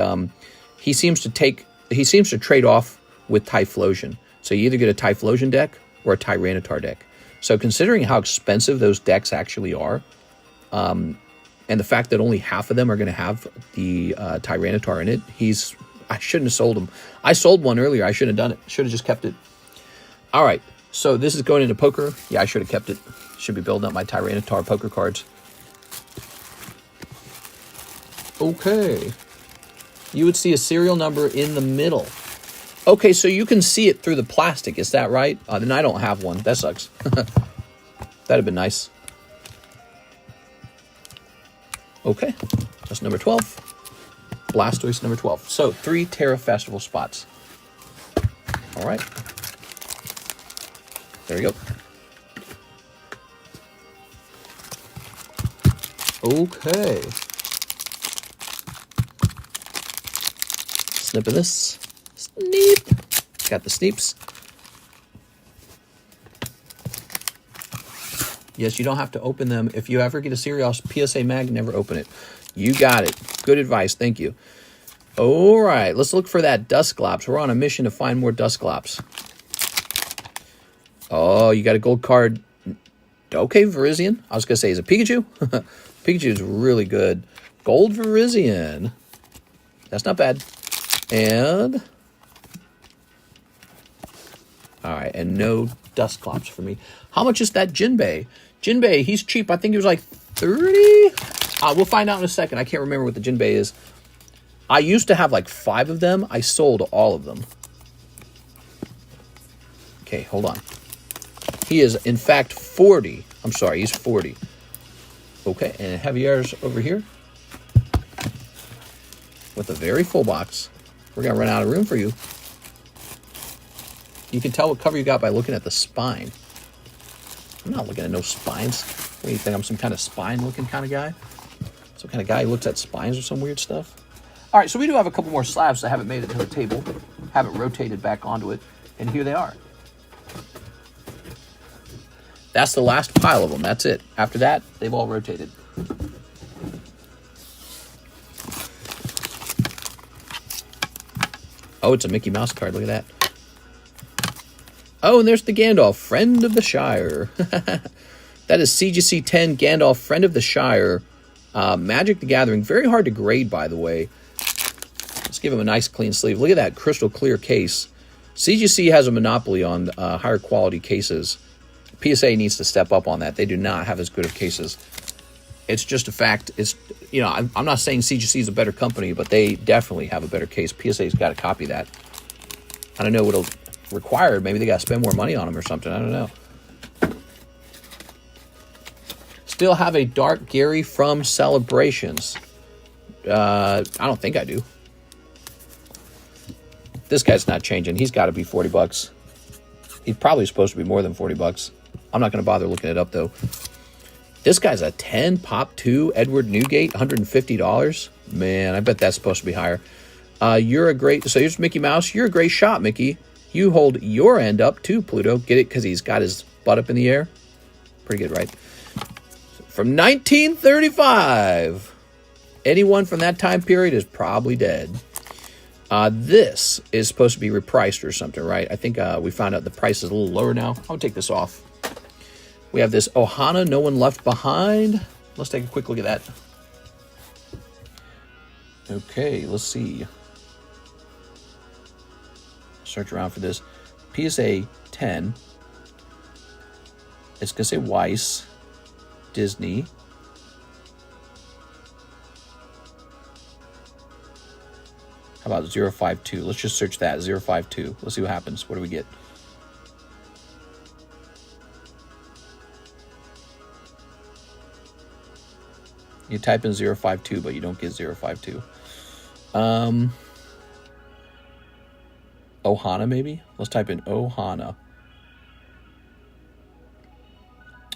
he seems to trade off with Typhlosion. So you either get a Typhlosion deck or a Tyranitar deck. So considering how expensive those decks actually are, and the fact that only half of them are going to have the Tyranitar in it, I shouldn't have sold them. I sold one earlier. I shouldn't have done it. Should have just kept it. All right. So this is going into poker. Yeah, I should have kept it. Should be building up my Tyranitar poker cards. Okay. You would see a serial number in the middle. Okay, so you can see it through the plastic. Is that right? Then I don't have one. That sucks. That'd have been nice. Okay, that's number 12. Blastoise number 12. So 3 Terra Festival spots. All right. There you go. Okay. Snip of this. Sneep. Got the sneeps. Yes, you don't have to open them. If you ever get a cereal PSA mag, never open it. You got it. Good advice. Thank you. All right, let's look for that Dusclops. We're on a mission to find more Dusclops. Oh, you got a gold card. Okay, Virizion. I was going to say, is it Pikachu? Pikachu is really good. Gold Virizion. That's not bad. And... all right, and no Dusclops for me. How much is that Jinbei? Jinbei, he's cheap. I think he was like 30. We'll find out in a second. I can't remember what the Jinbei is. I used to have like 5 of them. I sold all of them. Okay, hold on. He is, in fact, 40. I'm sorry, he's 40. Okay, and Javier's over here with a very full box. We're going to run out of room for you. You can tell what cover you got by looking at the spine. I'm not looking at no spines. What do you think? I'm some kind of spine-looking kind of guy? Some kind of guy who looks at spines or some weird stuff? All right, so we do have a couple more slabs that haven't made it to the table. Haven't rotated back onto it. And here they are. That's the last pile of them. That's it. After that, they've all rotated. Oh, it's a Mickey Mouse card. Look at that. Oh, and there's the Gandalf, Friend of the Shire. That is CGC 10 Gandalf, Friend of the Shire. Magic the Gathering. Very hard to grade, by the way. Let's give him a nice clean sleeve. Look at that crystal clear case. CGC has a monopoly on higher quality cases. PSA needs to step up on that. They do not have as good of cases. It's just a fact. It's, you know, I'm not saying CGC is a better company, but they definitely have a better case. PSA's got to copy that. I don't know what'll required. Maybe they got to spend more money on them or something. I don't know. Still have a Dark Gary from Celebrations. I don't think I do. This guy's not changing. He's got to be 40 bucks. He's probably supposed to be more than 40 bucks. I'm not going to bother looking it up, though. This guy's a 10 Pop 2 Edward Newgate, $150. Man, I bet that's supposed to be higher. You're a great... so here's Mickey Mouse. You're a great shot, Mickey. You hold your end up, too, Pluto. Get it? Because he's got his butt up in the air. Pretty good, right? From 1935. Anyone from that time period is probably dead. This is supposed to be repriced or something, right? I think we found out the price is a little lower now. I'll take this off. We have this Ohana, No One Left Behind. Let's take a quick look at that. Okay, let's see. Search around for this. PSA 10. It's going to say Weiss. Disney. How about 052? Let's just search that, 052. Let's see what happens. What do we get? You type in 052, but you don't get 052. Ohana, maybe? Let's type in Ohana.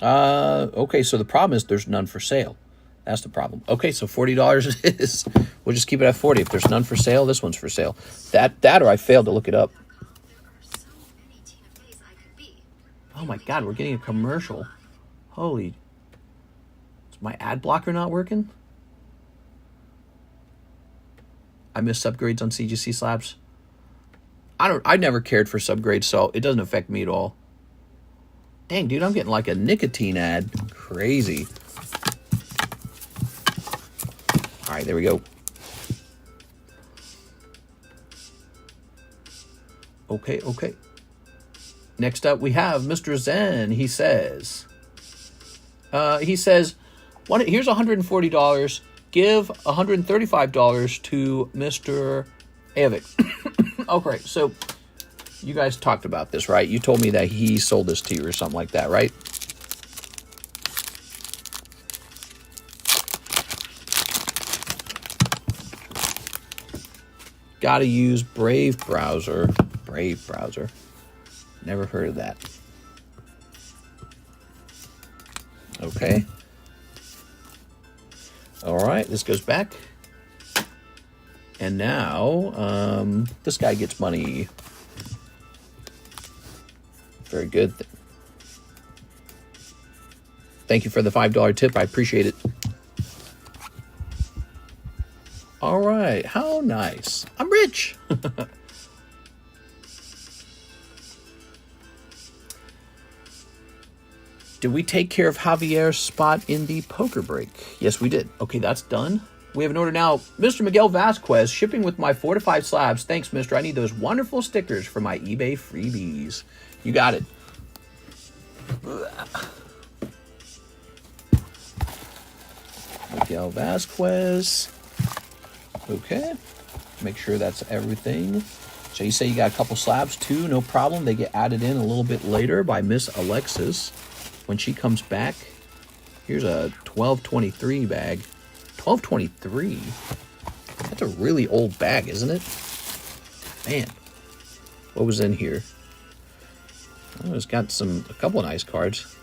Okay, so the problem is there's none for sale. That's the problem. Okay, so $40 it is. We'll just keep it at 40. If there's none for sale, this one's for sale. That or I failed to look it up. Oh my God, we're getting a commercial. Holy. Is my ad blocker not working? I missed upgrades on CGC slabs. I never cared for subgrades, so it doesn't affect me at all. Dang, dude, I'm getting like a nicotine ad. Crazy. All right, there we go. Okay, okay. Next up, we have Mr. Zen. He says, here's $140. Give $135 to Mr. Avik. Okay, so you guys talked about this, right? You told me that he sold this to you or something like that, right? Gotta use Brave Browser. Brave Browser. Never heard of that. Okay. All right, this goes back. And now, this guy gets money. Very good. Thank you for the $5 tip. I appreciate it. All right, how nice. I'm rich. Did we take care of Javier's spot in the poker break? Yes, we did. Okay, that's done. We have an order now. Mr. Miguel Vasquez, shipping with my 4 to 5 slabs. Thanks, mister. I need those wonderful stickers for my eBay freebies. You got it. Miguel Vasquez. Okay. Make sure that's everything. So you say you got a couple slabs too. No problem. They get added in a little bit later by Miss Alexis when she comes back. Here's a 1223 bag. 1223? That's a really old bag, isn't it? Man. What was in here? Oh, it's got a couple of nice cards.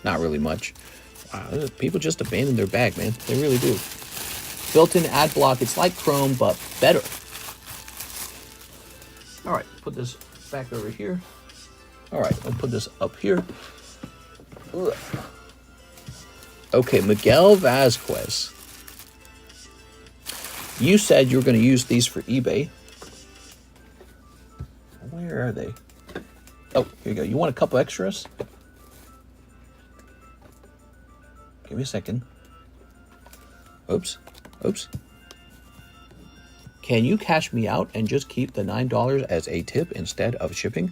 Not really much. Wow, people just abandon their bag, man. They really do. Built-in ad block. It's like Chrome, but better. All right, put this back over here. All right, I'll put this up here. Ugh. Okay, Miguel Vasquez. You said you were going to use these for eBay. Where are they? Oh, here you go. You want a couple extras? Give me a second. Oops. Oops. Can you cash me out and just keep the $9 as a tip instead of shipping?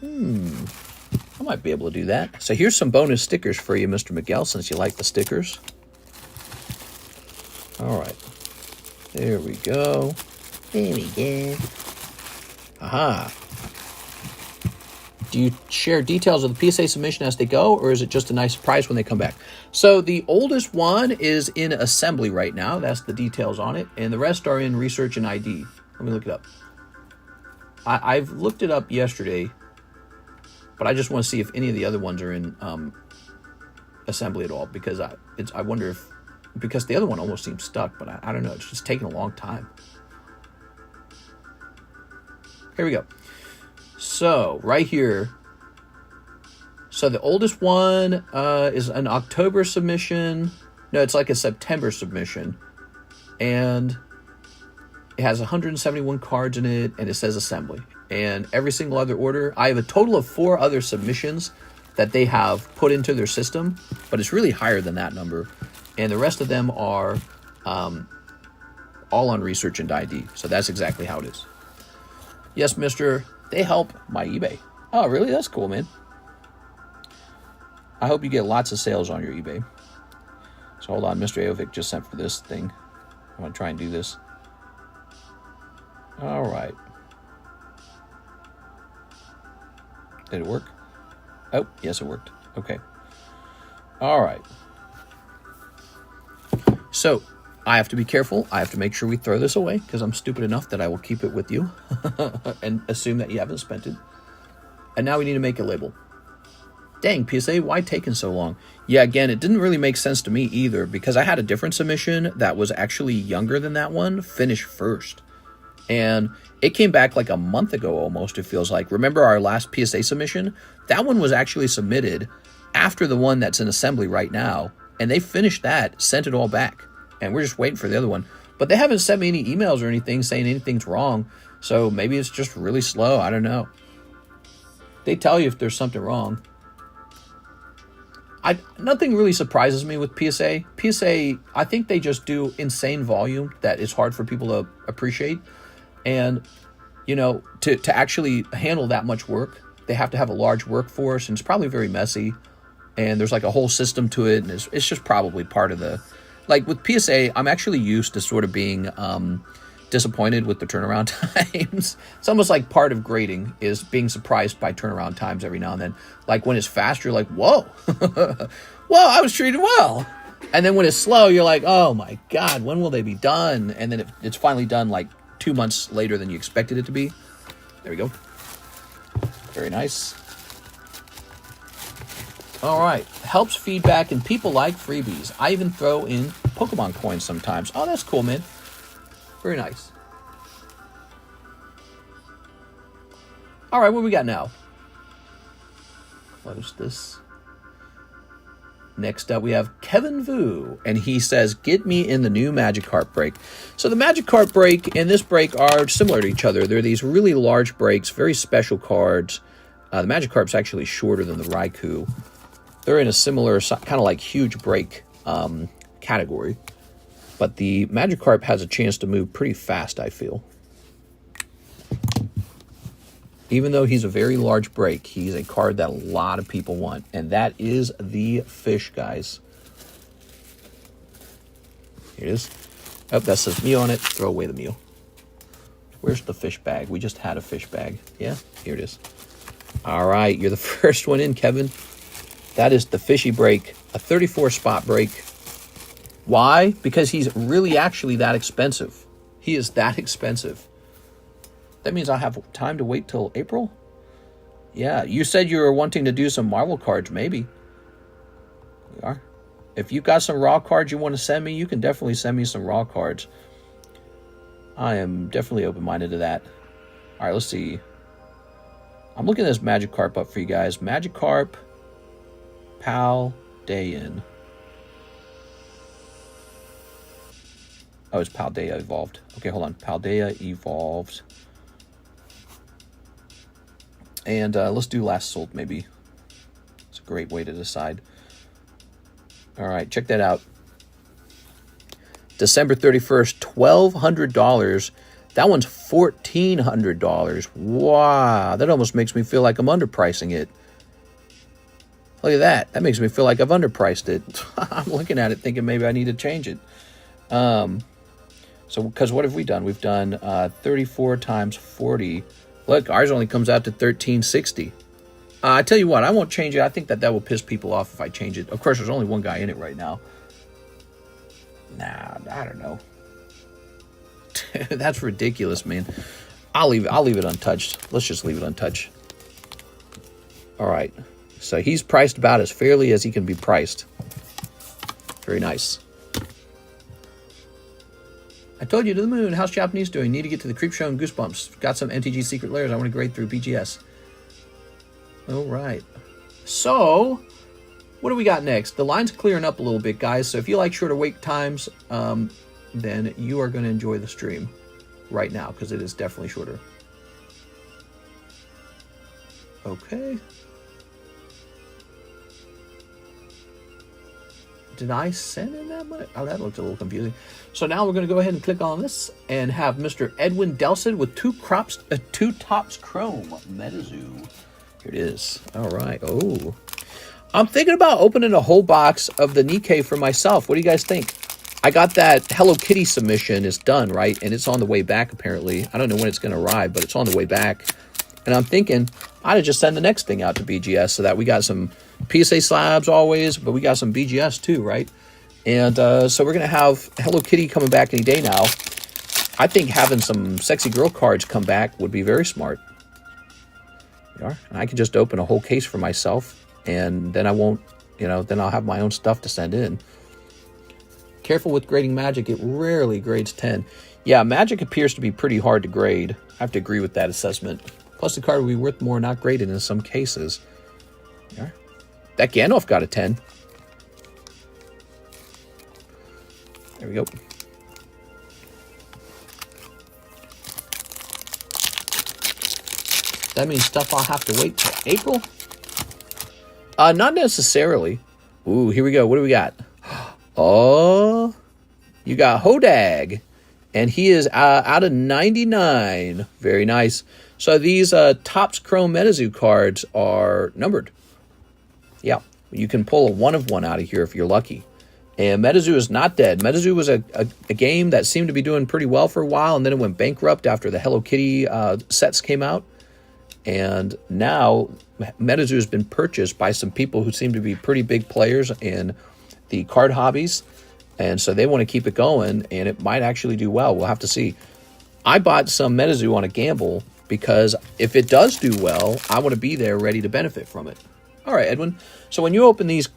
I might be able to do that. So here's some bonus stickers for you, Mr. Miguel, since you like the stickers. All right. There we go. There we go. Aha. Do you share details of the PSA submission as they go, or is it just a nice surprise when they come back? So the oldest one is in assembly right now. That's the details on it. And the rest are in research and ID. Let me look it up. I've looked it up yesterday, but I just want to see if any of the other ones are in assembly at all, because I wonder if, because the other one almost seems stuck, but I don't know. It's just taking a long time. Here we go. So right here, so the oldest one is an October submission. No, it's like a September submission. and it has 171 cards in it, and it says assembly. And every single other order, I have a total of 4 other submissions that they have put into their system, but it's really higher than that number. And the rest of them are all on research and ID. So that's exactly how it is. Yes, mister, they help my eBay. Oh, really? That's cool, man. I hope you get lots of sales on your eBay. So hold on, Mr. Aovic just sent for this thing. I'm going to try and do this. All right. Did it work? Oh, yes, it worked. Okay. All right. So I have to be careful. I have to make sure we throw this away because I'm stupid enough that I will keep it with you and assume that you haven't spent it. And now we need to make a label. Dang, PSA, why taking so long? Yeah, again, it didn't really make sense to me either because I had a different submission that was actually younger than that one, finished first. And it came back like a month ago almost, it feels like. Remember our last PSA submission? That one was actually submitted after the one that's in assembly right now. And they finished that, sent it all back. And we're just waiting for the other one. But they haven't sent me any emails or anything saying anything's wrong. So maybe it's just really slow. I don't know. They tell you if there's something wrong. Nothing really surprises me with PSA. PSA, I think they just do insane volume that is hard for people to appreciate. And, you know, to actually handle that much work, they have to have a large workforce, and it's probably very messy. And there's like a whole system to it, and it's just probably part of the... Like with PSA, I'm actually used to sort of being disappointed with the turnaround times. It's almost like part of grading is being surprised by turnaround times every now and then. Like when it's fast, you're like, whoa, whoa, I was treated well. And then when it's slow, you're like, oh my God, when will they be done? And then it's finally done like 2 months later than you expected it to be. There we go. Very nice. All right. Helps feedback, and people like freebies. I even throw in Pokemon coins sometimes. Oh, that's cool, man. Very nice. All right, what we got now? Close this. Next up, we have Kevin Vu, and he says, get me in the new Magikarp break. So the Magikarp break and this break are similar to each other. They're these really large breaks, very special cards. The Magikarp's actually shorter than the Raikou. They're in a similar, kind of like huge break category. But the Magikarp has a chance to move pretty fast, I feel. Even though he's a very large break, he's a card that a lot of people want. And that is the fish, guys. Here it is. Oh, that says Mew on it. Throw away the Mew. Where's the fish bag? We just had a fish bag. Yeah, here it is. All right, you're the first one in, Kevin. That is the fishy break, a 34 spot break. Why? Because he's really actually that expensive. He is that expensive. That means I have time to wait till April? Yeah, you said you were wanting to do some Marvel cards, maybe. We are. If you've got some raw cards you want to send me, you can definitely send me some raw cards. I am definitely open-minded to that. All right, let's see. I'm looking at this Magikarp up for you guys. Magikarp, Paldean. Oh, it's Paldea evolved. Okay, hold on. Paldea evolved. And let's do last sold, maybe. It's a great way to decide. All right, check that out. December 31st, $1,200. That one's $1,400. Wow, that almost makes me feel like I'm underpricing it. Look at that. That makes me feel like I've underpriced it. I'm looking at it thinking maybe I need to change it. So, because what have we done? We've done 34 times 40. Look, ours only comes out to $1,360. I tell you what, I won't change it. I think that will piss people off if I change it. Of course, there's only one guy in it right now. Nah, I don't know. That's ridiculous, man. I'll leave it untouched. Let's just leave it untouched. All right. So he's priced about as fairly as he can be priced. Very nice. I told you, to the moon. How's Japanese doing? Need to get to the creep show and Goosebumps. Got some MTG secret layers I want to grade through BGS. All right. So, what do we got next? The line's clearing up a little bit, guys. So if you like shorter wait times, then you are going to enjoy the stream right now, because it is definitely shorter. Okay. Did I send in that much? Oh, that looked a little confusing. So now we're going to go ahead and click on this and have Mr. Edwin Delson with two tops chrome Metazoo. Here it is. All right. Oh, I'm thinking about opening a whole box of the Nikke for myself. What do you guys think? I got that Hello Kitty submission. It's done, right? And it's on the way back, apparently. I don't know when it's going to arrive, but it's on the way back. And I'm thinking I'd just send the next thing out to BGS so that we got some PSA slabs always, but we got some BGS too, right? And so we're going to have Hello Kitty coming back any day now. I think having some sexy girl cards come back would be very smart. And I can just open a whole case for myself, and then I won't, then I'll have my own stuff to send in. Careful with grading Magic. It rarely grades 10. Yeah, Magic appears to be pretty hard to grade. I have to agree with that assessment. Plus, the card will be worth more not graded in some cases. Yeah. That Gandalf got a 10. There we go. That means stuff I'll have to wait till April? Not necessarily. Ooh, here we go. What do we got? Oh, you got Hodag. And he is out of 99. Very nice. So these Topps Chrome Metazoo cards are numbered. Yeah, you can pull a 1 of 1 out of here if you're lucky. And Metazoo is not dead. Metazoo was a game that seemed to be doing pretty well for a while, and then it went bankrupt after the Hello Kitty sets came out. And now Metazoo has been purchased by some people who seem to be pretty big players in the card hobbies. And so they want to keep it going, and it might actually do well. We'll have to see. I bought some Metazoo on a gamble because if it does do well, I want to be there ready to benefit from it. All right, Edwin. So when you open these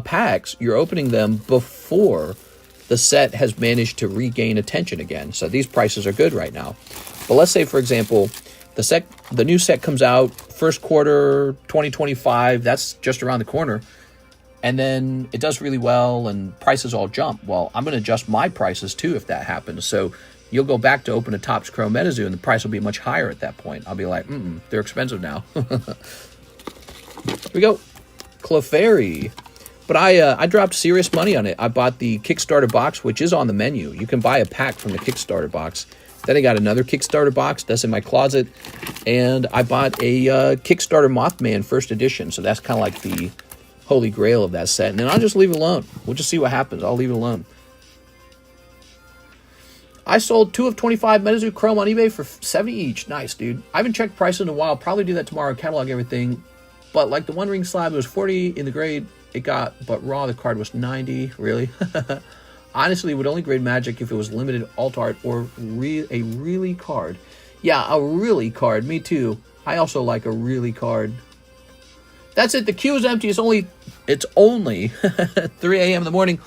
packs, you're opening them before the set has managed to regain attention again. So these prices are good right now. But let's say, for example, the new set comes out first quarter 2025. That's just around the corner. And then it does really well and prices all jump. Well, I'm going to adjust my prices too if that happens. So you'll go back to open a Topps Chrome Metazoo and the price will be much higher at that point. I'll be like, they're expensive now. Here we go. Clefairy. But I dropped serious money on it. I bought the Kickstarter box, which is on the menu. You can buy a pack from the Kickstarter box. Then I got another Kickstarter box that's in my closet. And I bought a Kickstarter Mothman first edition. So that's kind of like the holy grail of that set. And then I'll just leave it alone. We'll just see what happens. I'll leave it alone. I sold 2 of 25 Metazoo Chrome on eBay for $70 each. Nice, dude. I haven't checked prices in a while. Probably do that tomorrow, catalog everything. But like the One Ring slab, it was 40 in the grade it got, but raw, the card was 90. Really? Honestly, it would only grade Magic if it was limited alt art or a really card. Yeah, a really card. Me too. I also like a really card. That's it. The queue is empty. It's only 3 a.m. in the morning.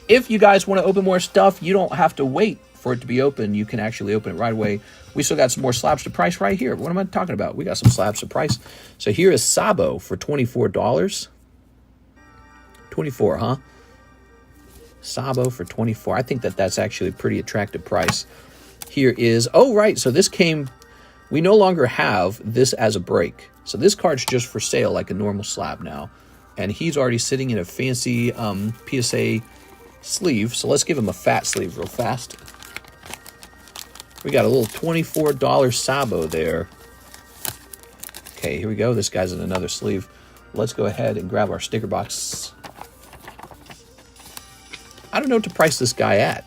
If you guys want to open more stuff, you don't have to wait for it to be open. You can actually open it right away. We still got some more slabs to price right here. What am I talking about? We got some slabs to price. So here is Sabo for $24. 24, huh? Sabo for 24. I think that's actually a pretty attractive price. Here is, oh, right. So this came, we no longer have this as a break. So this card's just for sale like a normal slab now. And he's already sitting in a fancy PSA sleeve. So let's give him a fat sleeve real fast. We got a little $24 Sabo there. Okay, here we go. This guy's in another sleeve. Let's go ahead and grab our sticker box. I don't know what to price this guy at.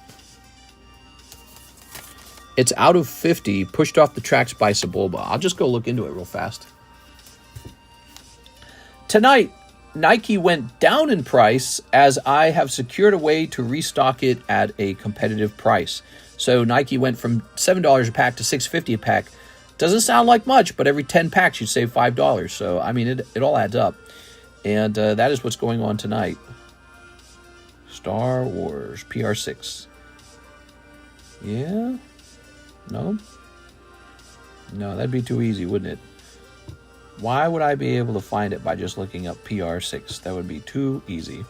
It's out of 50, pushed off the tracks by Sebulba. I'll just go look into it real fast. Tonight, Nikke went down in price as I have secured a way to restock it at a competitive price. So Nikke went from $7 a pack to $6.50 a pack. Doesn't sound like much, but every 10 packs you save $5. So, I mean, it all adds up. And that is what's going on tonight. Star Wars PR6. Yeah? No? No, that'd be too easy, wouldn't it? Why would I be able to find it by just looking up PR6? That would be too easy.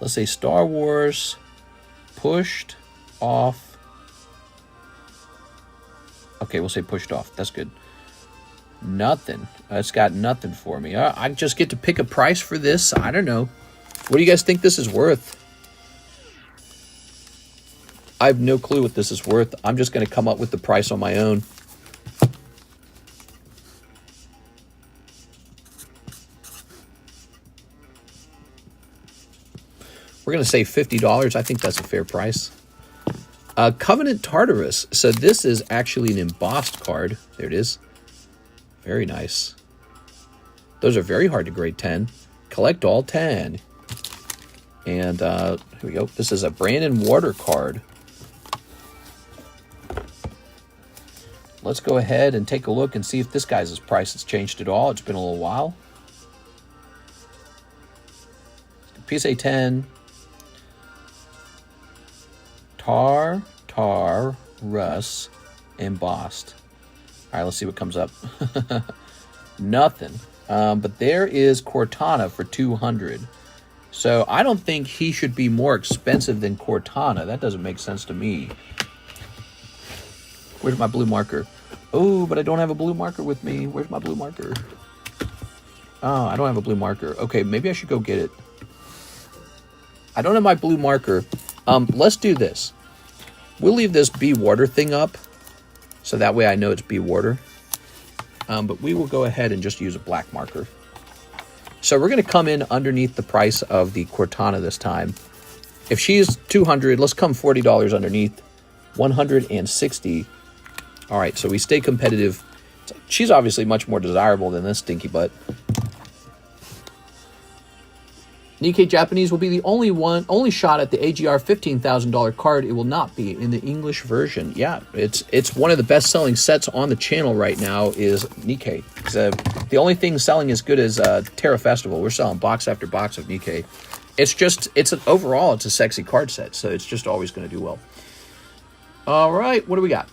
Let's say Star Wars pushed off. Okay, we'll say pushed off. That's good. Nothing. It's got nothing for me. I just get to pick a price for this. I don't know. What do you guys think this is worth? I have no clue what this is worth. I'm just going to come up with the price on my own. We're going to say $50. I think that's a fair price. Covenant Tartarus. So this is actually an embossed card. There it is. Very nice. Those are very hard to grade 10. Collect all 10. And here we go. This is a Brandon Water card. Let's go ahead and take a look and see if this guy's price has changed at all. It's been a little while. PSA 10. Tartarus embossed. All right, let's see what comes up. Nothing. But there is Cortana for 200. So I don't think he should be more expensive than Cortana. That doesn't make sense to me. Where's my blue marker? Oh, but I don't have a blue marker with me. Where's my blue marker? Oh, I don't have a blue marker. Okay, maybe I should go get it. I don't have my blue marker. Let's do this. We'll leave this B water thing up, so that way I know it's B water. But we will go ahead and just use a black marker. So we're going to come in underneath the price of the Cortana this time. If she's 200, let's come $40 underneath. 160. All right, so we stay competitive. She's obviously much more desirable than this stinky butt. Nikke Japanese will be the only shot at the AGR $15,000 card. It will not be in the English version. Yeah, it's one of the best-selling sets on the channel right now is Nikke. The only thing selling as good as Terra Festival. We're selling box after box of Nikke. Overall, it's a sexy card set, so it's just always going to do well. All right, what do we got?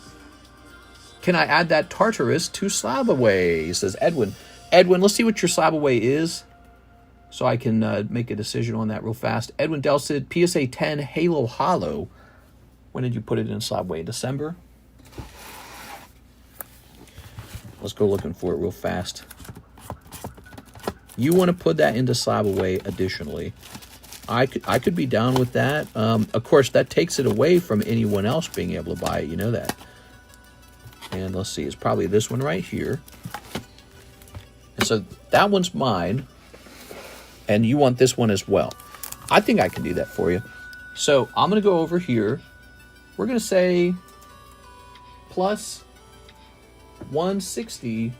Can I add that Tartarus to Slab Away? Says Edwin. Edwin, let's see what your Slab Away is, so I can make a decision on that real fast. Edwin Dell said PSA 10 Halo Hollow. When did you put it in Slab Away? December? Let's go looking for it real fast. You want to put that into Slab Away additionally. I could be down with that. Of course, that takes it away from anyone else being able to buy it. You know that. And let's see. It's probably this one right here. And so that one's mine. And you want this one as well. I think I can do that for you. So I'm going to go over here. We're going to say plus 160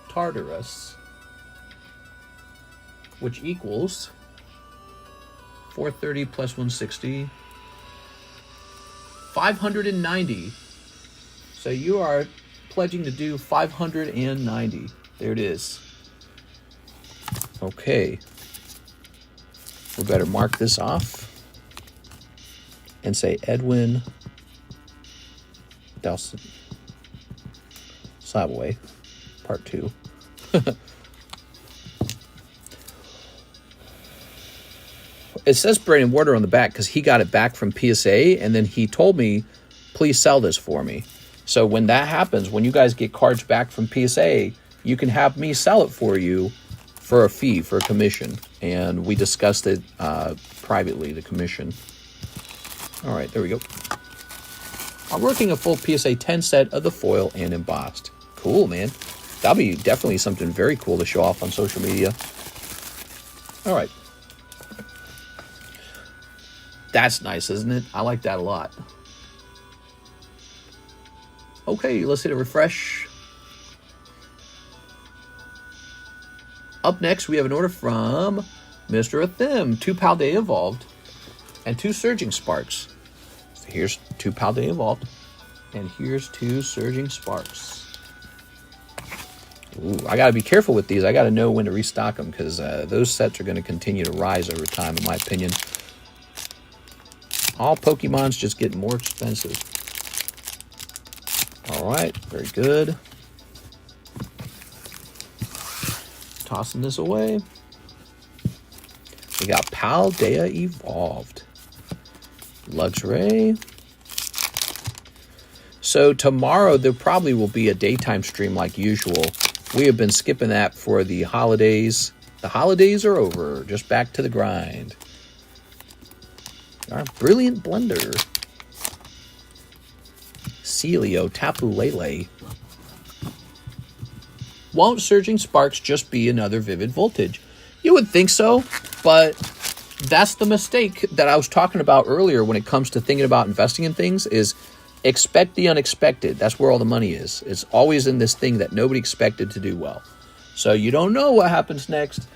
Tartarus, which equals 430 plus 160, 590. So you are pledging to do 590. There it is. Okay. We better mark this off and say Edwin Delson Slab Away Part 2. It says Brandon Water on the back because he got it back from PSA, and then he told me, please sell this for me. So when that happens, when you guys get cards back from PSA, you can have me sell it for you for a fee, for a commission. And we discussed it privately, the commission. All right, there we go. I'm working a full PSA 10 set of the foil and embossed. Cool, man. That'll be definitely something very cool to show off on social media. All right. That's nice, isn't it? I like that a lot. Okay, let's hit a refresh. Up next, we have an order from Mr. Athim. 2 Paldea Evolved and 2 Surging Sparks. So here's 2 Paldea Evolved and here's 2 Surging Sparks. Ooh, I got to be careful with these. I got to know when to restock them because those sets are going to continue to rise over time, in my opinion. All Pokemon's just getting more expensive. All right, very good. Tossing this away. We got Paldea Evolved. Luxray. So tomorrow there probably will be a daytime stream like usual. We have been skipping that for the holidays. The holidays are over. Just back to the grind. Our Brilliant Blender. Celio, Tapu Lele. Won't Surging Sparks just be another Vivid Voltage? You would think so, but that's the mistake that I was talking about earlier when it comes to thinking about investing in things is expect the unexpected. That's where all the money is. It's always in this thing that nobody expected to do well. So you don't know what happens next.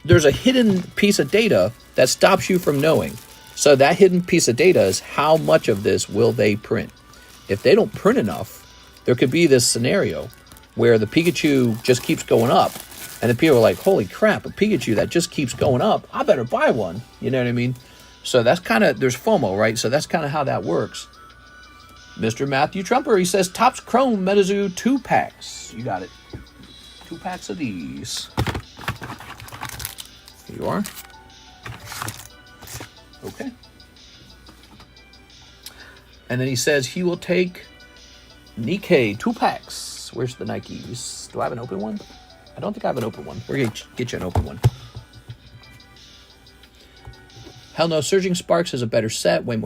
There's a hidden piece of data that stops you from knowing. So that hidden piece of data is how much of this will they print. If they don't print enough, there could be this scenario where the Pikachu just keeps going up. And the people are like, holy crap, a Pikachu that just keeps going up. I better buy one. You know what I mean? So that's kind of, there's FOMO, right? So that's kind of how that works. Mr. Matthew Trumper, he says, Topps Chrome Metazoo 2 packs. You got it. 2 packs of these. Here you are. Okay. And then he says he will take Nikke 2 packs. Where's the Nikes? Do I have an open one? I don't think I have an open one. We're going to get you an open one. Hell no, Surging Sparks is a better set. Way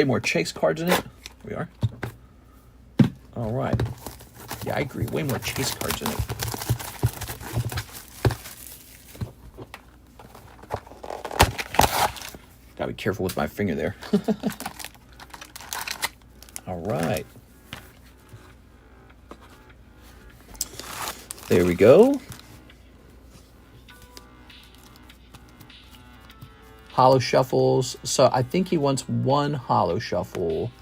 more chase cards in it. Here we are. All right. Yeah, I agree. Way more chase cards in it. Gotta be careful with my finger there. All right. There we go. Holo Shuffles. So I think he wants 1 Holo Shuffle.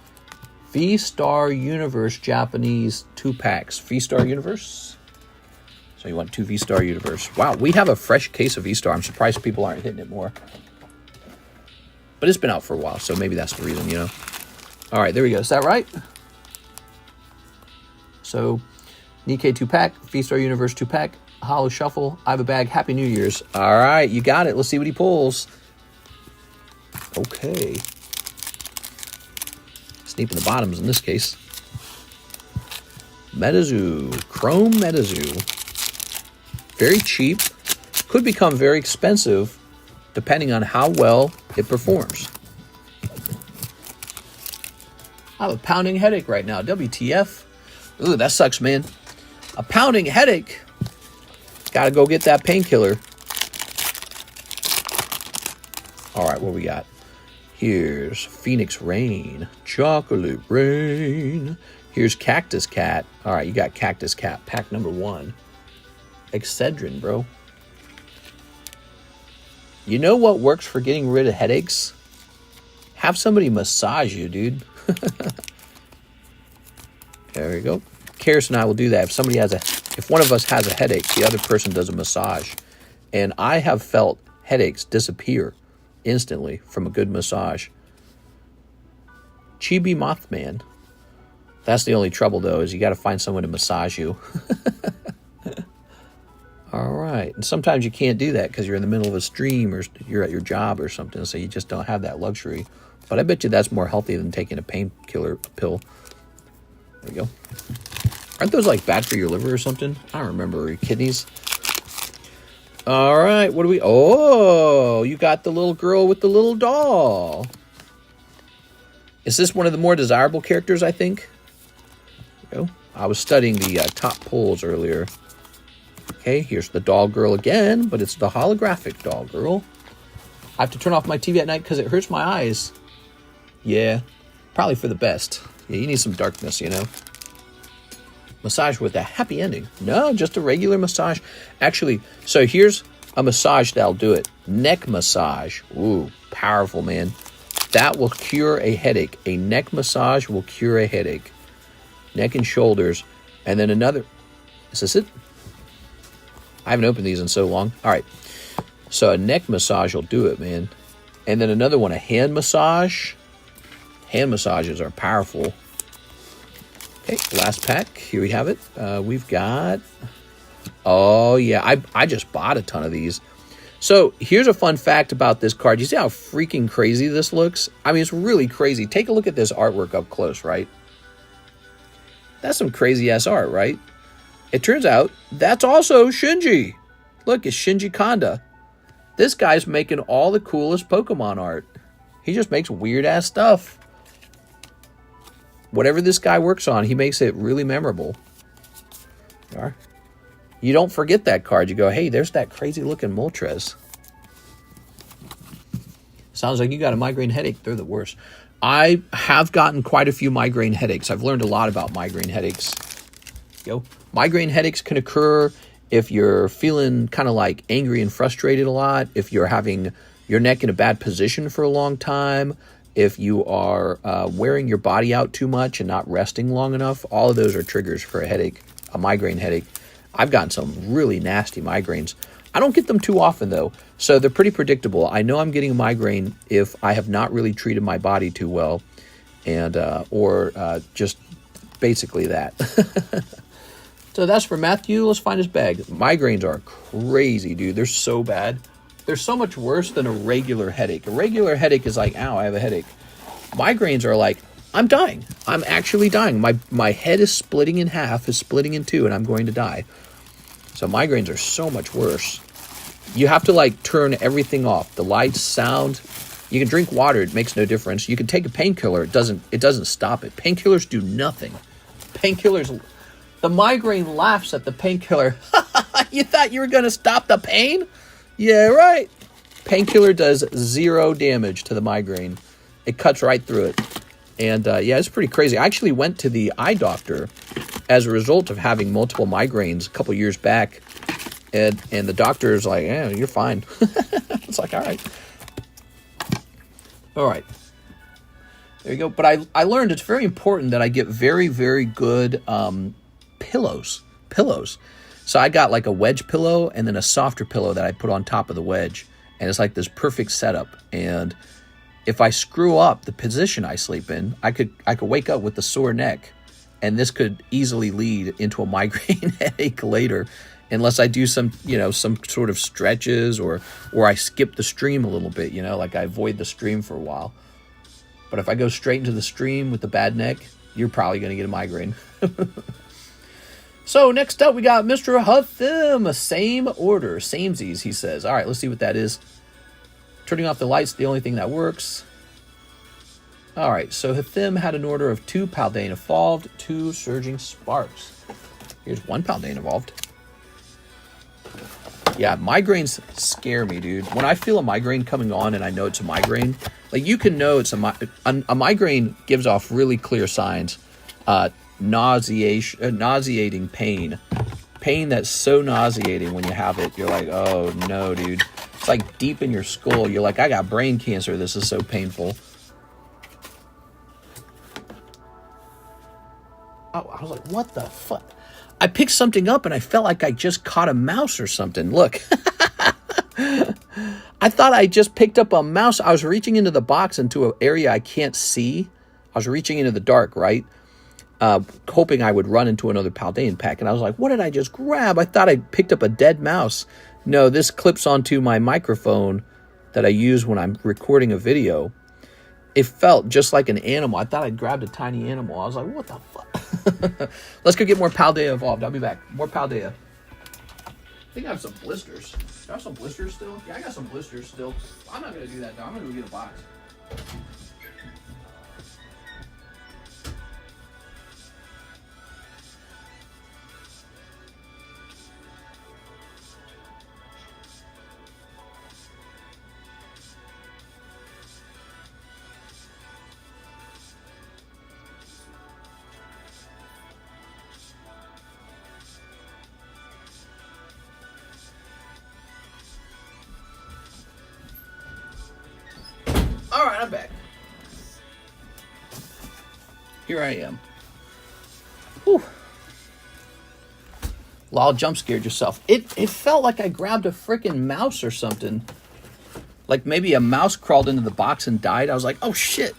V-Star Universe Japanese 2 packs. V-Star Universe. So you want 2 V-Star Universe. Wow, we have a fresh case of V-Star. I'm surprised people aren't hitting it more. But it's been out for a while, so maybe that's the reason, you know. All right, there we go. Is that right? So, Nikke 2 pack, V-Star Universe 2 pack, Holo Shuffle. I have a bag. Happy New Year's. All right, you got it. Let's see what he pulls. Okay. Sneaping the bottoms in this case. Metazoo. Chrome Metazoo. Very cheap. Could become very expensive depending on how well it performs. I have a pounding headache right now. WTF. Ooh, that sucks, man. A pounding headache. Gotta go get that painkiller. All right, what we got? Here's Phoenix Rain. Chocolate Rain. Here's Cactus Cat. All right, you got Cactus Cat. Pack number 1. Excedrin, bro. You know what works for getting rid of headaches? Have somebody massage you, dude. There we go. Karis and I will do that. If one of us has a headache, the other person does a massage. And I have felt headaches disappear instantly from a good massage. Chibi Mothman. That's the only trouble, though, is you got to find someone to massage you. All right. And sometimes you can't do that because you're in the middle of a stream or you're at your job or something, so you just don't have that luxury. But I bet you that's more healthy than taking a painkiller pill. There you go. Aren't those like bad for your liver or something? I don't remember. Your kidneys? All right. What do we... Oh, you got the little girl with the little doll. Is this one of the more desirable characters, I think? There you go. I was studying the top pulls earlier. Okay, here's the doll girl again, but it's the holographic doll girl. I have to turn off my TV at night because it hurts my eyes. Yeah, probably for the best. Yeah, you need some darkness, you know. Massage with a happy ending. No, just a regular massage. Actually, so here's a massage that'll do it. Neck massage. Ooh, powerful, man. That will cure a headache. A neck massage will cure a headache. Neck and shoulders. And then another... Is this it? I haven't opened these in so long. All right. So a neck massage will do it, man. And then another one, a hand massage. Hand massages are powerful. Okay, last pack. Here we have it. We've got... Oh, yeah. I just bought a ton of these. So here's a fun fact about this card. You see how freaking crazy this looks? I mean, it's really crazy. Take a look at this artwork up close, right? That's some crazy ass art, right? It turns out that's also Shinji. Look, it's Shinji Kanda. This guy's making all the coolest Pokemon art. He just makes weird ass stuff. Whatever this guy works on, he makes it really memorable. You don't forget that card. You go, hey, there's that crazy looking Moltres. Sounds like you got a migraine headache. They're the worst. I have gotten quite a few migraine headaches. I've learned a lot about migraine headaches. Migraine headaches can occur if you're feeling kind of like angry and frustrated a lot, if you're having your neck in a bad position for a long time, if you are wearing your body out too much and not resting long enough. All of those are triggers for a headache, a migraine headache. I've gotten some really nasty migraines. I don't get them too often, though, so they're pretty predictable. I know I'm getting a migraine if I have not really treated my body too well, and or just basically that. So that's for Matthew. Let's find his bag. Migraines are crazy, dude. They're so bad. They're so much worse than a regular headache. A regular headache is like, ow, I have a headache. Migraines are like, I'm dying. I'm actually dying. My head is splitting in half, is splitting in two, and I'm going to die. So migraines are so much worse. You have to like turn everything off. The lights, sound. You can drink water. It makes no difference. You can take a painkiller. It doesn't stop it. Painkillers do nothing. Painkillers. The migraine laughs at the painkiller. You thought you were going to stop the pain? Yeah, right. Painkiller does 0 damage to the migraine. It cuts right through it. And yeah, it's pretty crazy. I actually went to the eye doctor as a result of having multiple migraines a couple years back. And the doctor's like, yeah, you're fine. It's like, all right. All right. There you go. But I learned it's very important that I get very, very good pillows. So I got like a wedge pillow and then a softer pillow that I put on top of the wedge. And it's like this perfect setup. And if I screw up the position I sleep in, I could wake up with a sore neck. And this could easily lead into a migraine headache later, unless I do some sort of stretches or I skip the stream a little bit, like I avoid the stream for a while. But if I go straight into the stream with the bad neck, you're probably going to get a migraine. So next up, we got Mr. Huthim. Same order, samesies, he says. All right, let's see what that is. Turning off the lights, the only thing that works. All right, so Huthim had an order of 2 Paldean Evolved, 2 Surging Sparks. Here's 1 Paldean Evolved. Yeah, migraines scare me, dude. When I feel a migraine coming on and I know it's a migraine, like you can know it's a migraine gives off really clear signs. Nauseating pain that's so nauseating when you have it. You're like, oh no, dude. It's like deep in your skull. You're like, I got brain cancer. This is so painful. Oh, I was like, what the fuck? I picked something up and I felt like I just caught a mouse or something. Look. I thought I just picked up a mouse. I was reaching into the box into an area I can't see. I was reaching into the dark, right? Hoping I would run into another Paldean pack. And I was like, what did I just grab? I thought I picked up a dead mouse. No, this clips onto my microphone that I use when I'm recording a video. It felt just like an animal. I thought I'd grabbed a tiny animal. I was like, what the fuck? Let's go get more Paldea Evolved. I'll be back. More Paldea. I think I have some blisters. Do I have some blisters still? Yeah, I got some blisters still. I'm not going to do that now. I'm going to go get a box. All right, I'm back. Here I am. Whew. Lol, jump scared yourself. It felt like I grabbed a freaking mouse or something. Like maybe a mouse crawled into the box and died. I was like, oh shit.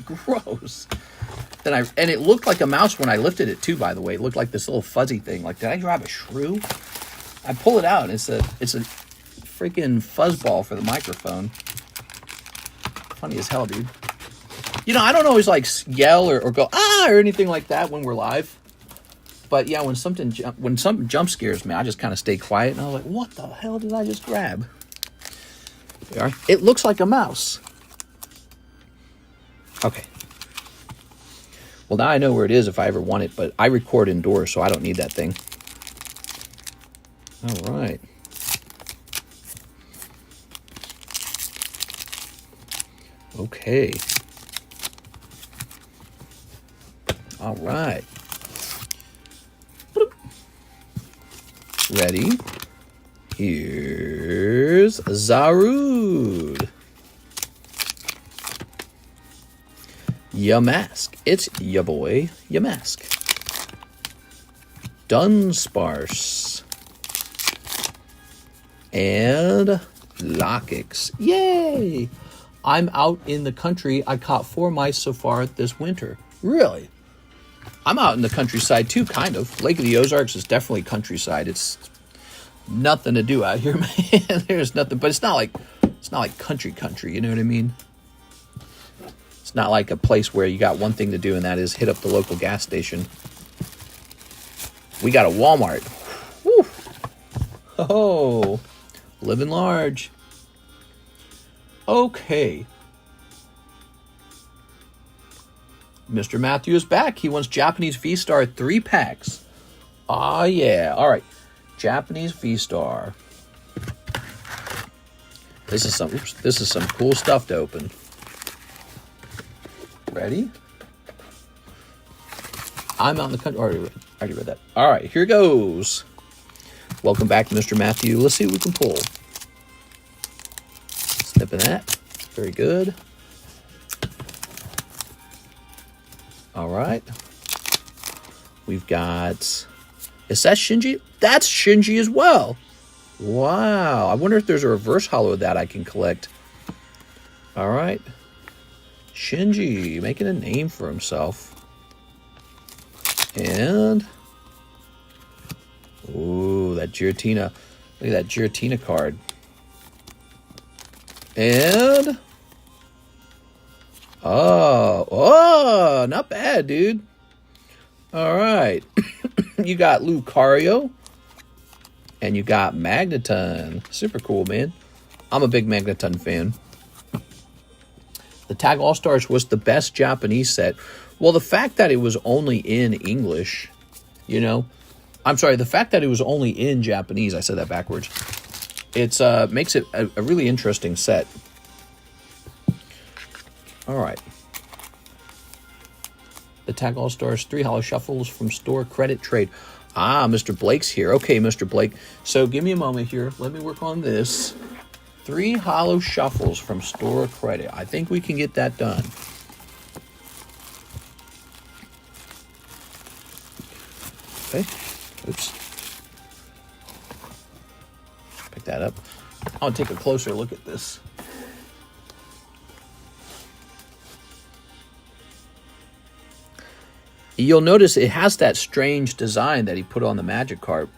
Gross. And it looked like a mouse when I lifted it too, by the way. It looked like this little fuzzy thing. Like, did I grab a shrew? I pull it out and it's a freaking fuzzball for the microphone. Funny as hell, dude. You know, I don't always like yell or go ah or anything like that when we're live. But yeah, when something jump scares me, I just kind of stay quiet and I'm like, what the hell did I just grab? There we are. It looks like a mouse. Okay. Well, now I know where it is if I ever want it, but I record indoors, so I don't need that thing. All right. Okay. All right. Ready? Here's Zarude. Yamask. It's ya boy, Yamask. Dunsparce. And Lockix. Yay! I'm out in the country. I caught 4 mice so far this winter. Really? I'm out in the countryside too, kind of. Lake of the Ozarks is definitely countryside. It's nothing to do out here, man. There's nothing, but it's not like country, you know what I mean? It's not like a place where you got one thing to do, and that is hit up the local gas station. We got a Walmart. Woo! Oh, living large. Okay. Mr. Matthew is back. He wants Japanese V-Star 3 packs. Ah, yeah. All right. Japanese V-Star. This is some cool stuff to open. Ready? I'm out in the country. Already read that. All right, here goes. Welcome back, Mr. Matthew. Let's see what we can pull. Snipping that. Very good. All right. We've got... Is that Shinji? That's Shinji as well. Wow. I wonder if there's a reverse holo that I can collect. All right. Shinji making a name for himself. And... Ooh, that Giratina. Look at that Giratina card. And... Oh, not bad, dude. All right. You got Lucario. And you got Magneton. Super cool, man. I'm a big Magneton fan. The Tag All-Stars was the best Japanese set. Well, the fact that it was only in English, you know. I'm sorry, the fact that it was only in Japanese, I said that backwards. It's makes it a really interesting set. All right. The Tag All-Stars 3 holo shuffles from store credit trade. Ah, Mr. Blake's here. Okay, Mr. Blake. So give me a moment here. Let me work on this. 3 holo shuffles from store credit. I think we can get that done. Okay. Oops. Pick that up. I'll take a closer look at this. You'll notice it has that strange design that he put on the Magikarp.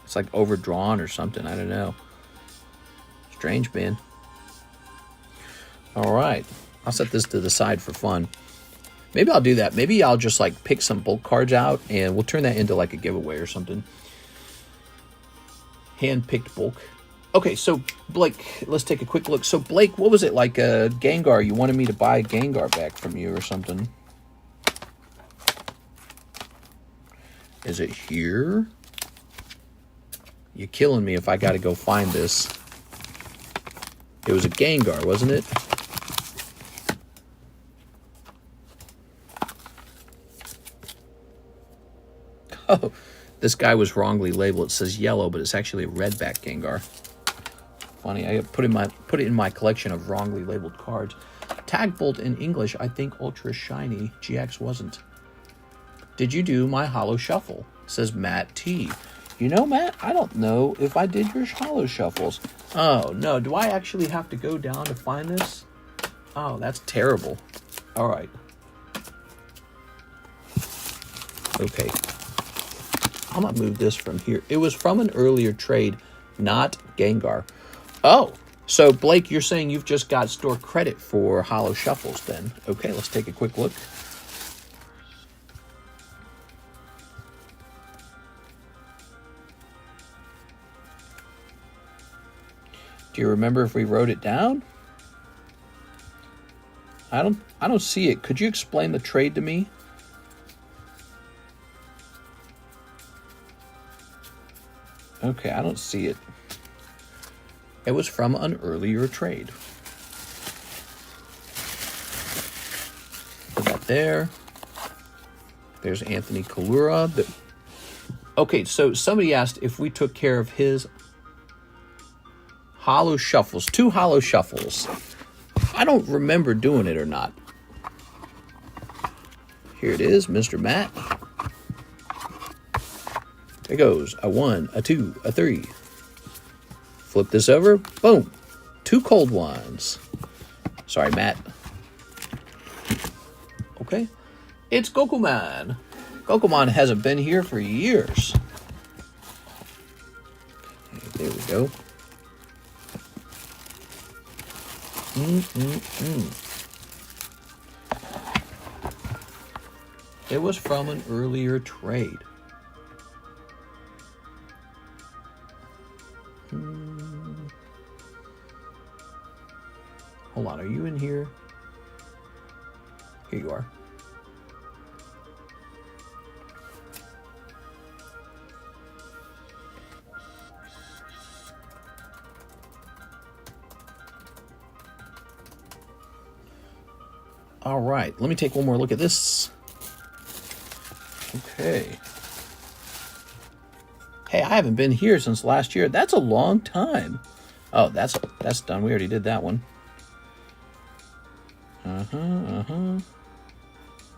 It's like overdrawn or something. I don't know. Strange, man. All right. I'll set this to the side for fun. Maybe I'll do that. Maybe I'll just like pick some bulk cards out and we'll turn that into like a giveaway or something. Hand-picked bulk. Okay, so Blake, let's take a quick look. So Blake, what was it like a Gengar? You wanted me to buy a Gengar back from you or something. Is it here? You're killing me if I got to go find this. It was a Gengar, wasn't it? Oh, this guy was wrongly labeled. It says yellow, but it's actually a redback Gengar. Funny, I put it in my collection of wrongly labeled cards. Tag Bolt in English, I think Ultra Shiny. GX wasn't. Did you do my holo shuffle? Says Matt T. You know, Matt, I don't know if I did your holo shuffles. Oh, no. Do I actually have to go down to find this? Oh, that's terrible. All right. Okay. I'm gonna move this from here. It was from an earlier trade, not Gengar. Oh, so Blake, you're saying you've just got store credit for Holo Shuffles then. Okay, let's take a quick look. Do you remember if we wrote it down? I don't see it. Could you explain the trade to me? Okay, I don't see it. It was from an earlier trade. Put that there. There's Anthony Kalura. Okay, so somebody asked if we took care of his Holo Shuffles, 2 Holo Shuffles. I don't remember doing it or not. Here it is, Mr. Matt. There goes a 1, a 2, a 3. Flip this over. Boom. 2 cold ones. Sorry, Matt. Okay. It's Gokuman. Gokuman hasn't been here for years. Okay, there we go. It was from an earlier trade. Hold on, are you in here? Here you are. All right, let me take one more look at this. Okay. Hey, I haven't been here since last year. That's a long time. Oh, that's done. We already did that one.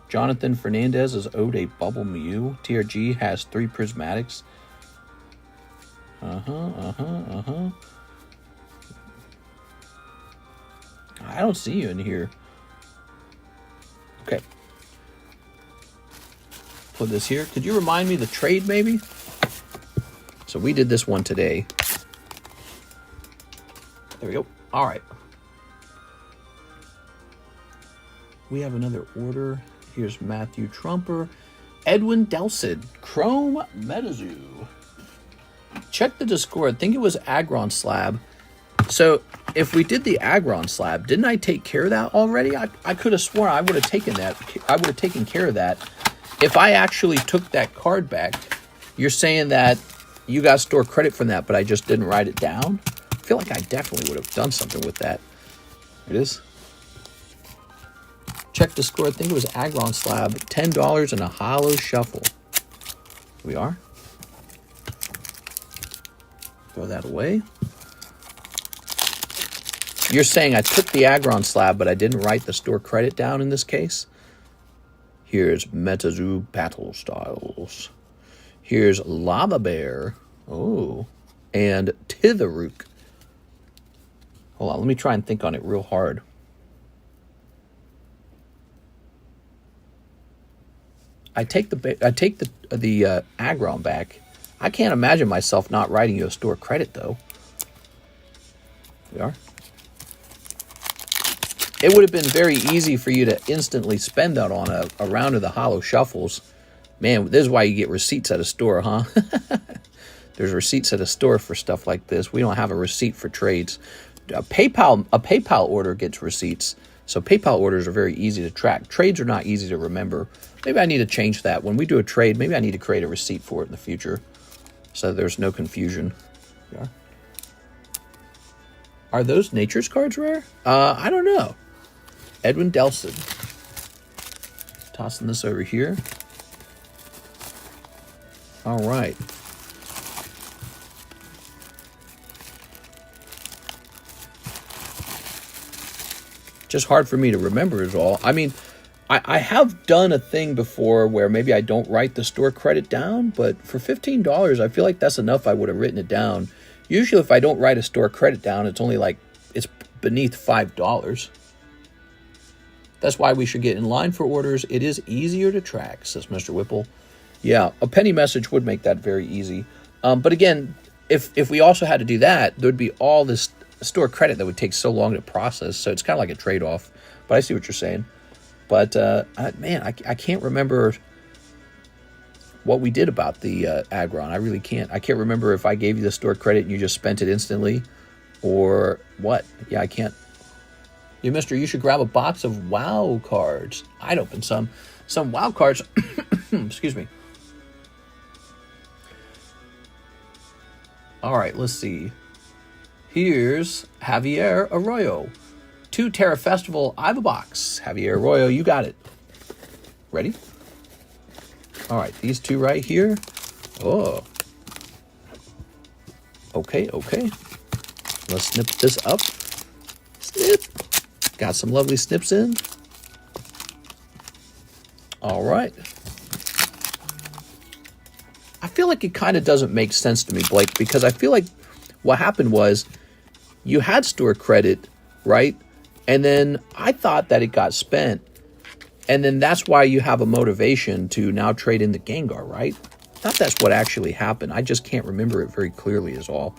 Jonathan Fernandez is owed a Bubble Mew. TRG has 3 Prismatics. I don't see you in here. Okay. Put this here. Could you remind me the trade, maybe? So we did this one today. There we go. All right. We have another order. Here's Matthew Trumper. Edwin Delcid. Chrome Metazoo. Check the Discord. I think it was Aggron Slab. So if we did the Aggron Slab, didn't I take care of that already? I could have sworn I would have taken that. I would have taken care of that. If I actually took that card back, you're saying that you got store credit from that, but I just didn't write it down? I feel like I definitely would have done something with that. It is. Check the score. I think it was Aggron Slab. $10 and a Holo Shuffle. We are. Throw that away. You're saying I took the Aggron Slab, but I didn't write the store credit down in this case? Here's Metazoo Battle Styles. Here's Lava Bear. Oh. And Titherrook. Hold on, let me try and think on it real hard. I take the Aggron back. I can't imagine myself not writing you a store credit, though. We are. It would have been very easy for you to instantly spend that on a round of the Holo Shuffles. Man, this is why you get receipts at a store, huh? There's receipts at a store for stuff like this. We don't have a receipt for trades. A PayPal order gets receipts. So PayPal orders are very easy to track. Trades are not easy to remember. Maybe I need to change that. When we do a trade, maybe I need to create a receipt for it in the future so there's no confusion. Yeah. Are those Nature's cards rare? I don't know. Edwin Delcid. Tossing this over here. All right. Just hard for me to remember is all. I mean, I have done a thing before where maybe I don't write the store credit down, but for $15, I feel like that's enough. I would have written it down. Usually if I don't write a store credit down, it's only like, it's beneath $5. That's why we should get in line for orders. It is easier to track, says Mr. Whipple. Yeah, a penny message would make that very easy. But again, if we also had to do that, there'd be all this store credit that would take so long to process. So it's kind of like a trade-off. But I see what you're saying. But man, I can't remember what we did about the Aggron. I really can't. I can't remember if I gave you the store credit and you just spent it instantly, or what. Yeah, I can't. You, mister, you should grab a box of WoW cards. I'd open some WoW cards. Excuse me. All right, let's see. Here's Javier Arroyo. 2 Terra Festival, I have a box. Javier Arroyo, you got it. Ready? All right, these 2 right here. Oh. Okay. Let's snip this up. Snip. Got some lovely snips in. All right. I feel like it kind of doesn't make sense to me, Blake, because I feel like what happened was you had store credit, right? And then I thought that it got spent. And then that's why you have a motivation to now trade in the Gengar, right? I thought that's what actually happened. I just can't remember it very clearly is all.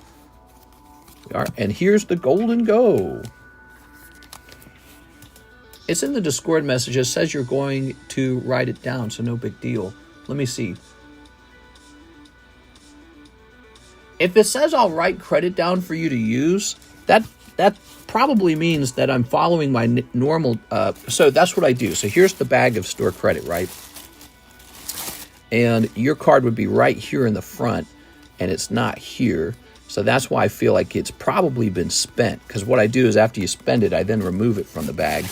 All right, and here's the Golden Go. It's in the Discord message. It says you're going to write it down, so no big deal. Let me see. If it says I'll write credit down for you to use, that probably means that I'm following my normal... so that's what I do. So here's the bag of store credit, right? And your card would be right here in the front, and it's not here. So that's why I feel like it's probably been spent. Because what I do is after you spend it, I then remove it from the bag.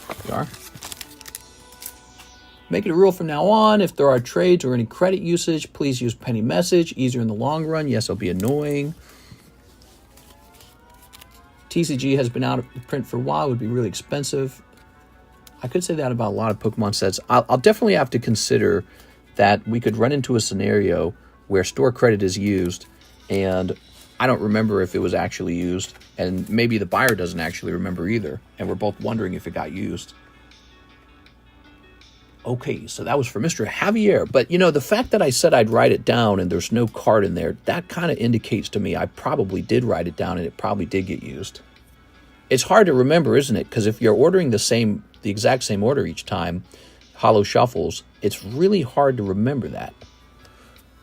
There we are. Make it a rule from now on. If there are trades or any credit usage, please use penny message. Easier in the long run. Yes, it'll be annoying. TCG has been out of print for a while. It would be really expensive. I could say that about a lot of Pokemon sets. I'll definitely have to consider that we could run into a scenario where store credit is used and I don't remember if it was actually used, and maybe the buyer doesn't actually remember either, and we're both wondering if it got used. Okay, so that was for Mr. Javier. But, you know, the fact that I said I'd write it down and there's no card in there, that kind of indicates to me I probably did write it down and it probably did get used. It's hard to remember, isn't it? Because if you're ordering the exact same order each time, holo shuffles, it's really hard to remember that.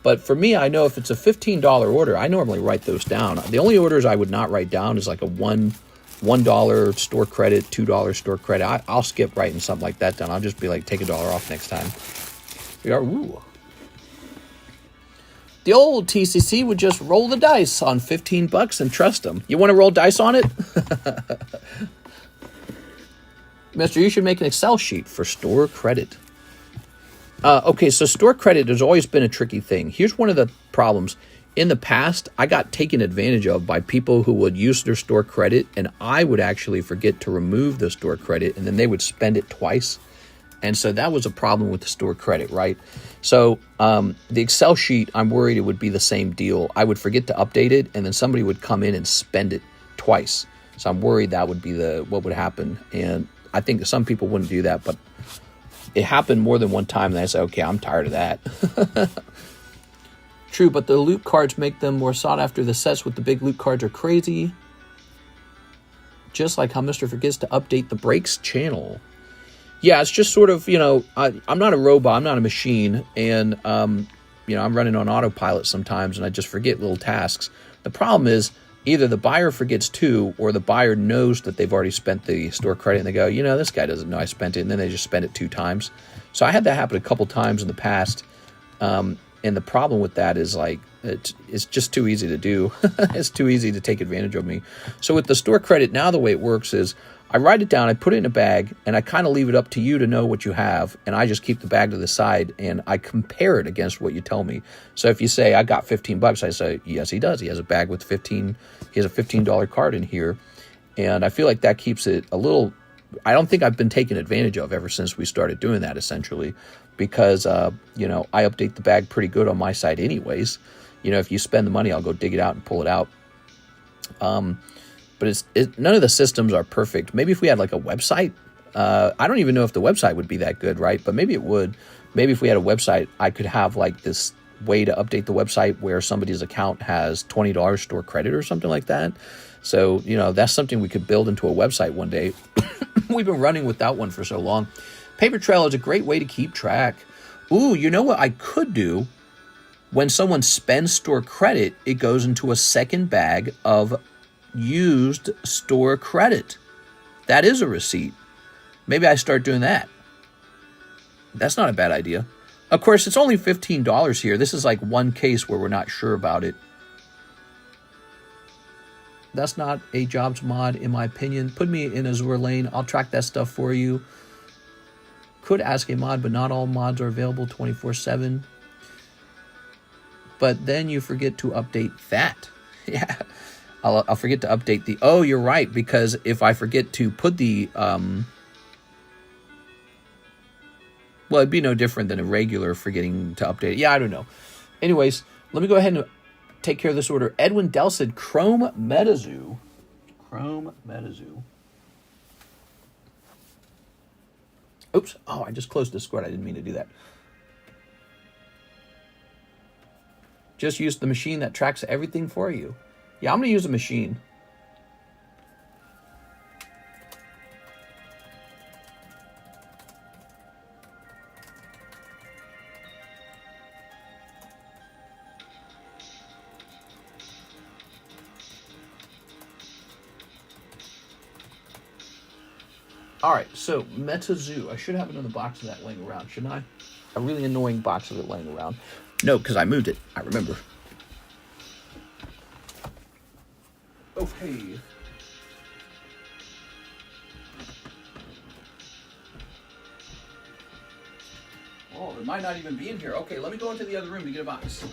But for me, I know if it's a $15 order, I normally write those down. The only orders I would not write down is like a $1 store credit, $2 store credit. I'll skip writing something like that down. I'll just be like, take $1 off next time. We are, ooh. The old TCC would just roll the dice on $15 and trust them. You want to roll dice on it? Mister, you should make an Excel sheet for store credit. Okay, so store credit has always been a tricky thing. Here's one of the problems. In the past, I got taken advantage of by people who would use their store credit, and I would actually forget to remove the store credit, and then they would spend it twice. And so that was a problem with the store credit, right? So the Excel sheet, I'm worried it would be the same deal. I would forget to update it, and then somebody would come in and spend it twice. So I'm worried that would be what would happen. And I think some people wouldn't do that, but it happened more than one time, and I said, okay, I'm tired of that. True, but the loot cards make them more sought after. The sets with the big loot cards are crazy. Just like how Mr. forgets to update the breaks channel. Yeah, it's just sort of, you know, I'm not a robot, I'm not a machine, and, you know, I'm running on autopilot sometimes, and I just forget little tasks. The problem is, either the buyer forgets too, or the buyer knows that they've already spent the store credit, and they go, you know, this guy doesn't know I spent it, and then they just spend it 2 times. So I had that happen a couple times in the past, and the problem with that is, like, it's just too easy to do. It's too easy to take advantage of me. So with the store credit, now the way it works is I write it down, I put it in a bag, and I kind of leave it up to you to know what you have, and I just keep the bag to the side, and I compare it against what you tell me. So if you say, I got $15, I say, yes, he does. He has a bag with he has a $15 card in here, and I feel like that keeps it a little... I don't think I've been taken advantage of ever since we started doing that, essentially, because, you know, I update the bag pretty good on my side anyways. You know, if you spend the money, I'll go dig it out and pull it out. But none of the systems are perfect. Maybe if we had like a website, I don't even know if the website would be that good, right? But maybe it would. Maybe if we had a website, I could have like this way to update the website where somebody's account has $20 store credit or something like that. So, you know, that's something we could build into a website one day. We've been running without one for so long. Paper trail is a great way to keep track. Ooh, you know what I could do? When someone spends store credit, it goes into a second bag of used store credit. That is a receipt. Maybe I start doing that. That's not a bad idea. Of course, it's only $15 here. This is like one case where we're not sure about it. That's not a jobs mod, in my opinion. Put me in Azure lane. I'll track that stuff for you. Could ask a mod, but not all mods are available 24/7. But then you forget to update that. Yeah, I'll forget to update the... Oh, you're right, because if I forget to put the... Well, it'd be no different than a regular forgetting to update it. Yeah, I don't know. Anyways, let me go ahead and take care of this order. Edwin Dell said Chrome MetaZoo. Chrome MetaZoo. Oops. Oh, I just closed Discord. I didn't mean to do that. Just use the machine that tracks everything for you. Yeah, I'm going to use a machine. All right, so MetaZoo. I should have another box of that laying around, shouldn't I? A really annoying box of it laying around. No, because I moved it. I remember. Okay. Oh, it might not even be in here. Okay, let me go into the other room to get a box.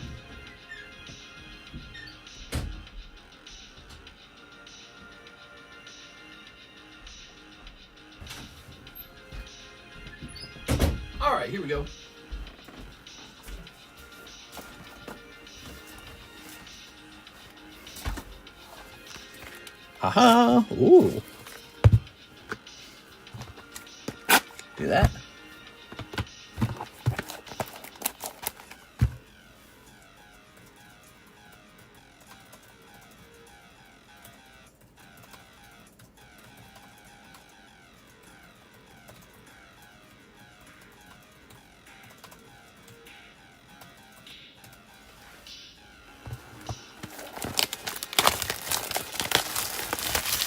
All right, here we go. Aha! Ooh. Do that.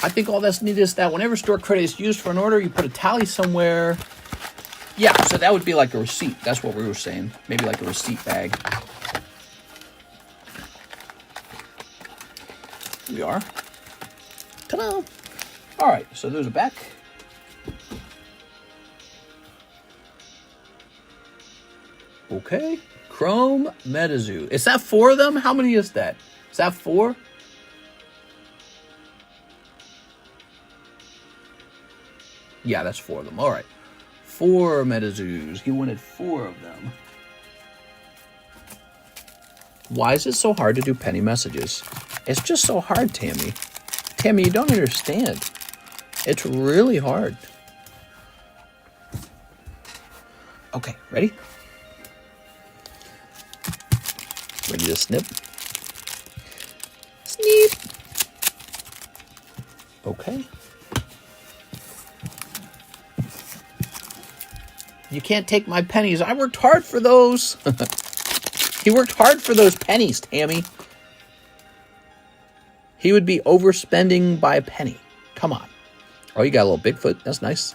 I think all that's needed is that whenever store credit is used for an order, you put a tally somewhere. Yeah, so that would be like a receipt. That's what we were saying. Maybe like a receipt bag. Here we are. Ta-da! All right, so those are back. Okay. Chrome MetaZoo. Is that 4 of them? How many is that? Is that 4? Yeah, that's 4 of them. All right. 4 MetaZoos. He wanted 4 of them. Why is it so hard to do penny messages? It's just so hard, Tammy. Tammy, you don't understand. It's really hard. Okay, ready? Ready to snip? Snip. Okay. You can't take my pennies. I worked hard for those. He worked hard for those pennies, Tammy. He would be overspending by a penny. Come on. Oh, you got a little Bigfoot. That's nice.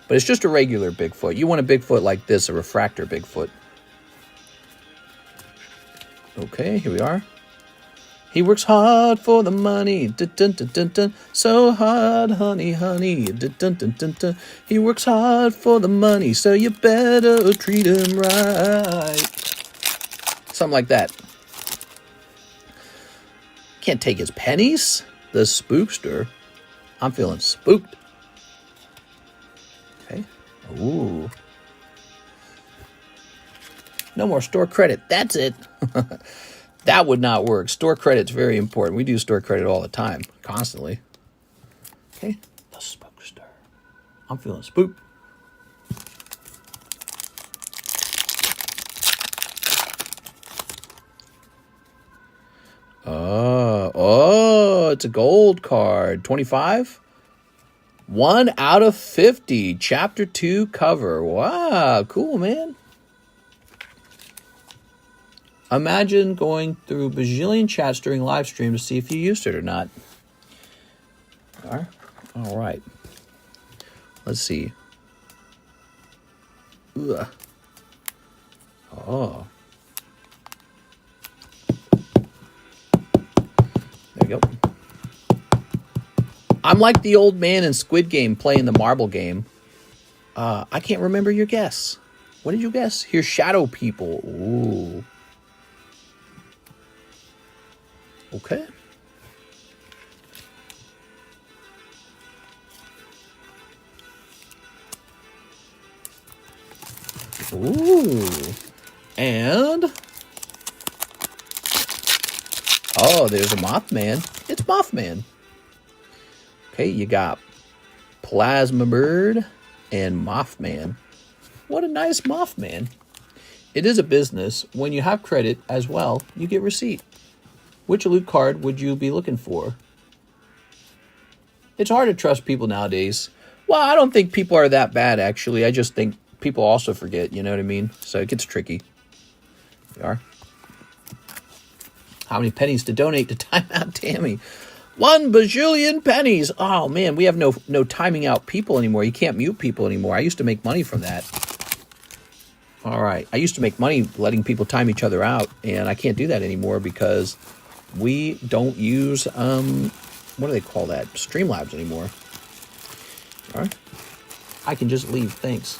But it's just a regular Bigfoot. You want a Bigfoot like this, a refractor Bigfoot. Okay, here we are. He works hard for the money. Dun, dun, dun, dun, dun. So hard, honey, honey. Dun, dun, dun, dun, dun. He works hard for the money, so you better treat him right. Something like that. Can't take his pennies. The spookster. I'm feeling spooked. Okay. Ooh. No more store credit. That's it. That would not work. Store credit's very important. We do store credit all the time, constantly. Okay. The spookster. I'm feeling spooked. Oh, it's a gold card. 25? 1 out of 50. Chapter 2 cover. Wow, cool, man. Imagine going through bajillion chats during live stream to see if you used it or not. All right. Let's see. Ugh. Oh. There you go. I'm like the old man in Squid Game playing the marble game. I can't remember your guess. What did you guess? Here's Shadow People. Ooh. Okay. Ooh. And... oh, there's a Mothman. It's Mothman. Okay, you got Plasma Bird and Mothman. What a nice Mothman. It is a business. When you have credit as well, you get receipt. Which loot card would you be looking for? It's hard to trust people nowadays. Well, I don't think people are that bad, actually. I just think people also forget, you know what I mean? So it gets tricky. There you are. How many pennies to donate to Time Out Tammy? 1 bajillion pennies. Oh, man, we have no timing out people anymore. You can't mute people anymore. I used to make money from that. All right. I used to make money letting people time each other out, and I can't do that anymore because we don't use, what do they call that? Streamlabs anymore. All right. I can just leave. Thanks.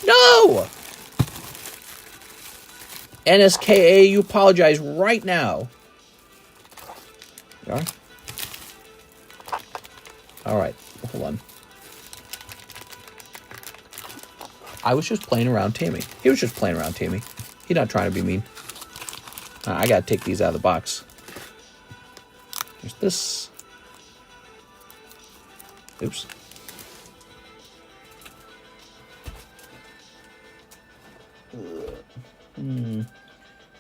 No! NSKA, you apologize right now. All right. All right, hold on. I was just playing around Tammy. He was just playing around Tammy. He's not trying to be mean. I gotta take these out of the box. There's this. Oops. Do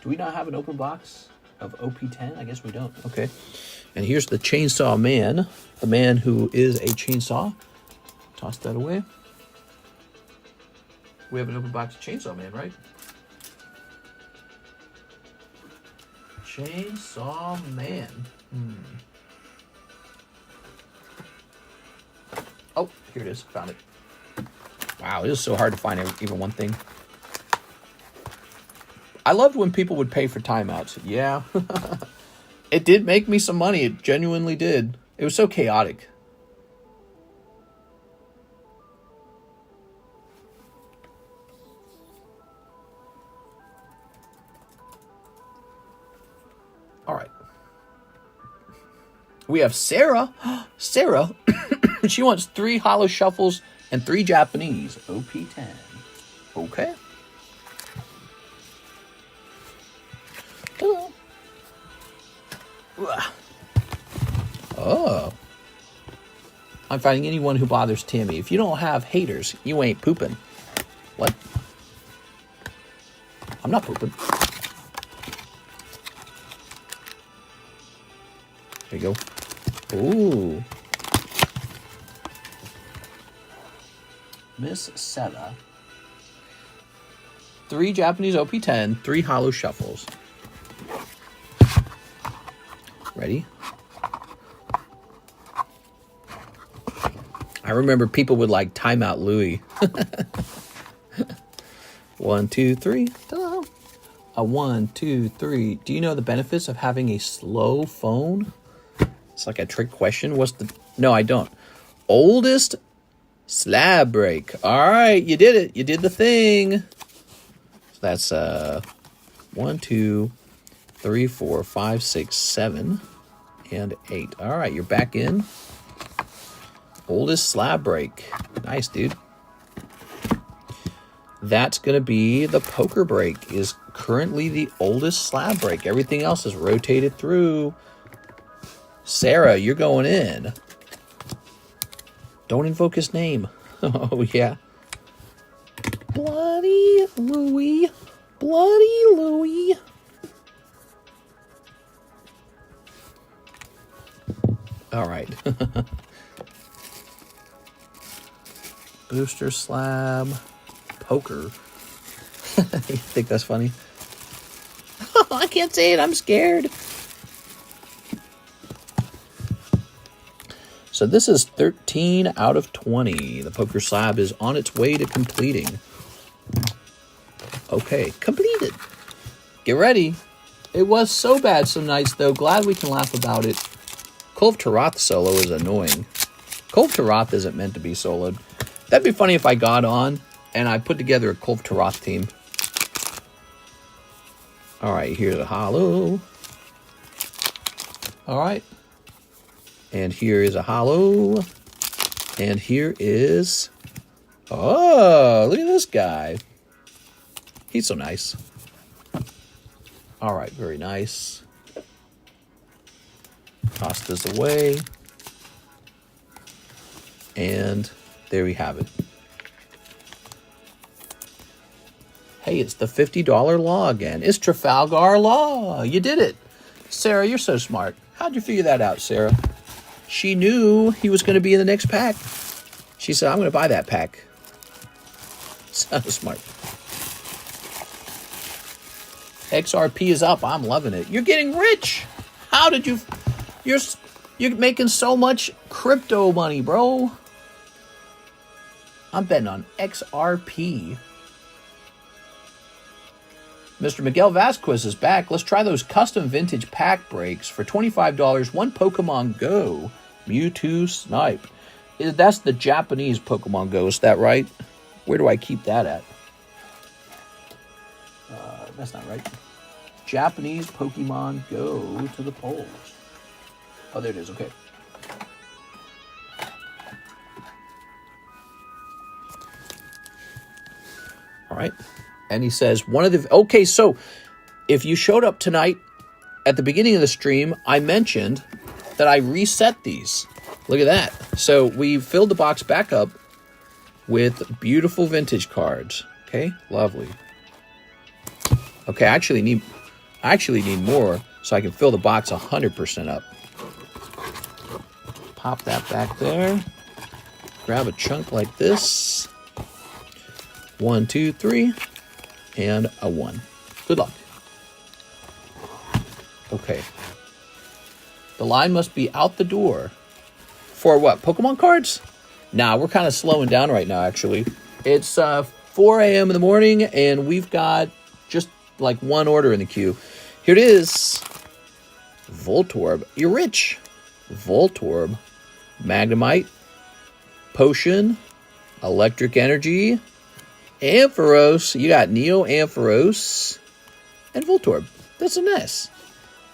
we not have an open box of OP10? I guess we don't. Okay. And here's the Chainsaw Man. The man who is a chainsaw. Toss that away. We have an open box of Chainsaw Man, right? Chainsaw Man. Oh, here it is. Found it. Wow, it is so hard to find even one thing. I loved when people would pay for timeouts. Yeah. It did make me some money. It genuinely did. It was so chaotic. All right. We have Sarah. Sarah. She wants 3 holo shuffles and 3 Japanese. OP10. Okay. Hello. Oh. I'm finding anyone who bothers Tammy. If you don't have haters, you ain't pooping. What? I'm not pooping. There you go. Ooh. Miss Sella. 3 Japanese OP10, 3 holo shuffles. Ready? I remember people would like timeout Louis. 1, 2, 3. Ta-da. A 1, 2, 3. Do you know the benefits of having a slow phone? It's like a trick question. What's the... No, I don't. Oldest slab break. All right, you did it. You did the thing. So that's 1, 2, 3, 4, 5, 6, 7, and 8. All right, you're back in. Oldest slab break. Nice, dude. That's going to be the poker break. Is currently the oldest slab break. Everything else is rotated through. Sarah, you're going in. Don't invoke his name. Oh, yeah. Bloody Louie. Bloody Louie. All right. Booster slab. Poker. You think that's funny? I can't say it. I'm scared. So this is 13 out of 20. The poker slab is on its way to completing. Okay, completed. Get ready. It was so bad some nights, though. Glad we can laugh about it. Kulve Taroth solo is annoying. Kulve Taroth isn't meant to be soloed. That'd be funny if I got on and I put together a Kulve Taroth team. All right, here's a holo. All right. And here is a holo. And here is... Oh, look at this guy. He's so nice. All right, very nice. Toss this away. And there we have it. Hey, it's the $50 law again. It's Trafalgar Law. You did it. Sarah, you're so smart. How'd you figure that out, Sarah? She knew he was going to be in the next pack. She said, I'm going to buy that pack. So smart. XRP is up. I'm loving it. You're getting rich. How did you... You're making so much crypto money, bro. I'm betting on XRP. Mr. Miguel Vasquez is back. Let's try those custom vintage pack breaks for $25. One Pokemon Go. Mewtwo Snipe. That's the Japanese Pokemon Go. Is that right? Where do I keep that at? That's not right. Japanese Pokemon Go to the polls. Oh, there it is. Okay. All right. And he says, one of the... Okay, so if you showed up tonight at the beginning of the stream, I mentioned that I reset these. Look at that. So we filled the box back up with beautiful vintage cards. Okay, lovely. Okay, I actually need more so I can fill the box 100% up. Pop that back there. Grab a chunk like this. 1, 2, 3. And a 1. Good luck. Okay. The line must be out the door. For what? Pokemon cards? Nah, we're kind of slowing down right now, actually. It's 4 a.m. in the morning, and we've got just like one order in the queue. Here it is. Voltorb. You're rich. Voltorb. Magnemite. Potion. Electric Energy. Ampharos. You got Neo Ampharos. And Voltorb. That's a nice.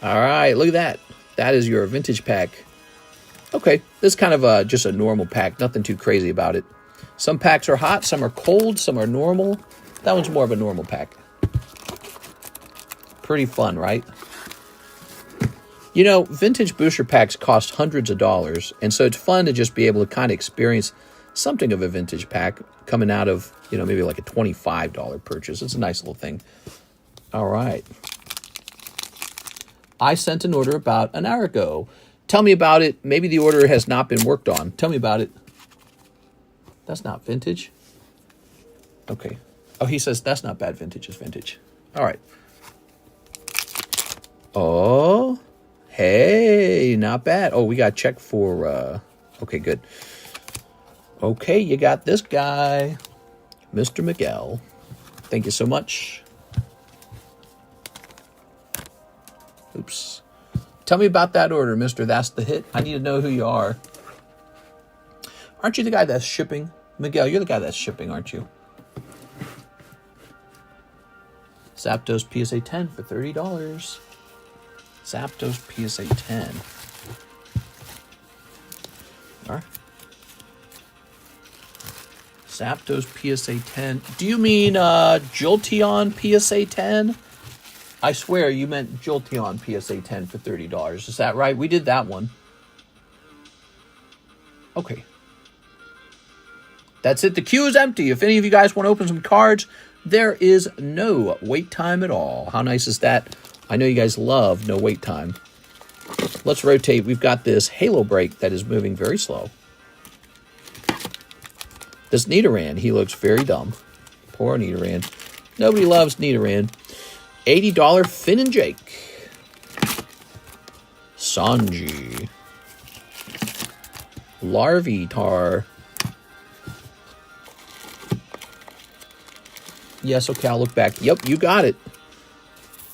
All right, look at that. That is your vintage pack. Okay, this is kind of just a normal pack. Nothing too crazy about it. Some packs are hot, some are cold, some are normal. That one's more of a normal pack. Pretty fun, right? You know, vintage booster packs cost hundreds of dollars, and so it's fun to just be able to kind of experience something of a vintage pack coming out of, you know, maybe like a $25 purchase. It's a nice little thing. All right. I sent an order about an hour ago. Tell me about it. Maybe the order has not been worked on. Tell me about it. That's not vintage. Okay. Oh, he says that's not bad vintage. It's vintage. All right. Oh, hey, not bad. Oh, we got to check for... Okay, good. Okay, you got this guy, Mr. Miguel. Thank you so much. Oops. Tell me about that order, Mr. That's the Hit. I need to know who you are. Aren't you the guy that's shipping? Miguel, you're the guy that's shipping, aren't you? Zapdos PSA 10 for $30. Zapdos PSA 10. All right. Zapdos PSA 10. Do you mean Jolteon PSA 10? I swear you meant Jolteon PSA 10 for $30. Is that right? We did that one. Okay. That's it. The queue is empty. If any of you guys want to open some cards, there is no wait time at all. How nice is that? I know you guys love no wait time. Let's rotate. We've got this Halo Break that is moving very slow. This Nidoran, he looks very dumb. Poor Nidoran. Nobody loves Nidoran. $80 Finn and Jake. Sanji. Larvitar. Yes, okay, I'll look back. Yep, you got it.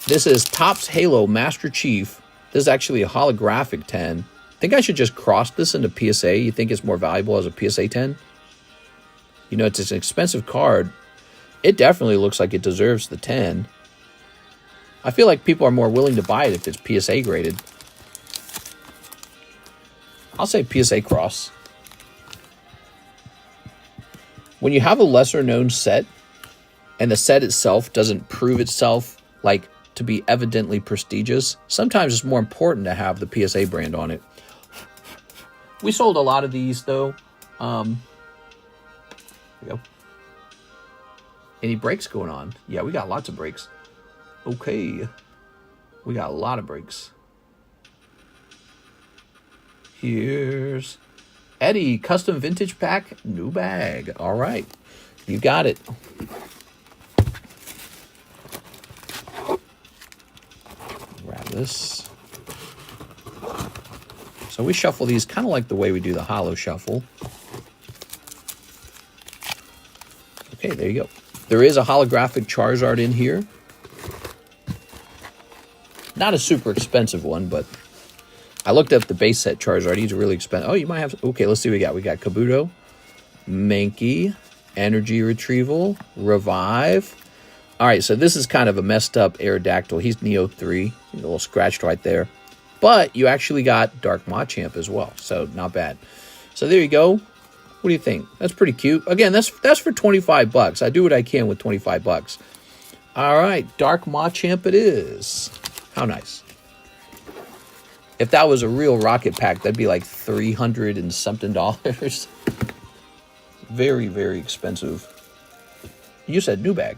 This is Topps Halo Master Chief. This is actually a holographic 10. I think I should just cross this into PSA. You think it's more valuable as a PSA 10? You know, it's an expensive card. It definitely looks like it deserves the 10. I feel like people are more willing to buy it if it's PSA graded. I'll say PSA cross. When you have a lesser known set and the set itself doesn't prove itself like to be evidently prestigious, sometimes it's more important to have the PSA brand on it. We sold a lot of these though. There we go. Any breaks going on? Yeah, we got lots of breaks. Okay. We got a lot of breaks. Here's Eddie, custom vintage pack, new bag. All right. You got it. Grab this. So we shuffle these kind of like the way we do the holo shuffle. Okay, there you go. There is a holographic Charizard in here. Not a super expensive one, but I looked up the base set Charizard. He's really expensive. Oh, you might have... Okay, let's see what we got. We got Kabuto, Mankey, Energy Retrieval, Revive. All right, so this is kind of a messed up Aerodactyl. He's Neo 3. He's a little scratched right there. But you actually got Dark Machamp as well, so not bad. So there you go. What do you think? That's pretty cute. Again, that's for 25 bucks. I do what I can with 25 bucks. All right, Dark Machamp it is. How nice. If that was a real rocket pack, that'd be like $300 and something. Very, very expensive. You said new bag.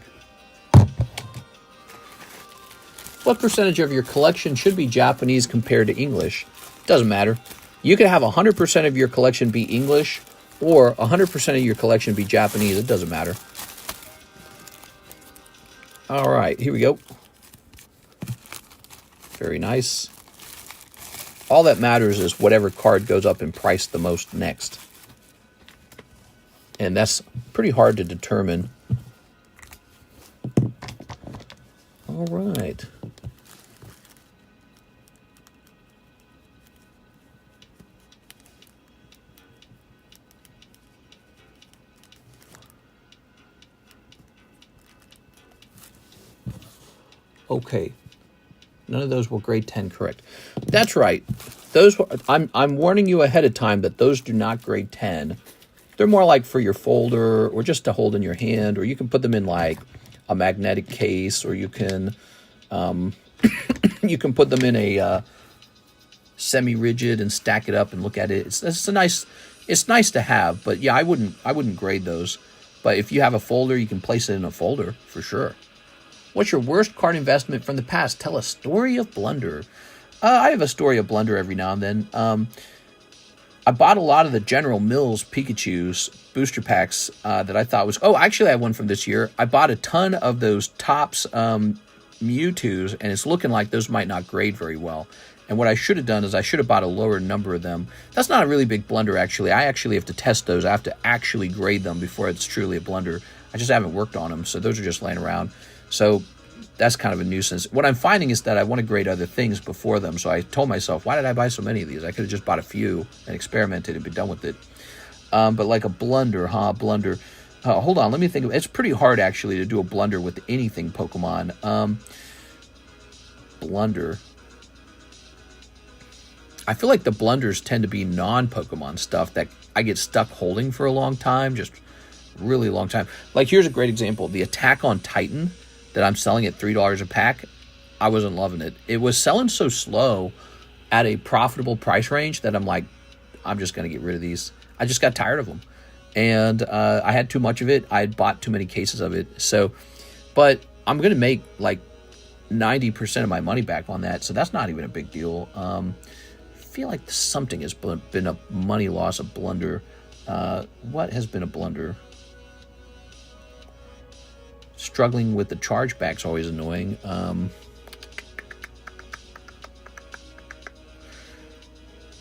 What percentage of your collection should be Japanese compared to English? Doesn't matter. You could have 100% of your collection be English or 100% of your collection be Japanese. It doesn't matter. All right, here we go. Very nice. All that matters is whatever card goes up in price the most next. And that's pretty hard to determine. All right. Okay. None of those were grade 10 correct. That's right. Those were, I'm warning you ahead of time that those do not grade 10. They're more like for your folder or just to hold in your hand, or you can put them in like a magnetic case, or you can you can put them in a semi-rigid and stack it up and look at it. It's nice to have, but yeah, I wouldn't grade those. But if you have a folder, you can place it in a folder for sure. What's your worst card investment from the past? Tell a story of blunder. I have a story of blunder every now and then. I bought a lot of the General Mills Pikachu's booster packs that I thought was... Oh, actually, I have one from this year. I bought a ton of those Topps Mewtwo's, and it's looking like those might not grade very well. And what I should have done is I should have bought a lower number of them. That's not a really big blunder, actually. I actually have to test those. I have to actually grade them before it's truly a blunder. I just haven't worked on them, so those are just laying around. So that's kind of a nuisance. What I'm finding is that I want to grade other things before them. So I told myself, why did I buy so many of these? I could have just bought a few and experimented and been done with it. But like a blunder, blunder. Hold on, let me think. It's pretty hard, actually, to do a blunder with anything Pokemon. Blunder. I feel like the blunders tend to be non-Pokemon stuff that I get stuck holding for a long time, just really long time. Like, here's a great example. The Attack on Titan that I'm selling at $3 a pack, I wasn't loving it. It was selling so slow at a profitable price range that I'm like, I'm just going to get rid of these. I just got tired of them. and I had too much of it. I had bought too many cases of it. So, but I'm going to make like 90% of my money back on that, so that's not even a big deal. I feel like something has been a money loss, a blunder. What has been a blunder? Struggling with the chargeback's always annoying.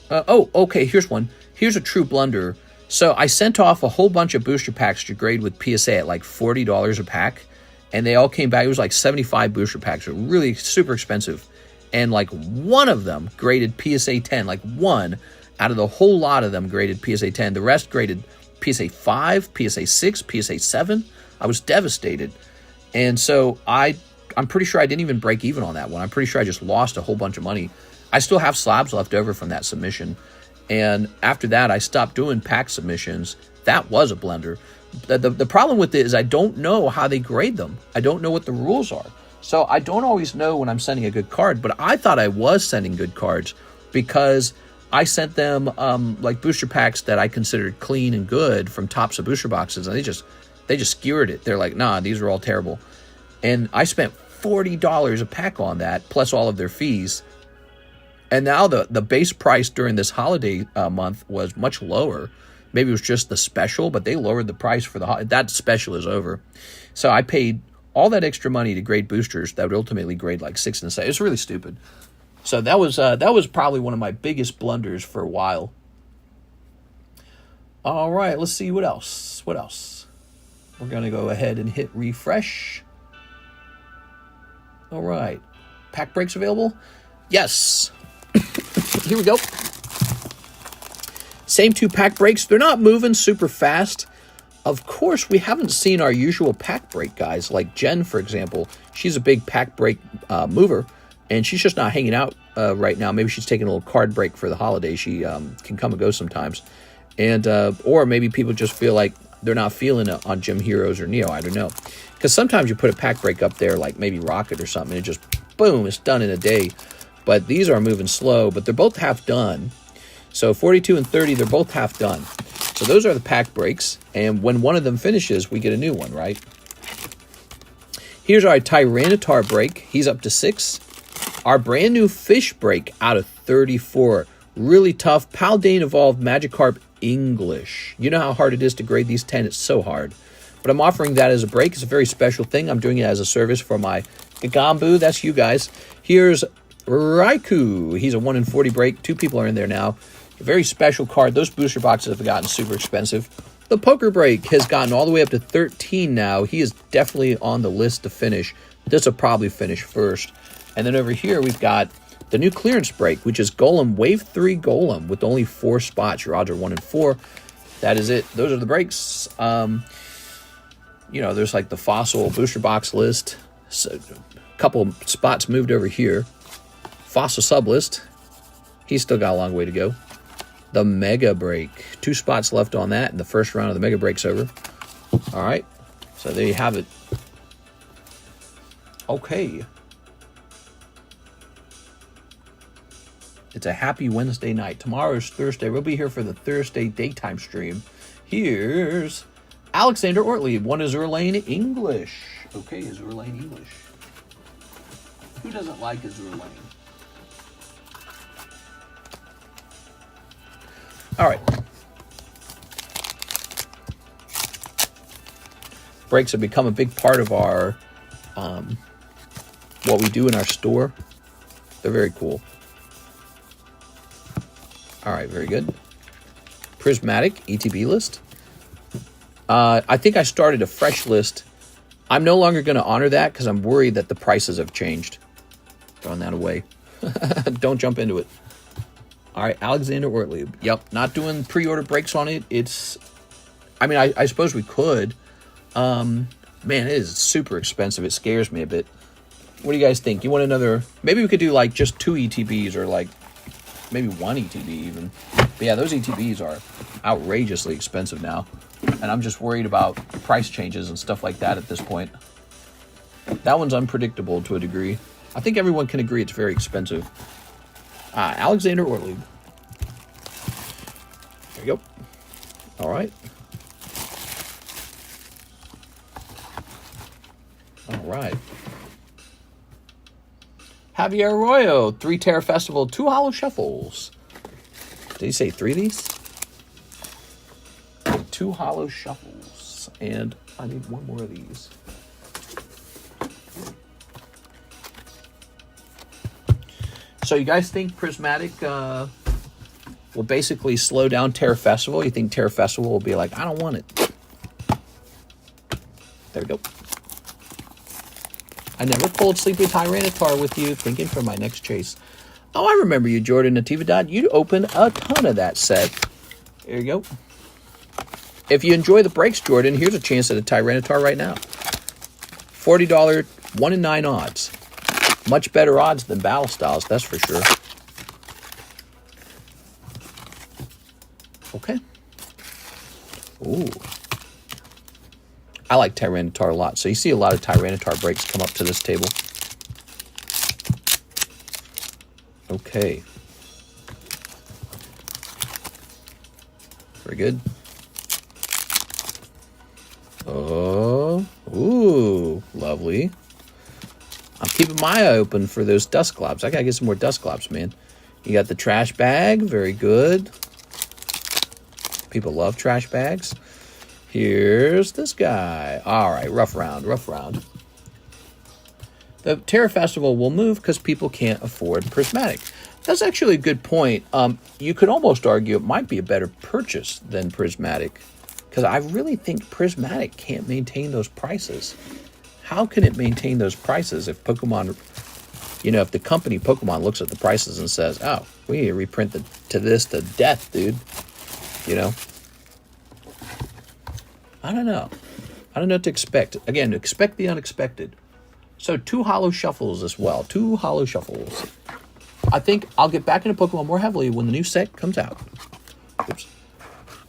Oh, okay, here's one. Here's a true blunder. So I sent off a whole bunch of booster packs to grade with PSA at like $40 a pack, and they all came back. It was like 75 booster packs. They were really super expensive. And like one of them graded PSA 10, like one out of the whole lot of them graded PSA 10. The rest graded PSA 5, PSA 6, PSA 7. I was devastated. And so I'm pretty sure I didn't even break even on that one. I'm pretty sure I just lost a whole bunch of money. I still have slabs left over from that submission. And after that, I stopped doing pack submissions. That was a blunder. The problem with it is I don't know how they grade them. I don't know what the rules are. So I don't always know when I'm sending a good card, but I thought I was sending good cards because I sent them like booster packs that I considered clean and good from tops of booster boxes, and they just skewered it. They're like, nah, these are all terrible. And I spent $40 a pack on that, plus all of their fees. And now the base price during this holiday month was much lower. Maybe it was just the special, but they lowered the price for that special is over. So I paid all that extra money to grade boosters that would ultimately grade like 6 and 7. It's really stupid. So that was probably one of my biggest blunders for a while. All right, let's see what else. What else? We're gonna go ahead and hit refresh. All right, pack breaks available. Yes. Here we go. Same 2 pack breaks. They're not moving super fast. Of course, we haven't seen our usual pack break guys. Like Jen, for example, she's a big pack break mover, and she's just not hanging out right now. Maybe she's taking a little card break for the holiday. She can come and go sometimes. And or maybe people just feel like they're not feeling it on Gym Heroes or Neo. I don't know. Because sometimes you put a pack break up there, like maybe Rocket or something, and it just, boom, it's done in a day. But these are moving slow, but they're both half done. So 42 and 30, they're both half done. So those are the pack breaks. And when one of them finishes, we get a new one, right? Here's our Tyranitar break. He's up to 6. Our brand new fish break out of 34. Really tough. Paldean Evolved Magikarp English. You know how hard it is to grade these 10. It's so hard. But I'm offering that as a break. It's a very special thing. I'm doing it as a service for my Gagambu. That's you guys. Here's Raikou. He's a 1 in 40 break. 2 people are in there now. A very special card. Those booster boxes have gotten super expensive. The Poker Break has gotten all the way up to 13 now. He is definitely on the list to finish. This will probably finish first. And then over here we've got the new clearance break, which is Golem, Wave 3 Golem with only 4 spots. Your odds are 1 in 4. That is it. Those are the breaks. You know, there's like the Fossil booster box list. So, a couple spots moved over here. Fossil Sublist. He's still got a long way to go. The Mega Break. 2 spots left on that, and the first round of the Mega Break's over. All right. So there you have it. Okay. It's a happy Wednesday night. Tomorrow's Thursday. We'll be here for the Thursday daytime stream. Here's Alexander Ortley. 1 Azure Lane English. Okay, Azure Lane English. Who doesn't like Azure Lane? All right. Breaks have become a big part of our what we do in our store. They're very cool. All right, very good. Prismatic ETB list. I think I started a fresh list. I'm no longer going to honor that because I'm worried that the prices have changed. Throwing that away. Don't jump into it. All right, Alexander Ortley. Yep, not doing pre-order breaks on it. It's, I mean, I suppose we could. Man, it is super expensive. It scares me a bit. What do you guys think? You want another, maybe we could do like just 2 ETBs or like maybe 1 ETB even. But yeah, those ETBs are outrageously expensive now. And I'm just worried about price changes and stuff like that at this point. That one's unpredictable to a degree. I think everyone can agree it's very expensive. Alexander Ortley. There you go. All right. All right. Javier Arroyo, 3 Terra Festival, 2 Holo Shuffles. Did he say 3 of these? 2 Holo Shuffles. And I need 1 more of these. So you guys think Prismatic will basically slow down Terra Festival? You think Terra Festival will be like, I don't want it. There we go. I never pulled Sleepy Tyranitar with you, thinking for my next chase. Oh, I remember you, Jordan Natividad. You opened a ton of that set. There you go. If you enjoy the breaks, Jordan, here's a chance at a Tyranitar right now. $40, 1 in 9 odds. Much better odds than Battle Styles, that's for sure. Okay. Ooh. I like Tyranitar a lot. So you see a lot of Tyranitar breaks come up to this table. Okay. Very good. Oh, ooh, lovely. I'm keeping my eye open for those dust globs. I gotta get some more dust globs, man. You got the trash bag, very good. People love trash bags. Here's this guy. All right, rough round, rough round. The Terra Festival will move because people can't afford Prismatic. That's actually a good point. You could almost argue it might be a better purchase than Prismatic, because I really think Prismatic can't maintain those prices. How can it maintain those prices if Pokemon, you know, if the company Pokemon looks at the prices and says, oh, we need to reprint this to death, dude. You know? I don't know. I don't know what to expect. Again, expect the unexpected. So 2 Holo Shuffles as well. 2 Holo Shuffles. I think I'll get back into Pokemon more heavily when the new set comes out. Oops.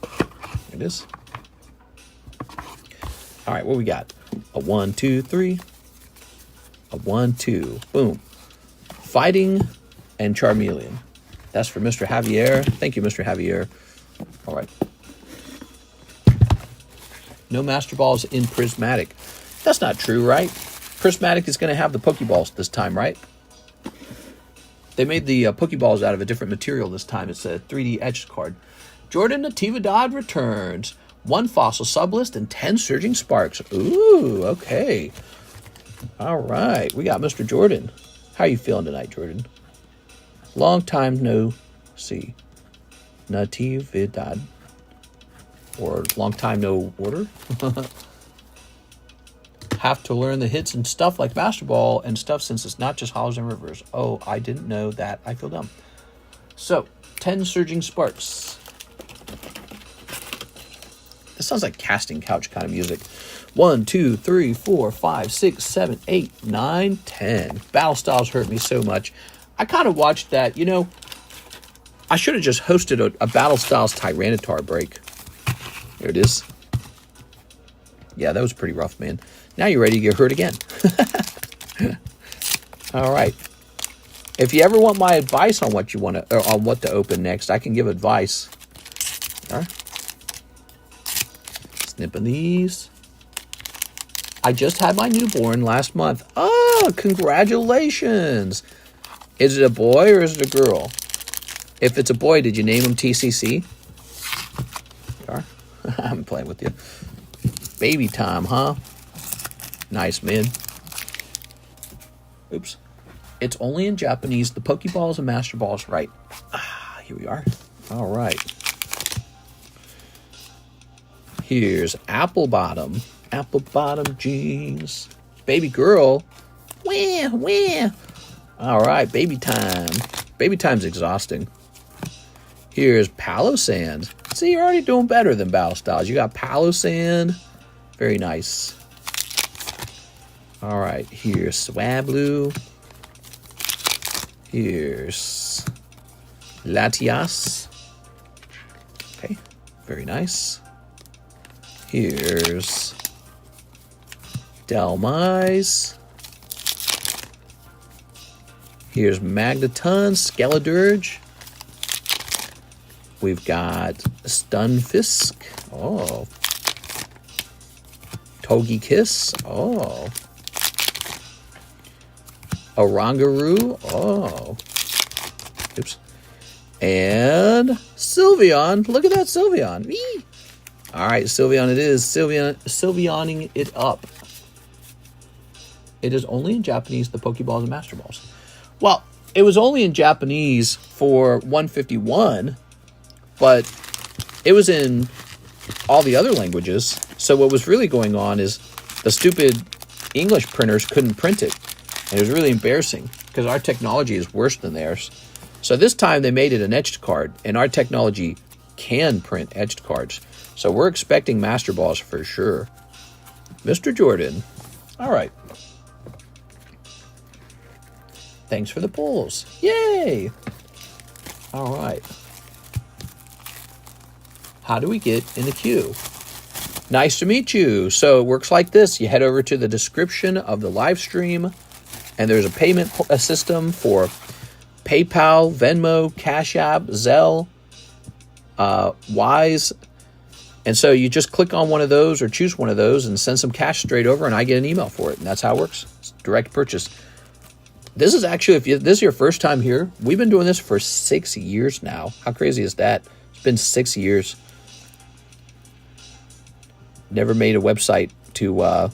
There it is. All right, what we got? A 1, 2, 3. A 1, 2. Boom. Fighting and Charmeleon. That's for Mr. Javier. Thank you, Mr. Javier. All right. No Master Balls in Prismatic. That's not true, right? Prismatic is going to have the Pokeballs this time, right? They made the Pokeballs out of a different material this time. It's a 3D etched card. Jordan Natividad returns. 1 Fossil Sublist and 10 Surging Sparks. Ooh, okay. All right. We got Mr. Jordan. How are you feeling tonight, Jordan? Long time no see. Natividad. Or long time no order. Have to learn the hits and stuff like Master Ball and stuff since it's not just Hollows and Rivers. Oh, I didn't know that. I feel dumb. So, 10 Surging Sparks. This sounds like casting couch kind of music. 1, 2, 3, 4, 5, 6, 7, 8, 9, 10. Battle Styles hurt me so much. I kind of watched that. You know, I should have just hosted a Battle Styles Tyranitar break. There it is. Yeah, that was pretty rough, man. Now you're ready to get hurt again. All right. If you ever want my advice on what you want to, or on what to open next, I can give advice. All right. Snipping these. I just had my newborn last month. Oh, congratulations. Is it a boy or is it a girl? If it's a boy, did you name him TCC? I'm playing with you. Baby time, huh? Nice, man. Oops. It's only in Japanese. The Pokeballs and Master Balls, right? Ah, here we are. All right. Here's Apple Bottom. Apple Bottom jeans. Baby girl. Wah, wah. All right, baby time. Baby time's exhausting. Here's Palossand. See, you're already doing better than Battle Styles. You got Palossand. Very nice. All right, here's Swablu. Here's Latias. Okay, very nice. Here's Delmise. Here's Magneton, Skeledirge. We've got Stunfisk. Oh. Togekiss. Oh. Orangaroo. Oh. Oops. And Sylveon. Look at that Sylveon. Whee! All right, Sylveon it is. Sylveoning it up. It is only in Japanese, the Pokeballs and Master Balls. Well, it was only in Japanese for 151, but it was in all the other languages. So what was really going on is the stupid English printers couldn't print it. And it was really embarrassing because our technology is worse than theirs. So this time they made it an etched card, and our technology can print etched cards. So we're expecting Master Balls for sure. Mr. Jordan. All right. Thanks for the polls. Yay! All right. How do we get in the queue? Nice to meet you. So it works like this. You head over to the description of the live stream, and there's a payment system for PayPal, Venmo, Cash App, ZELLE, Wise. And so you just click on one of those or choose one of those and send some cash straight over, and I get an email for it. And that's how it works. It's direct purchase. This is actually, if this is your first time here, we've been doing this for 6 years now. How crazy is that? It's been 6 years. Never made a website to, I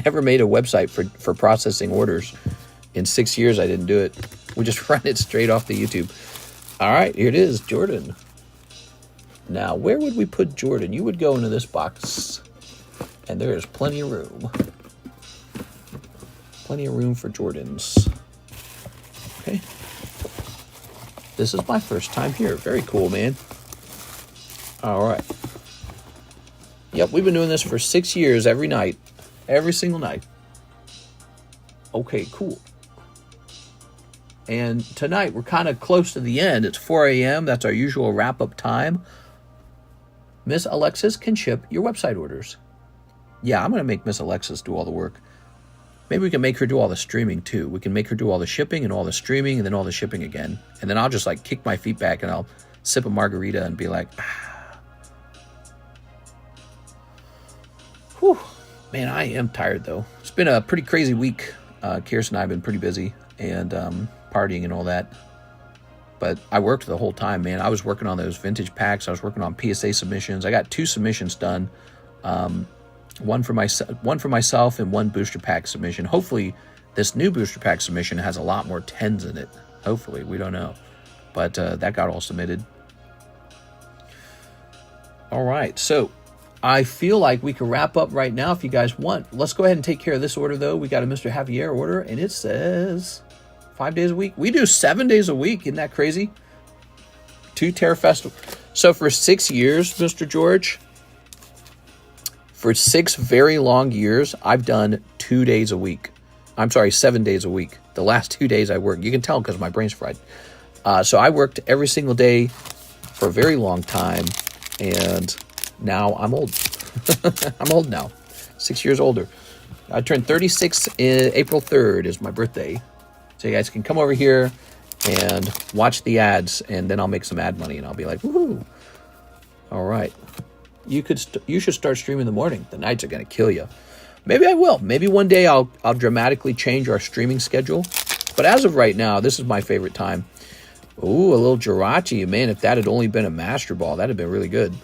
never made a website for processing orders. In 6 years, I didn't do it. We just run it straight off the YouTube. All right, here it is, Jordan. Now, where would we put Jordan? You would go into this box, and there is plenty of room. Plenty of room for Jordans. Okay. This is my first time here. Very cool, man. All right. Yep, we've been doing this for 6 years every night. Every single night. Okay, cool. And tonight, we're kind of close to the end. It's 4 a.m. That's our usual wrap-up time. Miss Alexis can ship your website orders. Yeah, I'm going to make Miss Alexis do all the work. Maybe we can make her do all the streaming, too. We can make her do all the shipping and all the streaming and then all the shipping again. And then I'll just, like, kick my feet back and I'll sip a margarita and be like, ah. Whew. Man, I am tired, though. It's been a pretty crazy week. Kirsten and I have been pretty busy and partying and all that. But I worked the whole time, man. I was working on those vintage packs. I was working on PSA submissions. I got 2 submissions done. One for myself and 1 booster pack submission. Hopefully, this new booster pack submission has a lot more 10s in it. Hopefully, we don't know. But that got all submitted. All right, so I feel like we can wrap up right now if you guys want. Let's go ahead and take care of this order, though. We got a Mr. Javier order, and it says 5 days a week. We do 7 days a week. Isn't that crazy? 2 Terra Festival. So for 6 years, Mr. George, for 6 very long years, I've done 2 days a week. I'm sorry, 7 days a week. The last 2 days I worked. You can tell because my brain's fried. So I worked every single day for a very long time, and now I'm old. I'm old now. 6 years older. I turned 36 April 3rd is my birthday. So you guys can come over here and watch the ads, and then I'll make some ad money, and I'll be like, woohoo. All right. You should start streaming in the morning. The nights are going to kill you. Maybe I will. Maybe one day I'll dramatically change our streaming schedule. But as of right now, this is my favorite time. Ooh, a little Jirachi. Man, if that had only been a Master Ball, that'd have been really good.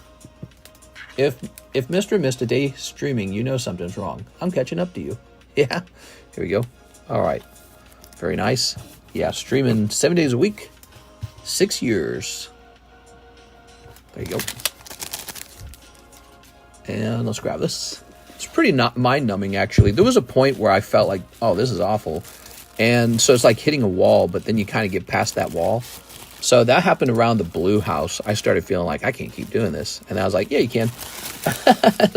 If Mr. missed a day streaming, you know something's wrong. I'm catching up to you. Yeah. Here we go. All right. Very nice. Yeah, streaming 7 days a week. 6 years. There you go. And let's grab this. It's pretty mind-numbing, actually. There was a point where I felt like, oh, this is awful. And so it's like hitting a wall, but then you kind of get past that wall. So that happened around the blue house. I started feeling like, I can't keep doing this. And I was like, yeah, you can.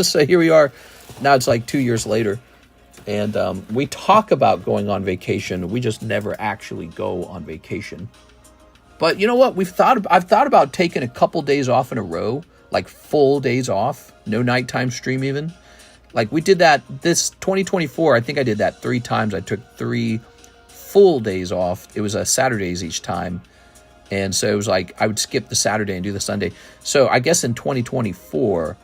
So here we are. Now it's like 2 years later. And we talk about going on vacation. We just never actually go on vacation. But you know what? I've thought about taking a couple days off in a row, like full days off, no nighttime stream even. Like we did that this 2024. I think I did that 3 times. I took 3 full days off. It was Saturdays each time. And so it was like I would skip the Saturday and do the Sunday. So I guess in 2024,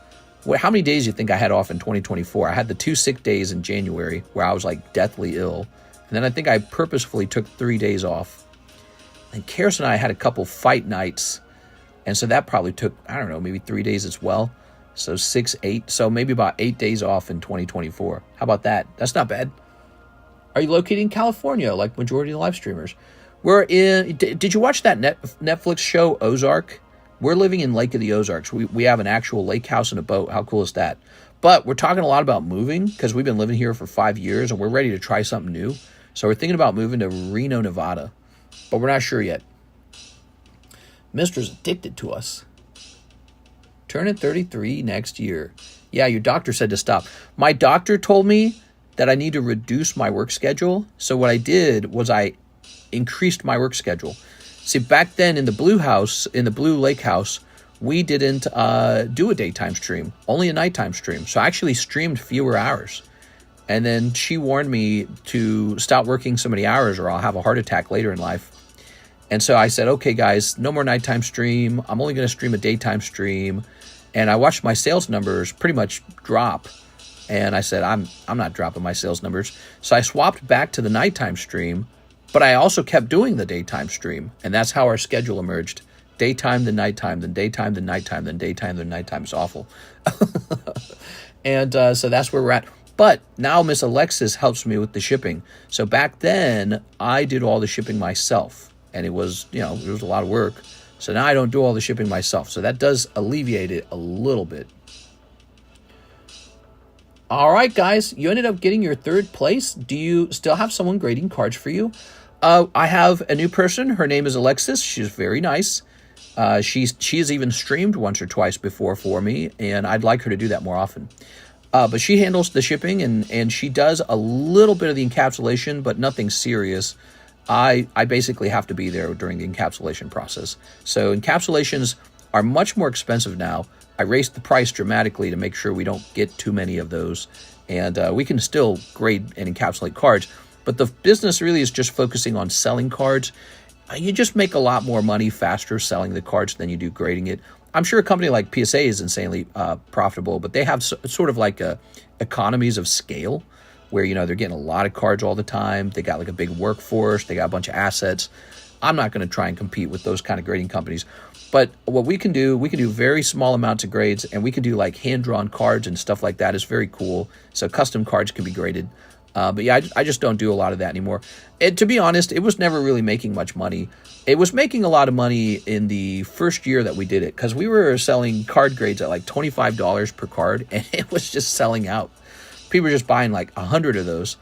how many days do you think I had off in 2024? I had the 2 sick days in January where I was like deathly ill. And then I think I purposefully took 3 days off. And Karis and I had a couple fight nights. And so that probably took, I don't know, maybe 3 days as well. So 6, 8. So maybe about 8 days off in 2024. How about that? That's not bad. Are you located in California like majority of the live streamers? We're in, did you watch that Netflix show, Ozark? We're living in Lake of the Ozarks. We have an actual lake house and a boat. How cool is that? But we're talking a lot about moving because we've been living here for 5 years and we're ready to try something new. So we're thinking about moving to Reno, Nevada. But we're not sure yet. Mister's addicted to us. Turning 33 next year. Yeah, your doctor said to stop. My doctor told me that I need to reduce my work schedule. So what I did was I increased my work schedule. See, back then in the Blue House, in the Blue Lake House, we didn't do a daytime stream, only a nighttime stream. So I actually streamed fewer hours. And then she warned me to stop working so many hours or I'll have a heart attack later in life. And so I said, okay, guys, no more nighttime stream. I'm only going to stream a daytime stream. And I watched my sales numbers pretty much drop. And I said, I'm not dropping my sales numbers. So I swapped back to the nighttime stream. But I also kept doing the daytime stream. And that's how our schedule emerged. Daytime, then nighttime, then daytime, then nighttime, then daytime, then nighttime. It's awful. And so that's where we're at. But now Miss Alexis helps me with the shipping. So back then, I did all the shipping myself. And it was, it was a lot of work. So now I don't do all the shipping myself. So that does alleviate it a little bit. All right, guys, you ended up getting your 3rd place. Do you still have someone grading cards for you? I have a new person. Her name is Alexis. She's very nice. She has even streamed once or twice before for me, and I'd like her to do that more often. But she handles the shipping, and she does a little bit of the encapsulation, but nothing serious. I basically have to be there during the encapsulation process. So encapsulations are much more expensive now. I raised the price dramatically to make sure we don't get too many of those. And we can still grade and encapsulate cards. But the business really is just focusing on selling cards. You just make a lot more money faster selling the cards than you do grading it. I'm sure a company like PSA is insanely profitable, but they have sort of like economies of scale where, they're getting a lot of cards all the time. They got like a big workforce. They got a bunch of assets. I'm not going to try and compete with those kind of grading companies. But what we can do very small amounts of grades, and we can do like hand-drawn cards and stuff like that. It's very cool. So custom cards can be graded. But yeah, I just don't do a lot of that anymore. To be honest, it was never really making much money. It was making a lot of money in the first year that we did it because we were selling card grades at like $25 per card, and it was just selling out. People were just buying like 100 of those.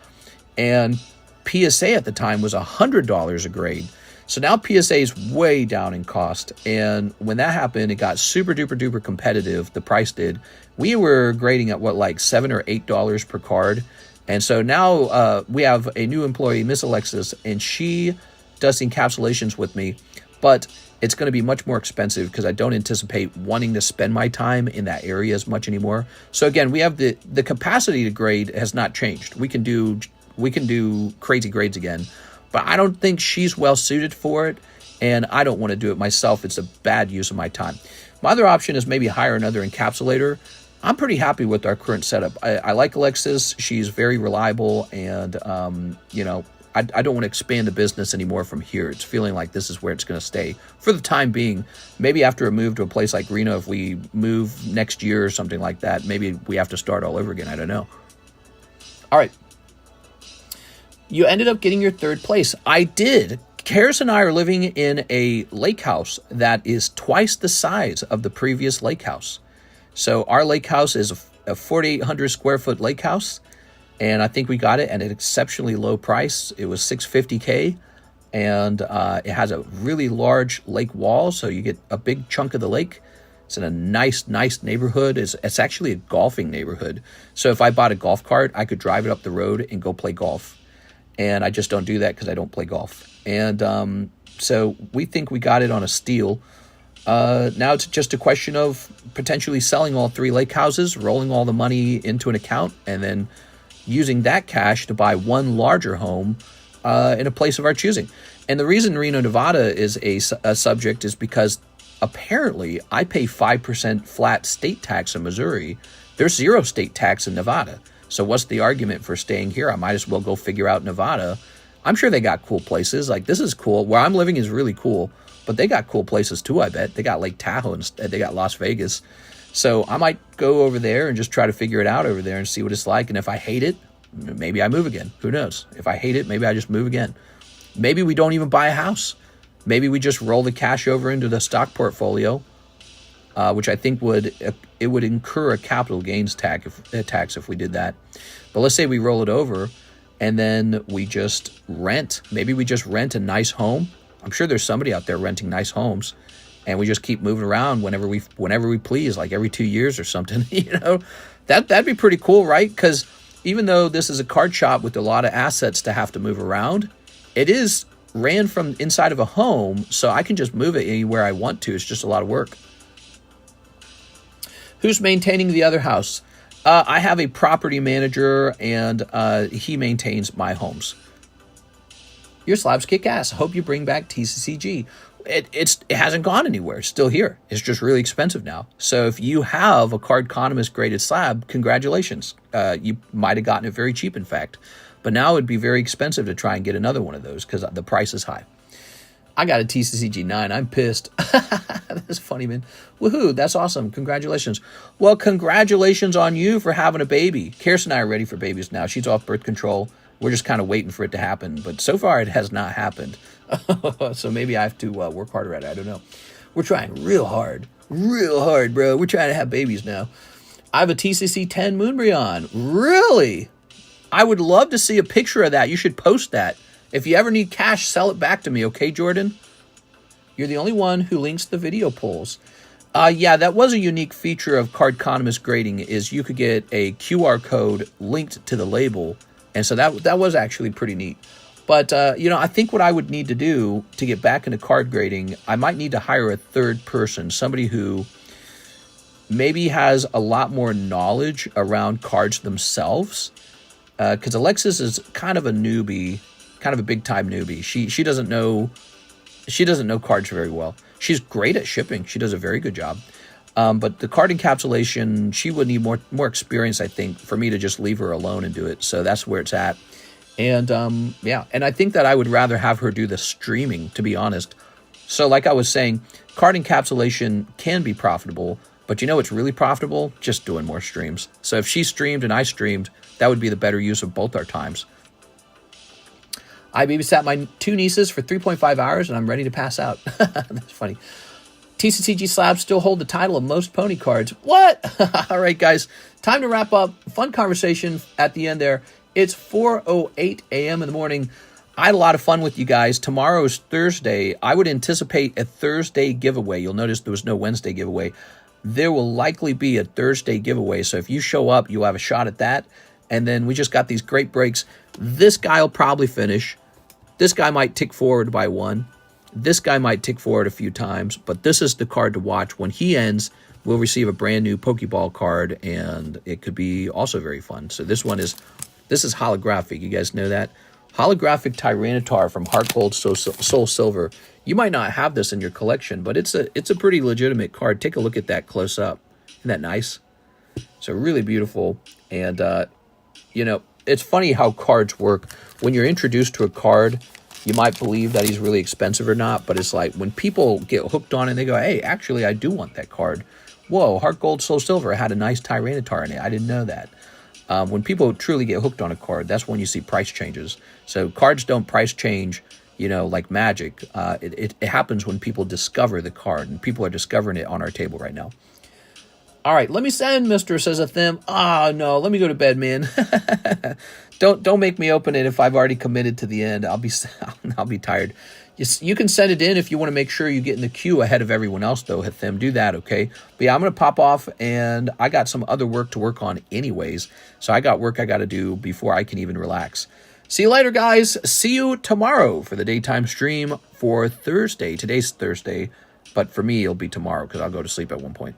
And PSA at the time was $100 a grade. So now PSA is way down in cost. And when that happened, it got super duper duper competitive. The price did. We were grading at like $7 or $8 per card. And so now we have a new employee, Miss Alexis, and she does the encapsulations with me. But it's going to be much more expensive because I don't anticipate wanting to spend my time in that area as much anymore. So again, we have the capacity to grade has not changed. We can do crazy grades again. But I don't think she's well suited for it, and I don't want to do it myself. It's a bad use of my time. My other option is maybe hire another encapsulator. I'm pretty happy with our current setup. I like Alexis. She's very reliable, and I don't want to expand the business anymore from here. It's feeling like this is where it's going to stay for the time being. Maybe after a move to a place like Reno, if we move next year or something like that, maybe we have to start all over again. I don't know. All right. You ended up getting your 3rd place. I did. Karis and I are living in a lake house that is twice the size of the previous lake house. So our lake house is a 4,800 square foot lake house. And I think we got it at an exceptionally low price. It was $650K. And it has a really large lake wall. So you get a big chunk of the lake. It's in a nice neighborhood. It's actually a golfing neighborhood. So if I bought a golf cart, I could drive it up the road and go play golf. And I just don't do that because I don't play golf. And so we think we got it on a steal. Now it's just a question of potentially selling all 3 lake houses, rolling all the money into an account, and then using that cash to buy one larger home in a place of our choosing. And the reason Reno, Nevada is a subject is because apparently I pay 5% flat state tax in Missouri. There's 0 state tax in Nevada. So what's the argument for staying here? I might as well go figure out Nevada I'm sure they got cool places. Like, this is cool. Where I'm living is really cool, but they got cool places too, I bet. They got Lake Tahoe and they got Las Vegas. So I might go over there and just try to figure it out over there and see what it's like. And if I hate it, maybe I move again. Who knows? If I hate it, maybe I just move again. Maybe we don't even buy a house. Maybe we just roll the cash over into the stock portfolio, which I think would incur a capital gains tax if we did that. But let's say we roll it over and then we just rent. Maybe we just rent a nice home. I'm sure there's somebody out there renting nice homes, and we just keep moving around whenever we please, like every 2 years or something. That'd be pretty cool, right? Because even though this is a card shop with a lot of assets to have to move around, it is ran from inside of a home, so I can just move it anywhere I want to. It's just a lot of work. Who's maintaining the other house? I have a property manager, and he maintains my homes. Your slabs kick ass. Hope you bring back TCCG. It hasn't gone anywhere. It's still here. It's just really expensive now. So if you have a Cardconomist graded slab, congratulations. You might have gotten it very cheap, in fact. But now it would be very expensive to try and get another one of those because the price is high. I got a TCCG 9. I'm pissed. That's funny, man. Woohoo. That's awesome. Congratulations. Well, congratulations on you for having a baby. Kirsten and I are ready for babies now. She's off birth control. We're just kind of waiting for it to happen. But so far, it has not happened. So maybe I have to work harder at it. I don't know. We're trying real hard. Real hard, bro. We're trying to have babies now. I have a TCC 10 Moonbryon. Really? I would love to see a picture of that. You should post that. If you ever need cash, sell it back to me, okay, Jordan? You're the only one who links the video polls. Yeah, that was a unique feature of Cardconomist grading, is you could get a QR code linked to the label. And so that was actually pretty neat. But, I think what I would need to do to get back into card grading, I might need to hire a third person, somebody who maybe has a lot more knowledge around cards themselves. Because Alexis is kind of a newbie, kind of a big-time newbie. She doesn't know cards very well. She's great at shipping. She does a very good job. But the card encapsulation, she would need more experience, I think, for me to just leave her alone and do it. So that's where it's at. And, and I think that I would rather have her do the streaming, to be honest. So like I was saying, card encapsulation can be profitable, but it's really profitable? Just doing more streams. So if she streamed and I streamed, that would be the better use of both our times. I babysat my 2 nieces for 3.5 hours, and I'm ready to pass out. That's funny. TCCG slabs still hold the title of most pony cards. What? All right, guys. Time to wrap up. Fun conversation at the end there. It's 4:08 a.m. in the morning. I had a lot of fun with you guys. Tomorrow is Thursday. I would anticipate a Thursday giveaway. You'll notice there was no Wednesday giveaway. There will likely be a Thursday giveaway. So if you show up, you'll have a shot at that. And then we just got these great breaks. This guy will probably finish. This guy might tick forward by 1. This guy might tick forward a few times. But this is the card to watch. When he ends, we'll receive a brand new Pokeball card. And it could be also very fun. So this is holographic. You guys know that? Holographic Tyranitar from Heart Gold Soul Silver. You might not have this in your collection, but it's a pretty legitimate card. Take a look at that close up. Isn't that nice? So really beautiful. And, it's funny how cards work. When you're introduced to a card, you might believe that he's really expensive or not, but it's like when people get hooked on it, they go, hey, actually, I do want that card. Whoa, Heart Gold Soul Silver had a nice Tyranitar in it. I didn't know that. When people truly get hooked on a card, that's when you see price changes. So cards don't price change, like magic. It happens when people discover the card, and people are discovering it on our table right now. All right, let me send, mister, says a them. Oh, no, let me go to bed, man. Don't make me open it if I've already committed to the end. I'll be tired. You can send it in if you want to make sure you get in the queue ahead of everyone else, though, Hathim. Do that, okay? But yeah, I'm going to pop off, and I got some other work to work on anyways. So I got work I got to do before I can even relax. See you later, guys. See you tomorrow for the daytime stream for Thursday. Today's Thursday, but for me, it'll be tomorrow because I'll go to sleep at one point.